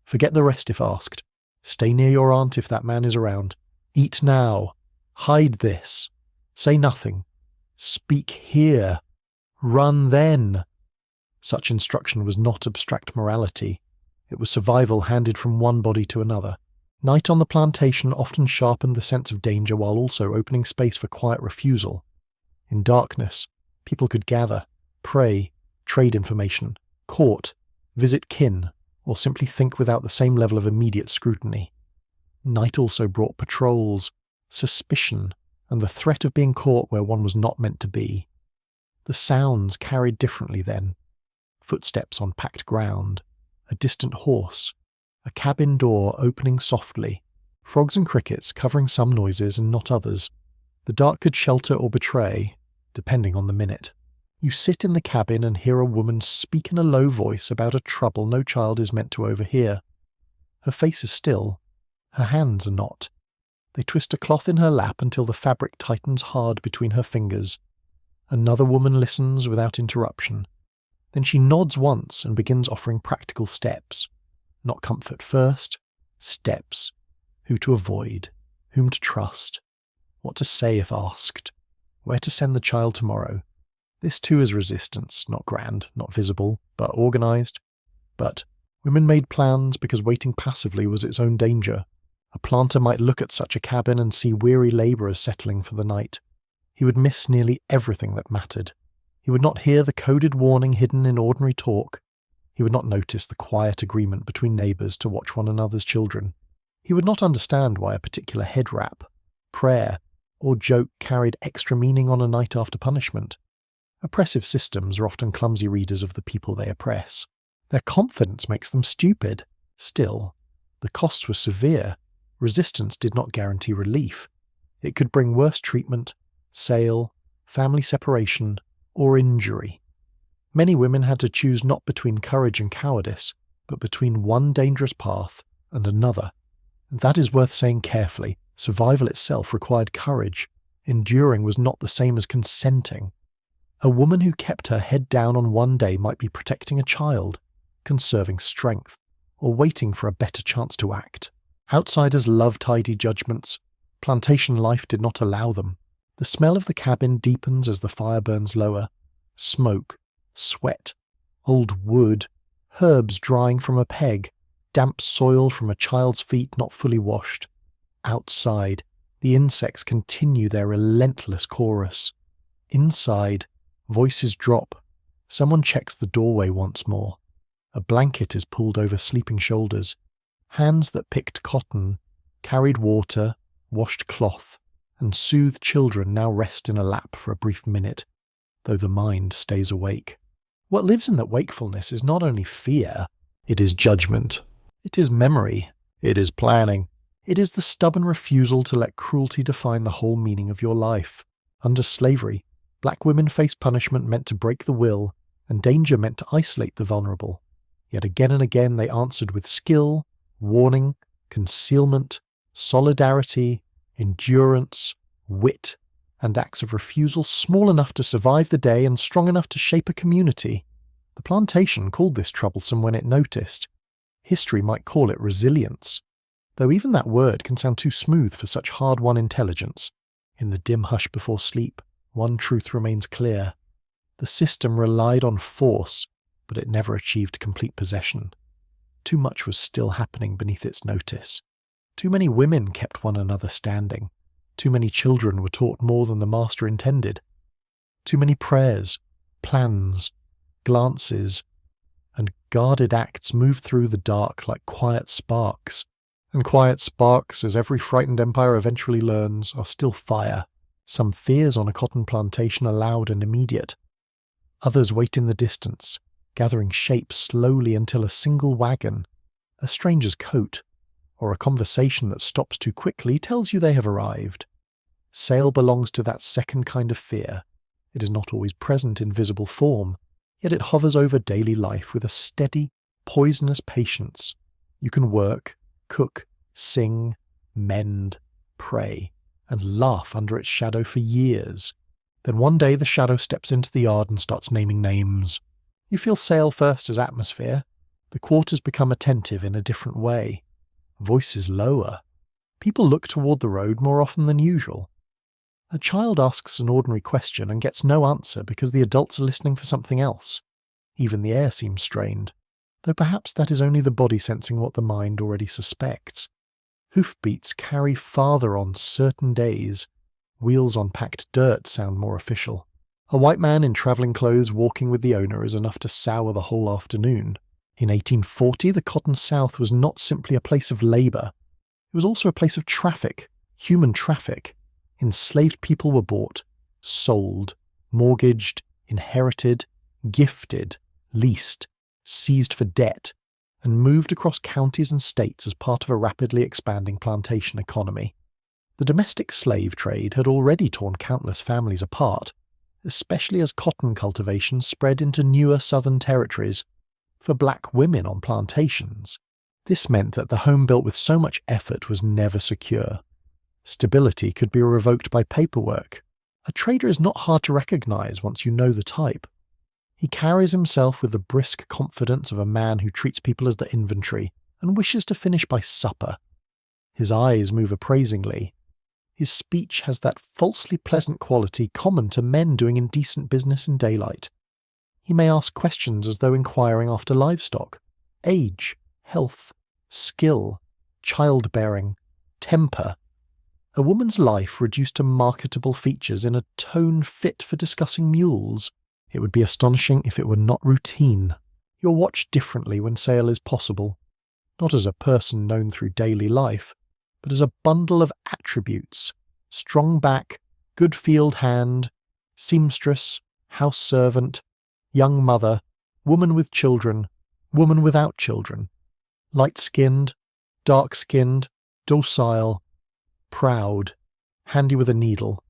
Forget the rest if asked. Stay near your aunt if that man is around. Eat now. Hide this. Say nothing. Speak here. Run then. Such instruction was not abstract morality. It was survival handed from one body to another. Night on the plantation often sharpened the sense of danger while also opening space for quiet refusal. In darkness, people could gather, pray, trade information, court, visit kin, or simply think without the same level of immediate scrutiny. Night also brought patrols, suspicion, and the threat of being caught where one was not meant to be. The sounds carried differently then. Footsteps on packed ground, a distant horse, a cabin door opening softly, frogs and crickets covering some noises and not others. The dark could shelter or betray, depending on the minute. You sit in the cabin and hear a woman speak in a low voice about a trouble no child is meant to overhear. Her face is still. Her hands are not. They twist a cloth in her lap until the fabric tightens hard between her fingers. Another woman listens without interruption. Then she nods once and begins offering practical steps. Not comfort first, steps. Who to avoid, whom to trust, what to say if asked, where to send the child tomorrow. This too is resistance, not grand, not visible, but organised. But women made plans because waiting passively was its own danger. A planter might look at such a cabin and see weary labourers settling for the night. He would miss nearly everything that mattered. He would not hear the coded warning hidden in ordinary talk. He would not notice the quiet agreement between neighbours to watch one another's children. He would not understand why a particular head wrap, prayer, or joke carried extra meaning on a night after punishment. Oppressive systems are often clumsy readers of the people they oppress. Their confidence makes them stupid. Still, the costs were severe. Resistance did not guarantee relief. It could bring worse treatment, sale, family separation, or injury. Many women had to choose not between courage and cowardice, but between one dangerous path and another. That is worth saying carefully. Survival itself required courage. Enduring was not the same as consenting. A woman who kept her head down on one day might be protecting a child, conserving strength, or waiting for a better chance to act. Outsiders love tidy judgments. Plantation life did not allow them. The smell of the cabin deepens as the fire burns lower. Smoke, sweat, old wood, herbs drying from a peg, damp soil from a child's feet not fully washed. Outside, the insects continue their relentless chorus. Inside, voices drop. Someone checks the doorway once more. A blanket is pulled over sleeping shoulders. Hands that picked cotton, carried water, washed cloth, and soothed children now rest in a lap for a brief minute, though the mind stays awake. What lives in that wakefulness is not only fear, it is judgment. It is memory. It is planning. It is the stubborn refusal to let cruelty define the whole meaning of your life. Under slavery, black women faced punishment meant to break the will, and danger meant to isolate the vulnerable. Yet again and again they answered with skill, warning, concealment, solidarity, endurance, wit, and acts of refusal small enough to survive the day and strong enough to shape a community. The plantation called this troublesome when it noticed. History might call it resilience, though even that word can sound too smooth for such hard-won intelligence. In the dim hush before sleep, one truth remains clear. The system relied on force, but it never achieved complete possession. Too much was still happening beneath its notice. Too many women kept one another standing. Too many children were taught more than the master intended. Too many prayers, plans, glances, and guarded acts moved through the dark like quiet sparks. And quiet sparks, as every frightened empire eventually learns, are still fire. Some fears on a cotton plantation are loud and immediate. Others wait in the distance, gathering shape slowly until a single wagon, a stranger's coat, or a conversation that stops too quickly tells you they have arrived. Sale belongs to that second kind of fear. It is not always present in visible form, yet it hovers over daily life with a steady, poisonous patience. You can work, cook, sing, mend, pray, and laugh under its shadow for years. Then one day the shadow steps into the yard and starts naming names. You feel sale first as atmosphere. The quarters become attentive in a different way. Voices lower. People look toward the road more often than usual. A child asks an ordinary question and gets no answer because the adults are listening for something else. Even the air seems strained, though perhaps that is only the body sensing what the mind already suspects. Hoofbeats carry farther on certain days. Wheels on packed dirt sound more official. A white man in travelling clothes walking with the owner is enough to sour the whole afternoon. In 1840, the Cotton South was not simply a place of labour. It was also a place of traffic, human traffic. Enslaved people were bought, sold, mortgaged, inherited, gifted, leased, seized for debt, and moved across counties and states as part of a rapidly expanding plantation economy. The domestic slave trade had already torn countless families apart, especially as cotton cultivation spread into newer southern territories. For black women on plantations, this meant that the home built with so much effort was never secure. Stability could be revoked by paperwork. A trader is not hard to recognize once you know the type. He carries himself with the brisk confidence of a man who treats people as the inventory and wishes to finish by supper. His eyes move appraisingly. His speech has that falsely pleasant quality common to men doing indecent business in daylight. He may ask questions as though inquiring after livestock, age, health, skill, childbearing, temper. A woman's life reduced to marketable features in a tone fit for discussing mules. It would be astonishing if it were not routine. You're watched differently when sale is possible, not as a person known through daily life, but as a bundle of attributes: strong back, good field hand, seamstress, house servant, young mother, woman with children, woman without children, light-skinned, dark-skinned, docile, proud, handy with a needle,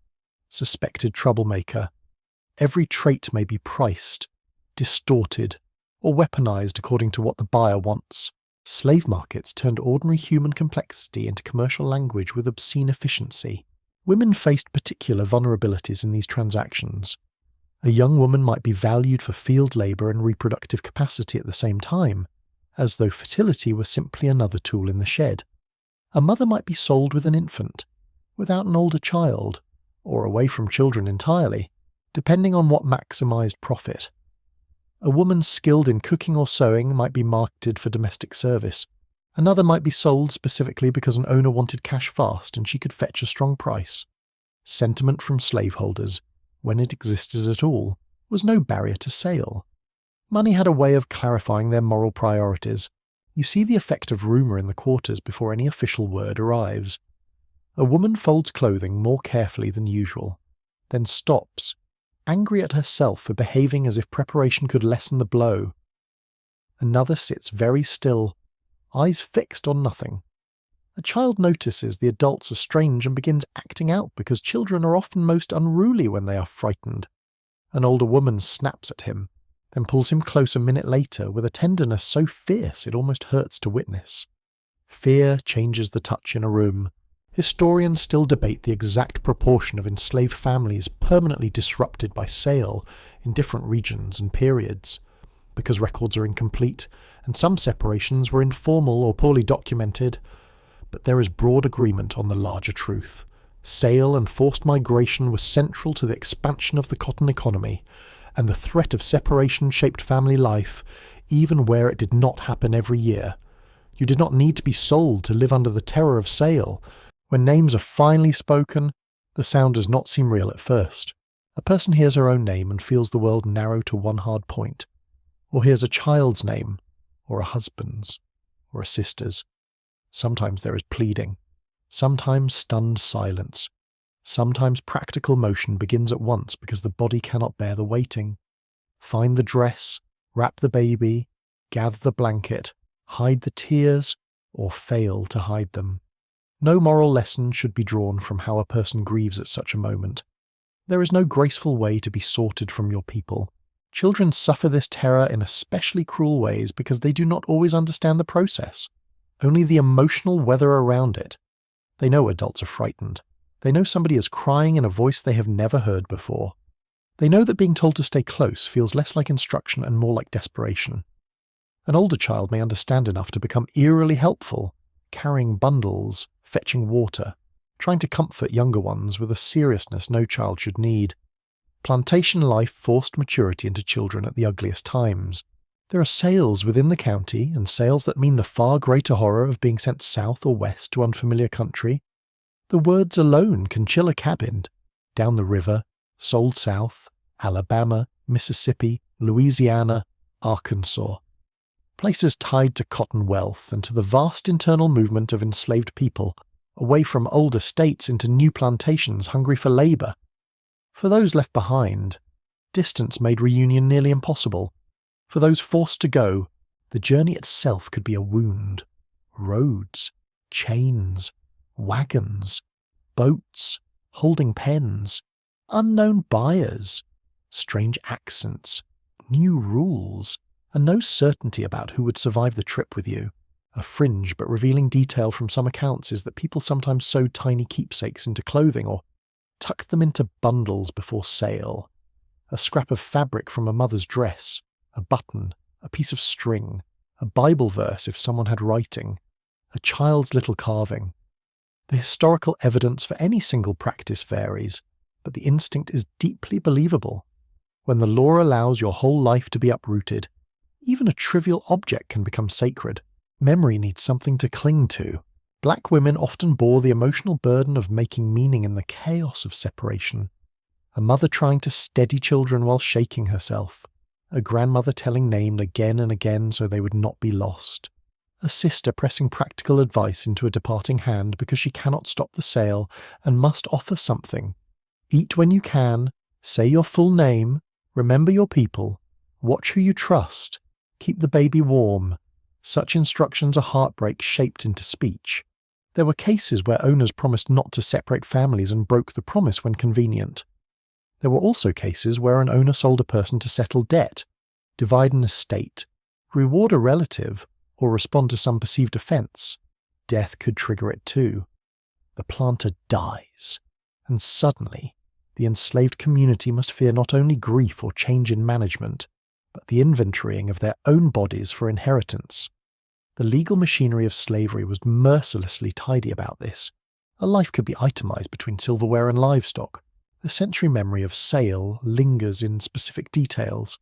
suspected troublemaker. Every trait may be priced, distorted, or weaponized according to what the buyer wants. Slave markets turned ordinary human complexity into commercial language with obscene efficiency. Women faced particular vulnerabilities in these transactions. A young woman might be valued for field labour and reproductive capacity at the same time, as though fertility were simply another tool in the shed. A mother might be sold with an infant, without an older child, or away from children entirely, depending on what maximised profit. A woman skilled in cooking or sewing might be marketed for domestic service. Another might be sold specifically because an owner wanted cash fast and she could fetch a strong price. Sentiment from slaveholders, when it existed at all, was no barrier to sale. Money had a way of clarifying their moral priorities. You see the effect of rumour in the quarters before any official word arrives. A woman folds clothing more carefully than usual, then stops, angry at herself for behaving as if preparation could lessen the blow. Another sits very still, eyes fixed on nothing. A child notices the adults are strange and begins acting out because children are often most unruly when they are frightened. An older woman snaps at him, then pulls him close a minute later with a tenderness so fierce it almost hurts to witness. Fear changes the touch in a room. Historians still debate the exact proportion of enslaved families permanently disrupted by sale in different regions and periods. because records are incomplete, and some separations were informal or poorly documented. But there is broad agreement on the larger truth. Sale and forced migration were central to the expansion of the cotton economy, and the threat of separation shaped family life, even where it did not happen every year. You did not need to be sold to live under the terror of sale. When names are finally spoken, the sound does not seem real at first. A person hears her own name and feels the world narrow to one hard point, or hears a child's name, or a husband's, or a sister's. Sometimes there is pleading, sometimes stunned silence, sometimes practical motion begins at once because the body cannot bear the waiting. Find the dress, wrap the baby, gather the blanket, hide the tears, or fail to hide them. No moral lesson should be drawn from how a person grieves at such a moment. There is no graceful way to be sorted from your people. Children suffer this terror in especially cruel ways because they do not always understand the process, only the emotional weather around it. They know adults are frightened. They know somebody is crying in a voice they have never heard before. They know that being told to stay close feels less like instruction and more like desperation. An older child may understand enough to become eerily helpful, carrying bundles, fetching water, trying to comfort younger ones with a seriousness no child should need. Plantation life forced maturity into children at the ugliest times. There are sales within the county, and sales that mean the far greater horror of being sent south or west to unfamiliar country. The words alone can chill a cabin. Down the river, sold south, Alabama, Mississippi, Louisiana, Arkansas. Places tied to cotton wealth and to the vast internal movement of enslaved people, away from old estates into new plantations hungry for labour. For those left behind, distance made reunion nearly impossible. For those forced to go, the journey itself could be a wound. Roads, chains, wagons, boats, holding pens, unknown buyers, strange accents, new rules, and no certainty about who would survive the trip with you. A fringe but revealing detail from some accounts is that people sometimes sewed tiny keepsakes into clothing or tucked them into bundles before sale. A scrap of fabric from a mother's dress, a button, a piece of string, a Bible verse if someone had writing, a child's little carving. The historical evidence for any single practice varies, but the instinct is deeply believable. When the law allows your whole life to be uprooted, even a trivial object can become sacred. Memory needs something to cling to. Black women often bore the emotional burden of making meaning in the chaos of separation. A mother trying to steady children while shaking herself. A grandmother telling names again and again so they would not be lost. A sister pressing practical advice into a departing hand because she cannot stop the sale and must offer something. Eat when you can, say your full name, remember your people, watch who you trust, keep the baby warm. Such instructions are heartbreak shaped into speech. There were cases where owners promised not to separate families and broke the promise when convenient. There were also cases where an owner sold a person to settle debt, divide an estate, reward a relative, or respond to some perceived offence. Death could trigger it too. The planter dies, and suddenly the enslaved community must fear not only grief or change in management, but the inventorying of their own bodies for inheritance. The legal machinery of slavery was mercilessly tidy about this. A life could be itemized between silverware and livestock. The sensory memory of sale lingers in specific details.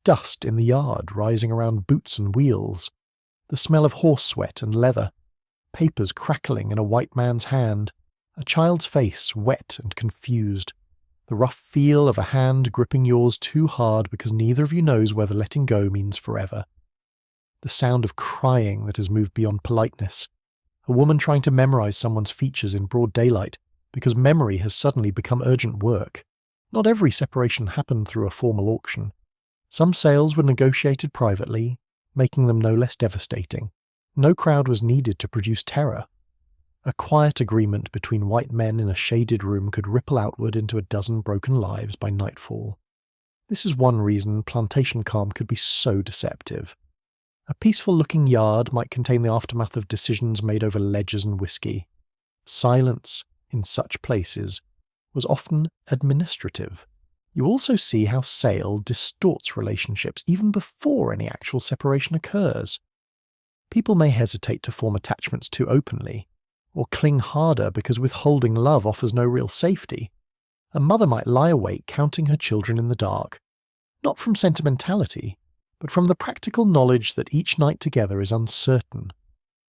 Dust in the yard rising around boots and wheels. The smell of horse sweat and leather. Papers crackling in a white man's hand. A child's face wet and confused. The rough feel of a hand gripping yours too hard because neither of you knows whether letting go means forever. The sound of crying that has moved beyond politeness. A woman trying to memorize someone's features in broad daylight because memory has suddenly become urgent work. Not every separation happened through a formal auction. Some sales were negotiated privately, making them no less devastating. No crowd was needed to produce terror. A quiet agreement between white men in a shaded room could ripple outward into a dozen broken lives by nightfall. This is one reason plantation calm could be so deceptive. A peaceful-looking yard might contain the aftermath of decisions made over ledgers and whiskey. Silence, in such places, was often administrative. You also see how sale distorts relationships even before any actual separation occurs. People may hesitate to form attachments too openly, or cling harder because withholding love offers no real safety. A mother might lie awake counting her children in the dark, not from sentimentality, but from the practical knowledge that each night together is uncertain.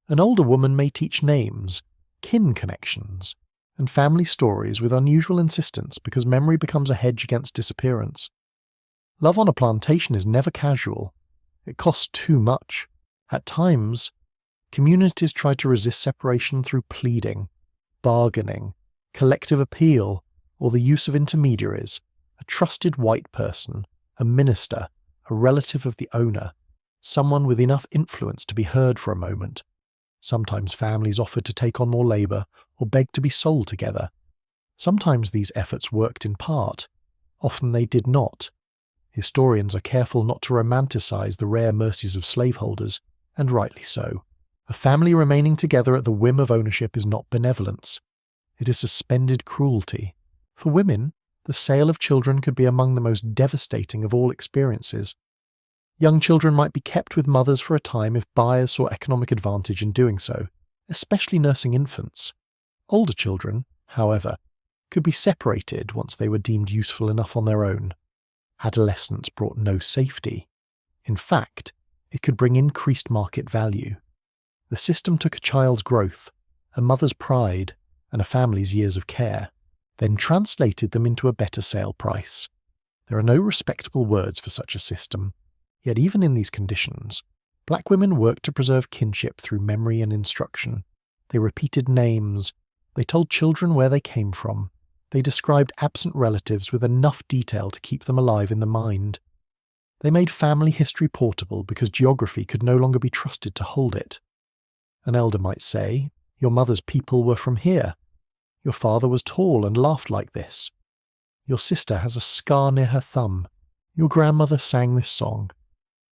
An older woman may teach names, kin connections, and family stories with unusual insistence because memory becomes a hedge against disappearance. Love on a plantation is never casual. It costs too much. At times, communities try to resist separation through pleading, bargaining, collective appeal, or the use of intermediaries, a trusted white person, a minister, a relative of the owner, someone with enough influence to be heard for a moment. Sometimes families offered to take on more labour or begged to be sold together. Sometimes these efforts worked in part. Often they did not. Historians are careful not to romanticize the rare mercies of slaveholders, and rightly so. A family remaining together at the whim of ownership is not benevolence. It is suspended cruelty. For women, the sale of children could be among the most devastating of all experiences. Young children might be kept with mothers for a time if buyers saw economic advantage in doing so, especially nursing infants. Older children, however, could be separated once they were deemed useful enough on their own. Adolescence brought no safety. In fact, it could bring increased market value. The system took a child's growth, a mother's pride, and a family's years of care, then translated them into a better sale price. There are no respectable words for such a system. Yet even in these conditions, black women worked to preserve kinship through memory and instruction. They repeated names. They told children where they came from. They described absent relatives with enough detail to keep them alive in the mind. They made family history portable because geography could no longer be trusted to hold it. An elder might say, "Your mother's people were from here. Your father was tall and laughed like this. Your sister has a scar near her thumb. Your grandmother sang this song."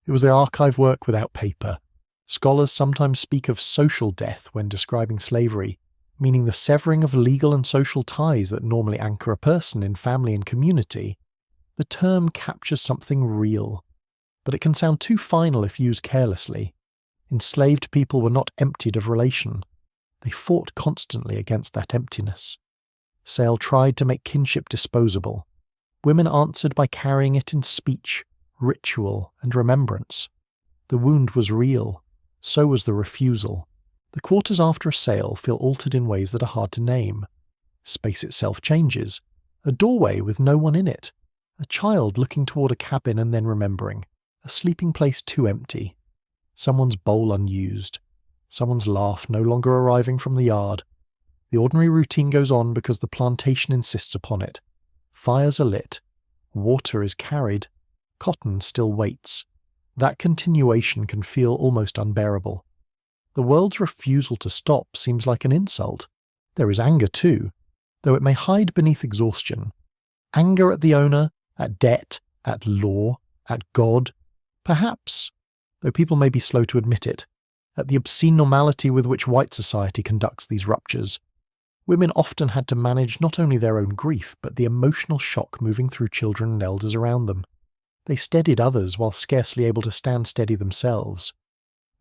It was the archive work without paper. Scholars sometimes speak of social death when describing slavery, meaning the severing of legal and social ties that normally anchor a person in family and community. The term captures something real, but it can sound too final if used carelessly. Enslaved people were not emptied of relation. They fought constantly against that emptiness. Sale tried to make kinship disposable. Women answered by carrying it in speech, ritual, and remembrance. The wound was real. So was the refusal. The quarters after a sale feel altered in ways that are hard to name. Space itself changes. A doorway with no one in it. A child looking toward a cabin and then remembering. A sleeping place too empty. Someone's bowl unused. Someone's laugh no longer arriving from the yard. The ordinary routine goes on because the plantation insists upon it. Fires are lit. Water is carried. Cotton still waits. That continuation can feel almost unbearable. The world's refusal to stop seems like an insult. There is anger too, though it may hide beneath exhaustion. Anger at the owner, at debt, at law, at God. Perhaps, though people may be slow to admit it, at the obscene normality with which white society conducts these ruptures. Women often had to manage not only their own grief, but the emotional shock moving through children and elders around them. They steadied others while scarcely able to stand steady themselves.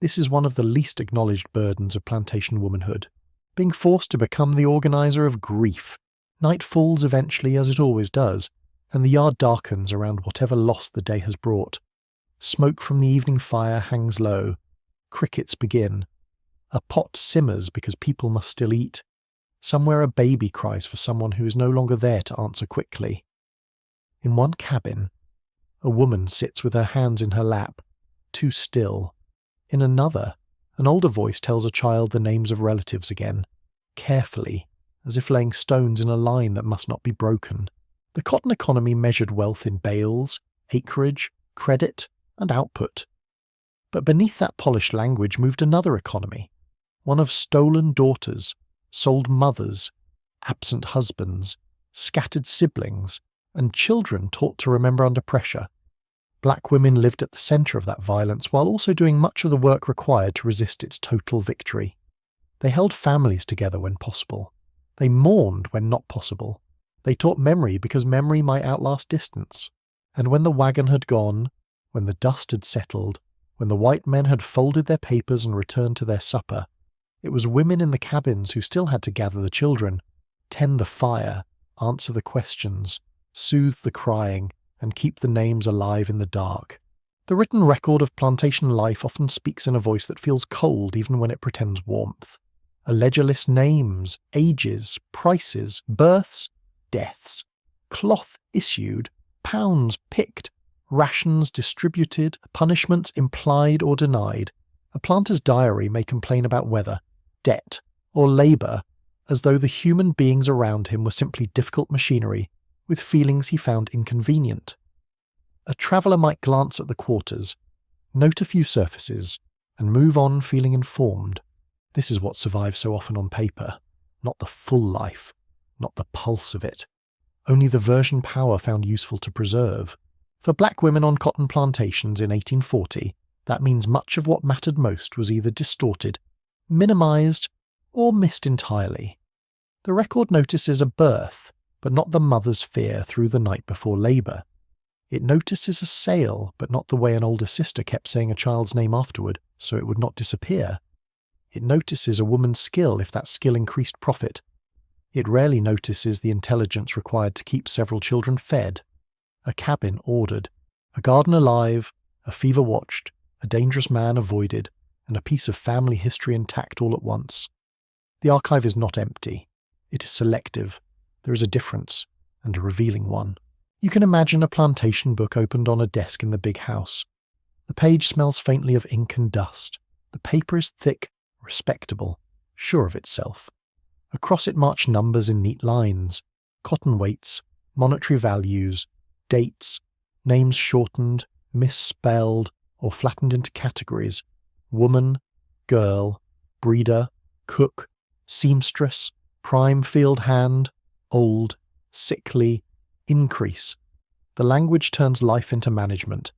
This is one of the least acknowledged burdens of plantation womanhood, being forced to become the organizer of grief. Night falls eventually, as it always does, and the yard darkens around whatever loss the day has brought. Smoke from the evening fire hangs low. Crickets begin. A pot simmers because people must still eat. Somewhere a baby cries for someone who is no longer there to answer quickly. In one cabin, a woman sits with her hands in her lap, too still. In another, an older voice tells a child the names of relatives again, carefully, as if laying stones in a line that must not be broken. The cotton economy measured wealth in bales, acreage, credit, and output. But beneath that polished language moved another economy, one of stolen daughters, sold mothers, absent husbands, scattered siblings, and children taught to remember under pressure. Black women lived at the centre of that violence while also doing much of the work required to resist its total victory. They held families together when possible. They mourned when not possible. They taught memory because memory might outlast distance. And when the wagon had gone, when the dust had settled, when the white men had folded their papers and returned to their supper, it was women in the cabins who still had to gather the children, tend the fire, answer the questions, soothe the crying, and keep the names alive in the dark. The written record of plantation life often speaks in a voice that feels cold even when it pretends warmth. A ledger lists names, ages, prices, births, deaths, cloth issued, pounds picked, rations distributed, punishments implied or denied. A planter's diary may complain about weather, debt, or labour, as though the human beings around him were simply difficult machinery, with feelings he found inconvenient. A traveller might glance at the quarters, note a few surfaces, and move on feeling informed. This is what survives so often on paper, not the full life, not the pulse of it, only the version power found useful to preserve. For black women on cotton plantations in 1840, that means much of what mattered most was either distorted, minimised, or missed entirely. The record notices a birth, but not the mother's fear through the night before labour. It notices a sale, but not the way an older sister kept saying a child's name afterward, so it would not disappear. It notices a woman's skill if that skill increased profit. It rarely notices the intelligence required to keep several children fed, a cabin ordered, a garden alive, a fever watched, a dangerous man avoided, and a piece of family history intact all at once. The archive is not empty. It is selective. There is a difference, and a revealing one. You can imagine a plantation book opened on a desk in the big house. The page smells faintly of ink and dust. The paper is thick, respectable, sure of itself. Across it march numbers in neat lines, cotton weights, monetary values, dates, names shortened, misspelled, or flattened into categories: woman, girl, breeder, cook, seamstress, prime field hand, old, sickly, increase. The language turns life into management.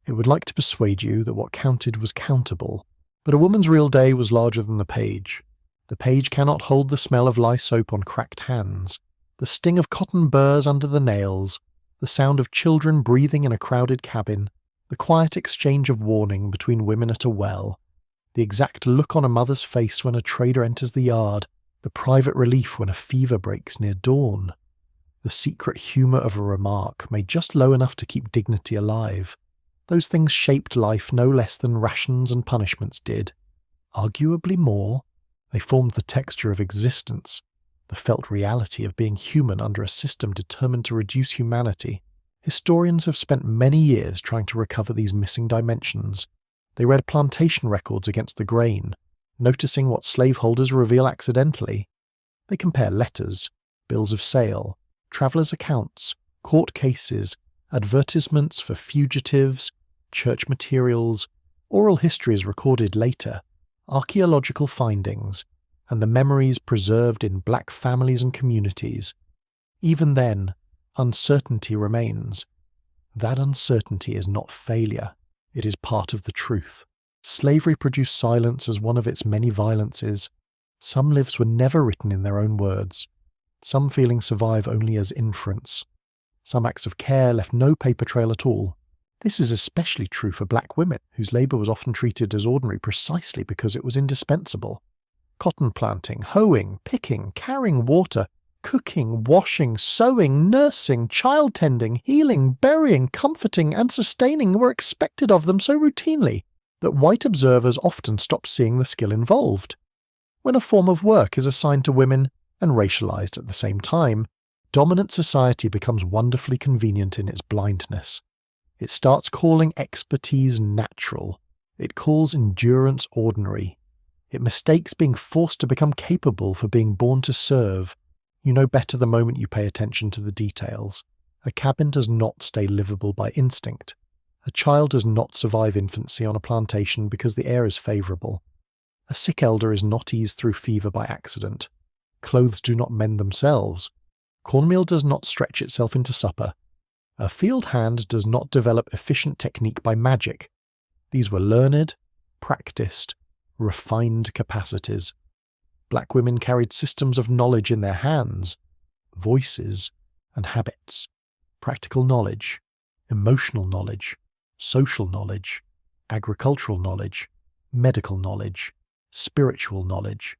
It would like to persuade you that what counted was countable, but a woman's real day was larger than the page. The page cannot hold the smell of lye soap on cracked hands, the sting of cotton burrs under the nails, the sound of children breathing in a crowded cabin, the quiet exchange of warning between women at a well, the exact look on a mother's face when a trader enters the yard, the private relief when a fever breaks near dawn, the secret humour of a remark made just low enough to keep dignity alive. Those things shaped life no less than rations and punishments did. Arguably more, they formed the texture of existence, the felt reality of being human under a system determined to reduce humanity. Historians have spent many years trying to recover these missing dimensions. They read plantation records against the grain, noticing what slaveholders reveal accidentally. They compare letters, bills of sale, travellers' accounts, court cases, advertisements for fugitives, church materials, oral histories recorded later, archaeological findings, and the memories preserved in black families and communities. Even then, uncertainty remains. That uncertainty is not failure. It is part of the truth. Slavery produced silence as one of its many violences. Some lives were never written in their own words. Some feelings survive only as inference. Some acts of care left no paper trail at all. This is especially true for black women, whose labour was often treated as ordinary precisely because it was indispensable. Cotton planting, hoeing, picking, carrying water, cooking, washing, sewing, nursing, child tending, healing, burying, comforting, and sustaining were expected of them so routinely that white observers often stopped seeing the skill involved. When a form of work is assigned to women, and racialized at the same time, dominant society becomes wonderfully convenient in its blindness. It starts calling expertise natural. It calls endurance ordinary. It mistakes being forced to become capable for being born to serve. You know better the moment you pay attention to the details. A cabin does not stay livable by instinct. A child does not survive infancy on a plantation because the air is favourable. A sick elder is not eased through fever by accident. Clothes do not mend themselves. Cornmeal does not stretch itself into supper. A field hand does not develop efficient technique by magic. These were learned, practiced, refined capacities. Black women carried systems of knowledge in their hands. voices, and habits, practical knowledge, emotional knowledge, social knowledge, agricultural knowledge, medical knowledge, spiritual knowledge.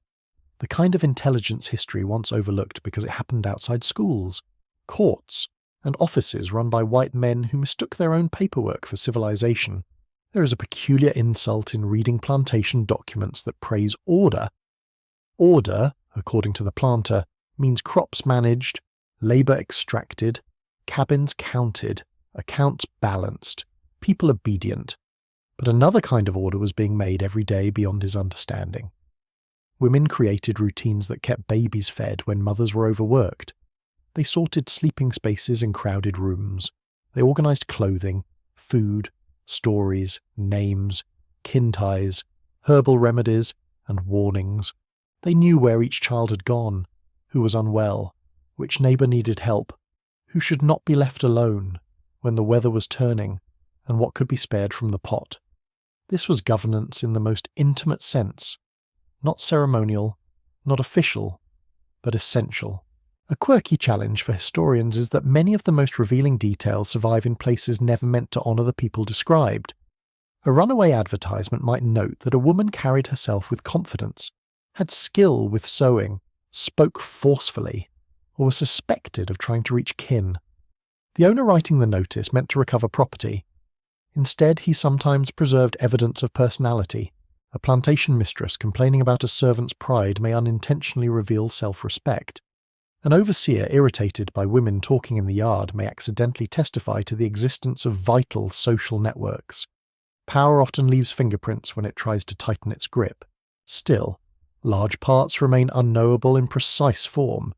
The kind of intelligence history once overlooked because it happened outside schools, courts, and offices run by white men who mistook their own paperwork for civilization. There is a peculiar insult in reading plantation documents that praise order. Order, according to the planter, means crops managed, labour extracted, cabins counted, accounts balanced, people obedient. But another kind of order was being made every day beyond his understanding. Women created routines that kept babies fed when mothers were overworked. They sorted sleeping spaces in crowded rooms. They organised clothing, food, stories, names, kin ties, herbal remedies, and warnings. They knew where each child had gone, who was unwell, which neighbour needed help, who should not be left alone when the weather was turning, and what could be spared from the pot. This was governance in the most intimate sense, not ceremonial, not official, but essential. A quirky challenge for historians is that many of the most revealing details survive in places never meant to honour the people described. A runaway advertisement might note that a woman carried herself with confidence, had skill with sewing, spoke forcefully, or was suspected of trying to reach kin. The owner writing the notice meant to recover property. Instead, he sometimes preserved evidence of personality. A plantation mistress complaining about a servant's pride may unintentionally reveal self-respect. An overseer irritated by women talking in the yard may accidentally testify to the existence of vital social networks. Power often leaves fingerprints when it tries to tighten its grip. Still, large parts remain unknowable in precise form.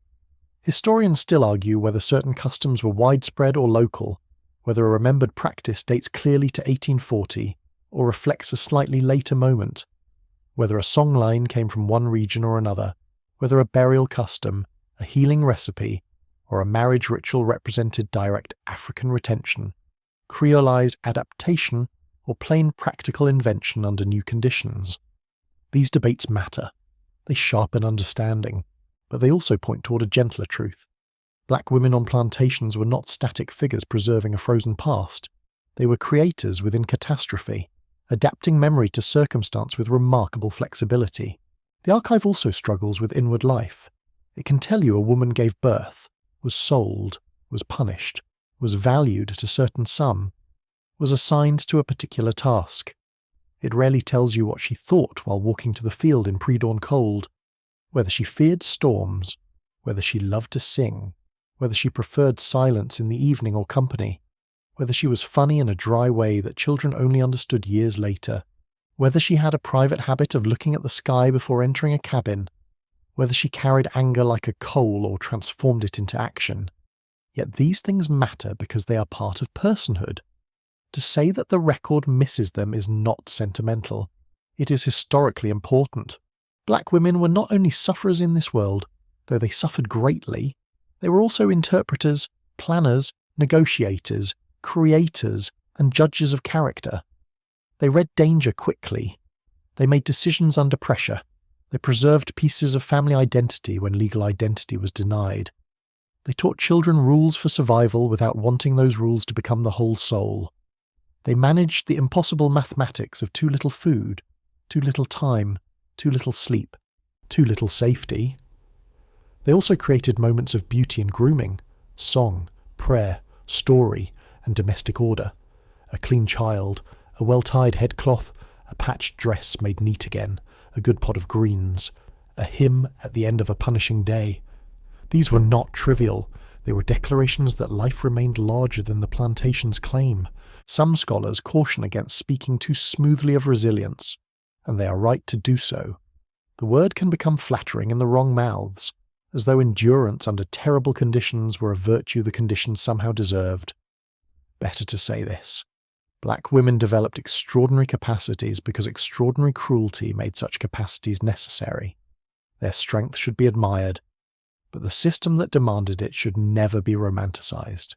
Historians still argue whether certain customs were widespread or local, whether a remembered practice dates clearly to 1840 or reflects a slightly later moment, whether a songline came from one region or another, whether a burial custom, a healing recipe, or a marriage ritual represented direct African retention, creolized adaptation, or plain practical invention under new conditions. These debates matter. They sharpen understanding, but they also point toward a gentler truth. Black women on plantations were not static figures preserving a frozen past. They were creators within catastrophe, adapting memory to circumstance with remarkable flexibility. The archive also struggles with inward life. It can tell you a woman gave birth, was sold, was punished, was valued at a certain sum, was assigned to a particular task. It rarely tells you what she thought while walking to the field in pre-dawn cold, whether she feared storms, whether she loved to sing, whether she preferred silence in the evening or company, whether she was funny in a dry way that children only understood years later, whether she had a private habit of looking at the sky before entering a cabin, whether she carried anger like a coal or transformed it into action. Yet these things matter because they are part of personhood. To say that the record misses them is not sentimental. It is historically important. Black women were not only sufferers in this world, though they suffered greatly, they were also interpreters, planners, negotiators, creators, and judges of character. They read danger quickly. They made decisions under pressure. They preserved pieces of family identity when legal identity was denied. They taught children rules for survival without wanting those rules to become the whole soul. They managed the impossible mathematics of too little food, too little time, too little sleep, too little safety. They also created moments of beauty and grooming, song, prayer, story, and domestic order. A clean child, a well-tied headcloth, a patched dress made neat again, a good pot of greens, a hymn at the end of a punishing day. These were not trivial. They were declarations that life remained larger than the plantation's claim. Some scholars caution against speaking too smoothly of resilience, and they are right to do so. The word can become flattering in the wrong mouths, as though endurance under terrible conditions were a virtue the conditions somehow deserved. Better to say this. Black women developed extraordinary capacities because extraordinary cruelty made such capacities necessary. Their strength should be admired, but the system that demanded it should never be romanticized.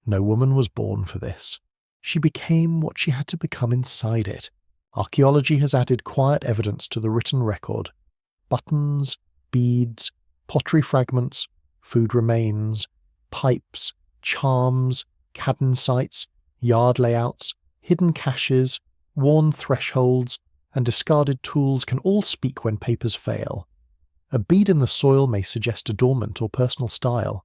No woman was born for this. She became what she had to become inside it. Archaeology has added quiet evidence to the written record. Buttons, beads, pottery fragments, food remains, pipes, charms, cabin sites, yard layouts, hidden caches, worn thresholds, and discarded tools can all speak when papers fail. A bead in the soil may suggest adornment or personal style.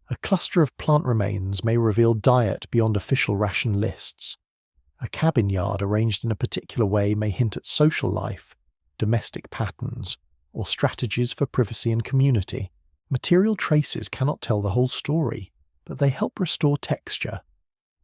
A cluster of plant remains may reveal diet beyond official ration lists. A cabin yard arranged in a particular way may hint at social life, domestic patterns, or strategies for privacy and community. Material traces cannot tell the whole story, but they help restore texture.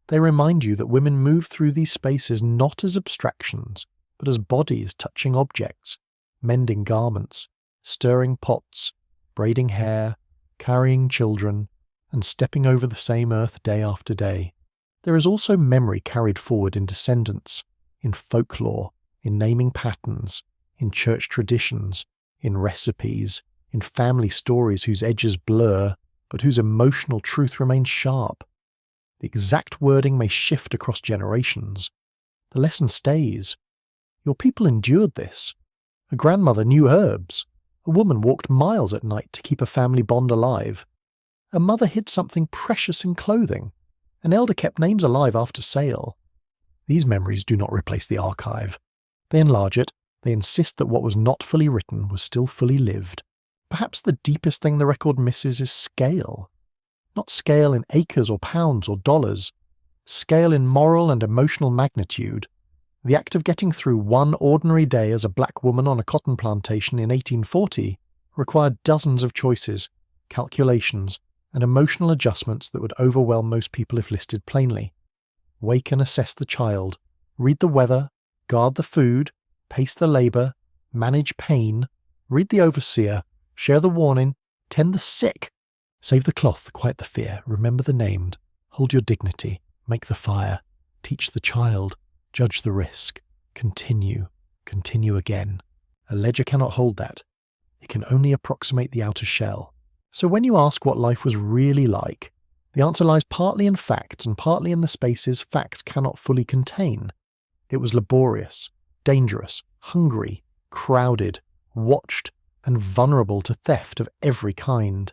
They remind you that women move through these spaces not as abstractions, but as bodies touching objects, mending garments, stirring pots, braiding hair, carrying children, and stepping over the same earth day after day. There is also memory carried forward in descendants, in folklore, in naming patterns, in church traditions, in recipes, in family stories whose edges blur, but whose emotional truth remains sharp. The exact wording may shift across generations. The lesson stays. Your people endured this. A grandmother knew herbs. A woman walked miles at night to keep a family bond alive. A mother hid something precious in clothing. An elder kept names alive after sale. These memories do not replace the archive. They enlarge it. They insist that what was not fully written was still fully lived. Perhaps the deepest thing the record misses is scale. Not scale in acres or pounds or dollars. Scale in moral and emotional magnitude. The act of getting through one ordinary day as a black woman on a cotton plantation in 1840 required dozens of choices, calculations, and emotional adjustments that would overwhelm most people if listed plainly. Wake and assess the child, read the weather, guard the food, pace the labour, manage pain, read the overseer, share the warning, tend the sick, save the cloth, quiet the fear, remember the named, hold your dignity, make the fire, teach the child, judge the risk, continue again. A ledger cannot hold that. It can only approximate the outer shell. So when you ask what life was really like, the answer lies partly in facts and partly in the spaces facts cannot fully contain. It was laborious, dangerous, hungry, crowded, watched, and vulnerable to theft of every kind.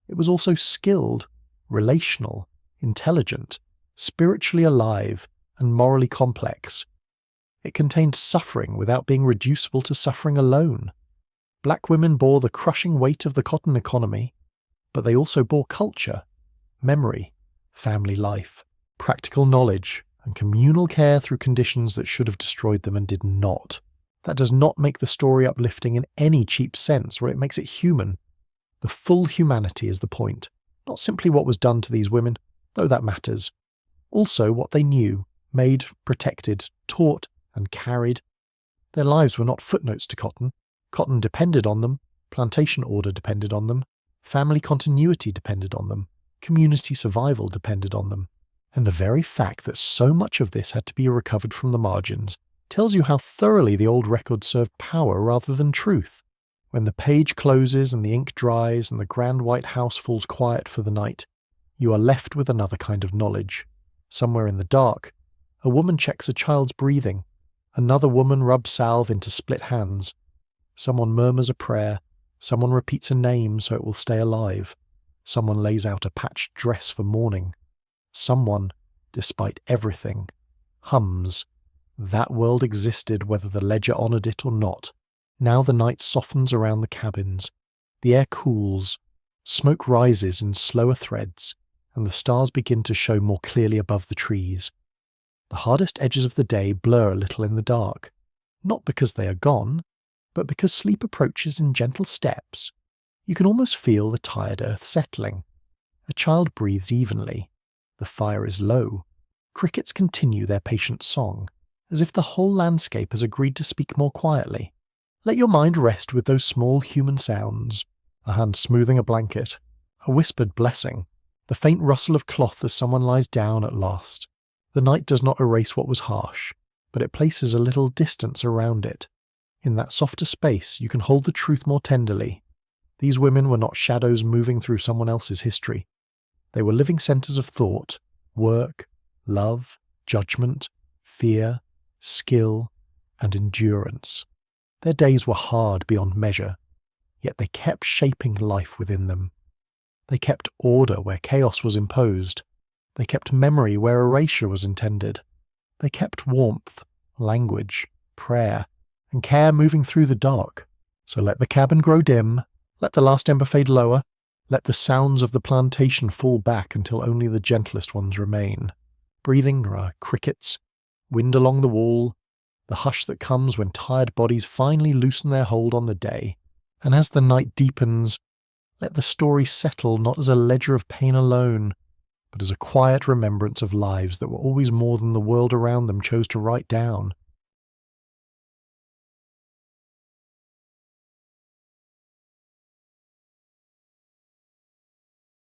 It was also skilled, relational, intelligent, spiritually alive, and morally complex. It contained suffering without being reducible to suffering alone. Black women bore the crushing weight of the cotton economy, but they also bore culture, memory, family life, practical knowledge, and communal care through conditions that should have destroyed them and did not. That does not make the story uplifting in any cheap sense, or it makes it human. The full humanity is the point, not simply what was done to these women, though that matters. Also what they knew, made, protected, taught, and carried. Their lives were not footnotes to cotton. Cotton depended on them, plantation order depended on them, family continuity depended on them, community survival depended on them. And the very fact that so much of this had to be recovered from the margins tells you how thoroughly the old record served power rather than truth. When the page closes and the ink dries and the grand white house falls quiet for the night, you are left with another kind of knowledge. Somewhere in the dark, a woman checks a child's breathing. Another woman rubs salve into split hands. Someone murmurs a prayer. Someone repeats a name so it will stay alive. Someone lays out a patched dress for mourning. Someone, despite everything, hums. That world existed whether the ledger honoured it or not. Now the night softens around the cabins. The air cools. Smoke rises in slower threads, and the stars begin to show more clearly above the trees. The hardest edges of the day blur a little in the dark, not because they are gone, but because sleep approaches in gentle steps. You can almost feel the tired earth settling. A child breathes evenly. The fire is low. Crickets continue their patient song, as if the whole landscape has agreed to speak more quietly. Let your mind rest with those small human sounds. A hand smoothing a blanket, a whispered blessing, the faint rustle of cloth as someone lies down at last. The night does not erase what was harsh, but it places a little distance around it. In that softer space you can hold the truth more tenderly. These women were not shadows moving through someone else's history. They were living centres of thought, work, love, judgment, fear, skill, and endurance. Their days were hard beyond measure, yet they kept shaping life within them. They kept order where chaos was imposed. They kept memory where erasure was intended. They kept warmth, language, prayer, and care moving through the dark. So let the cabin grow dim, let the last ember fade lower, let the sounds of the plantation fall back until only the gentlest ones remain. Breathing are crickets, wind along the wall, the hush that comes when tired bodies finally loosen their hold on the day. And as the night deepens, let the story settle not as a ledger of pain alone, but as a quiet remembrance of lives that were always more than the world around them chose to write down.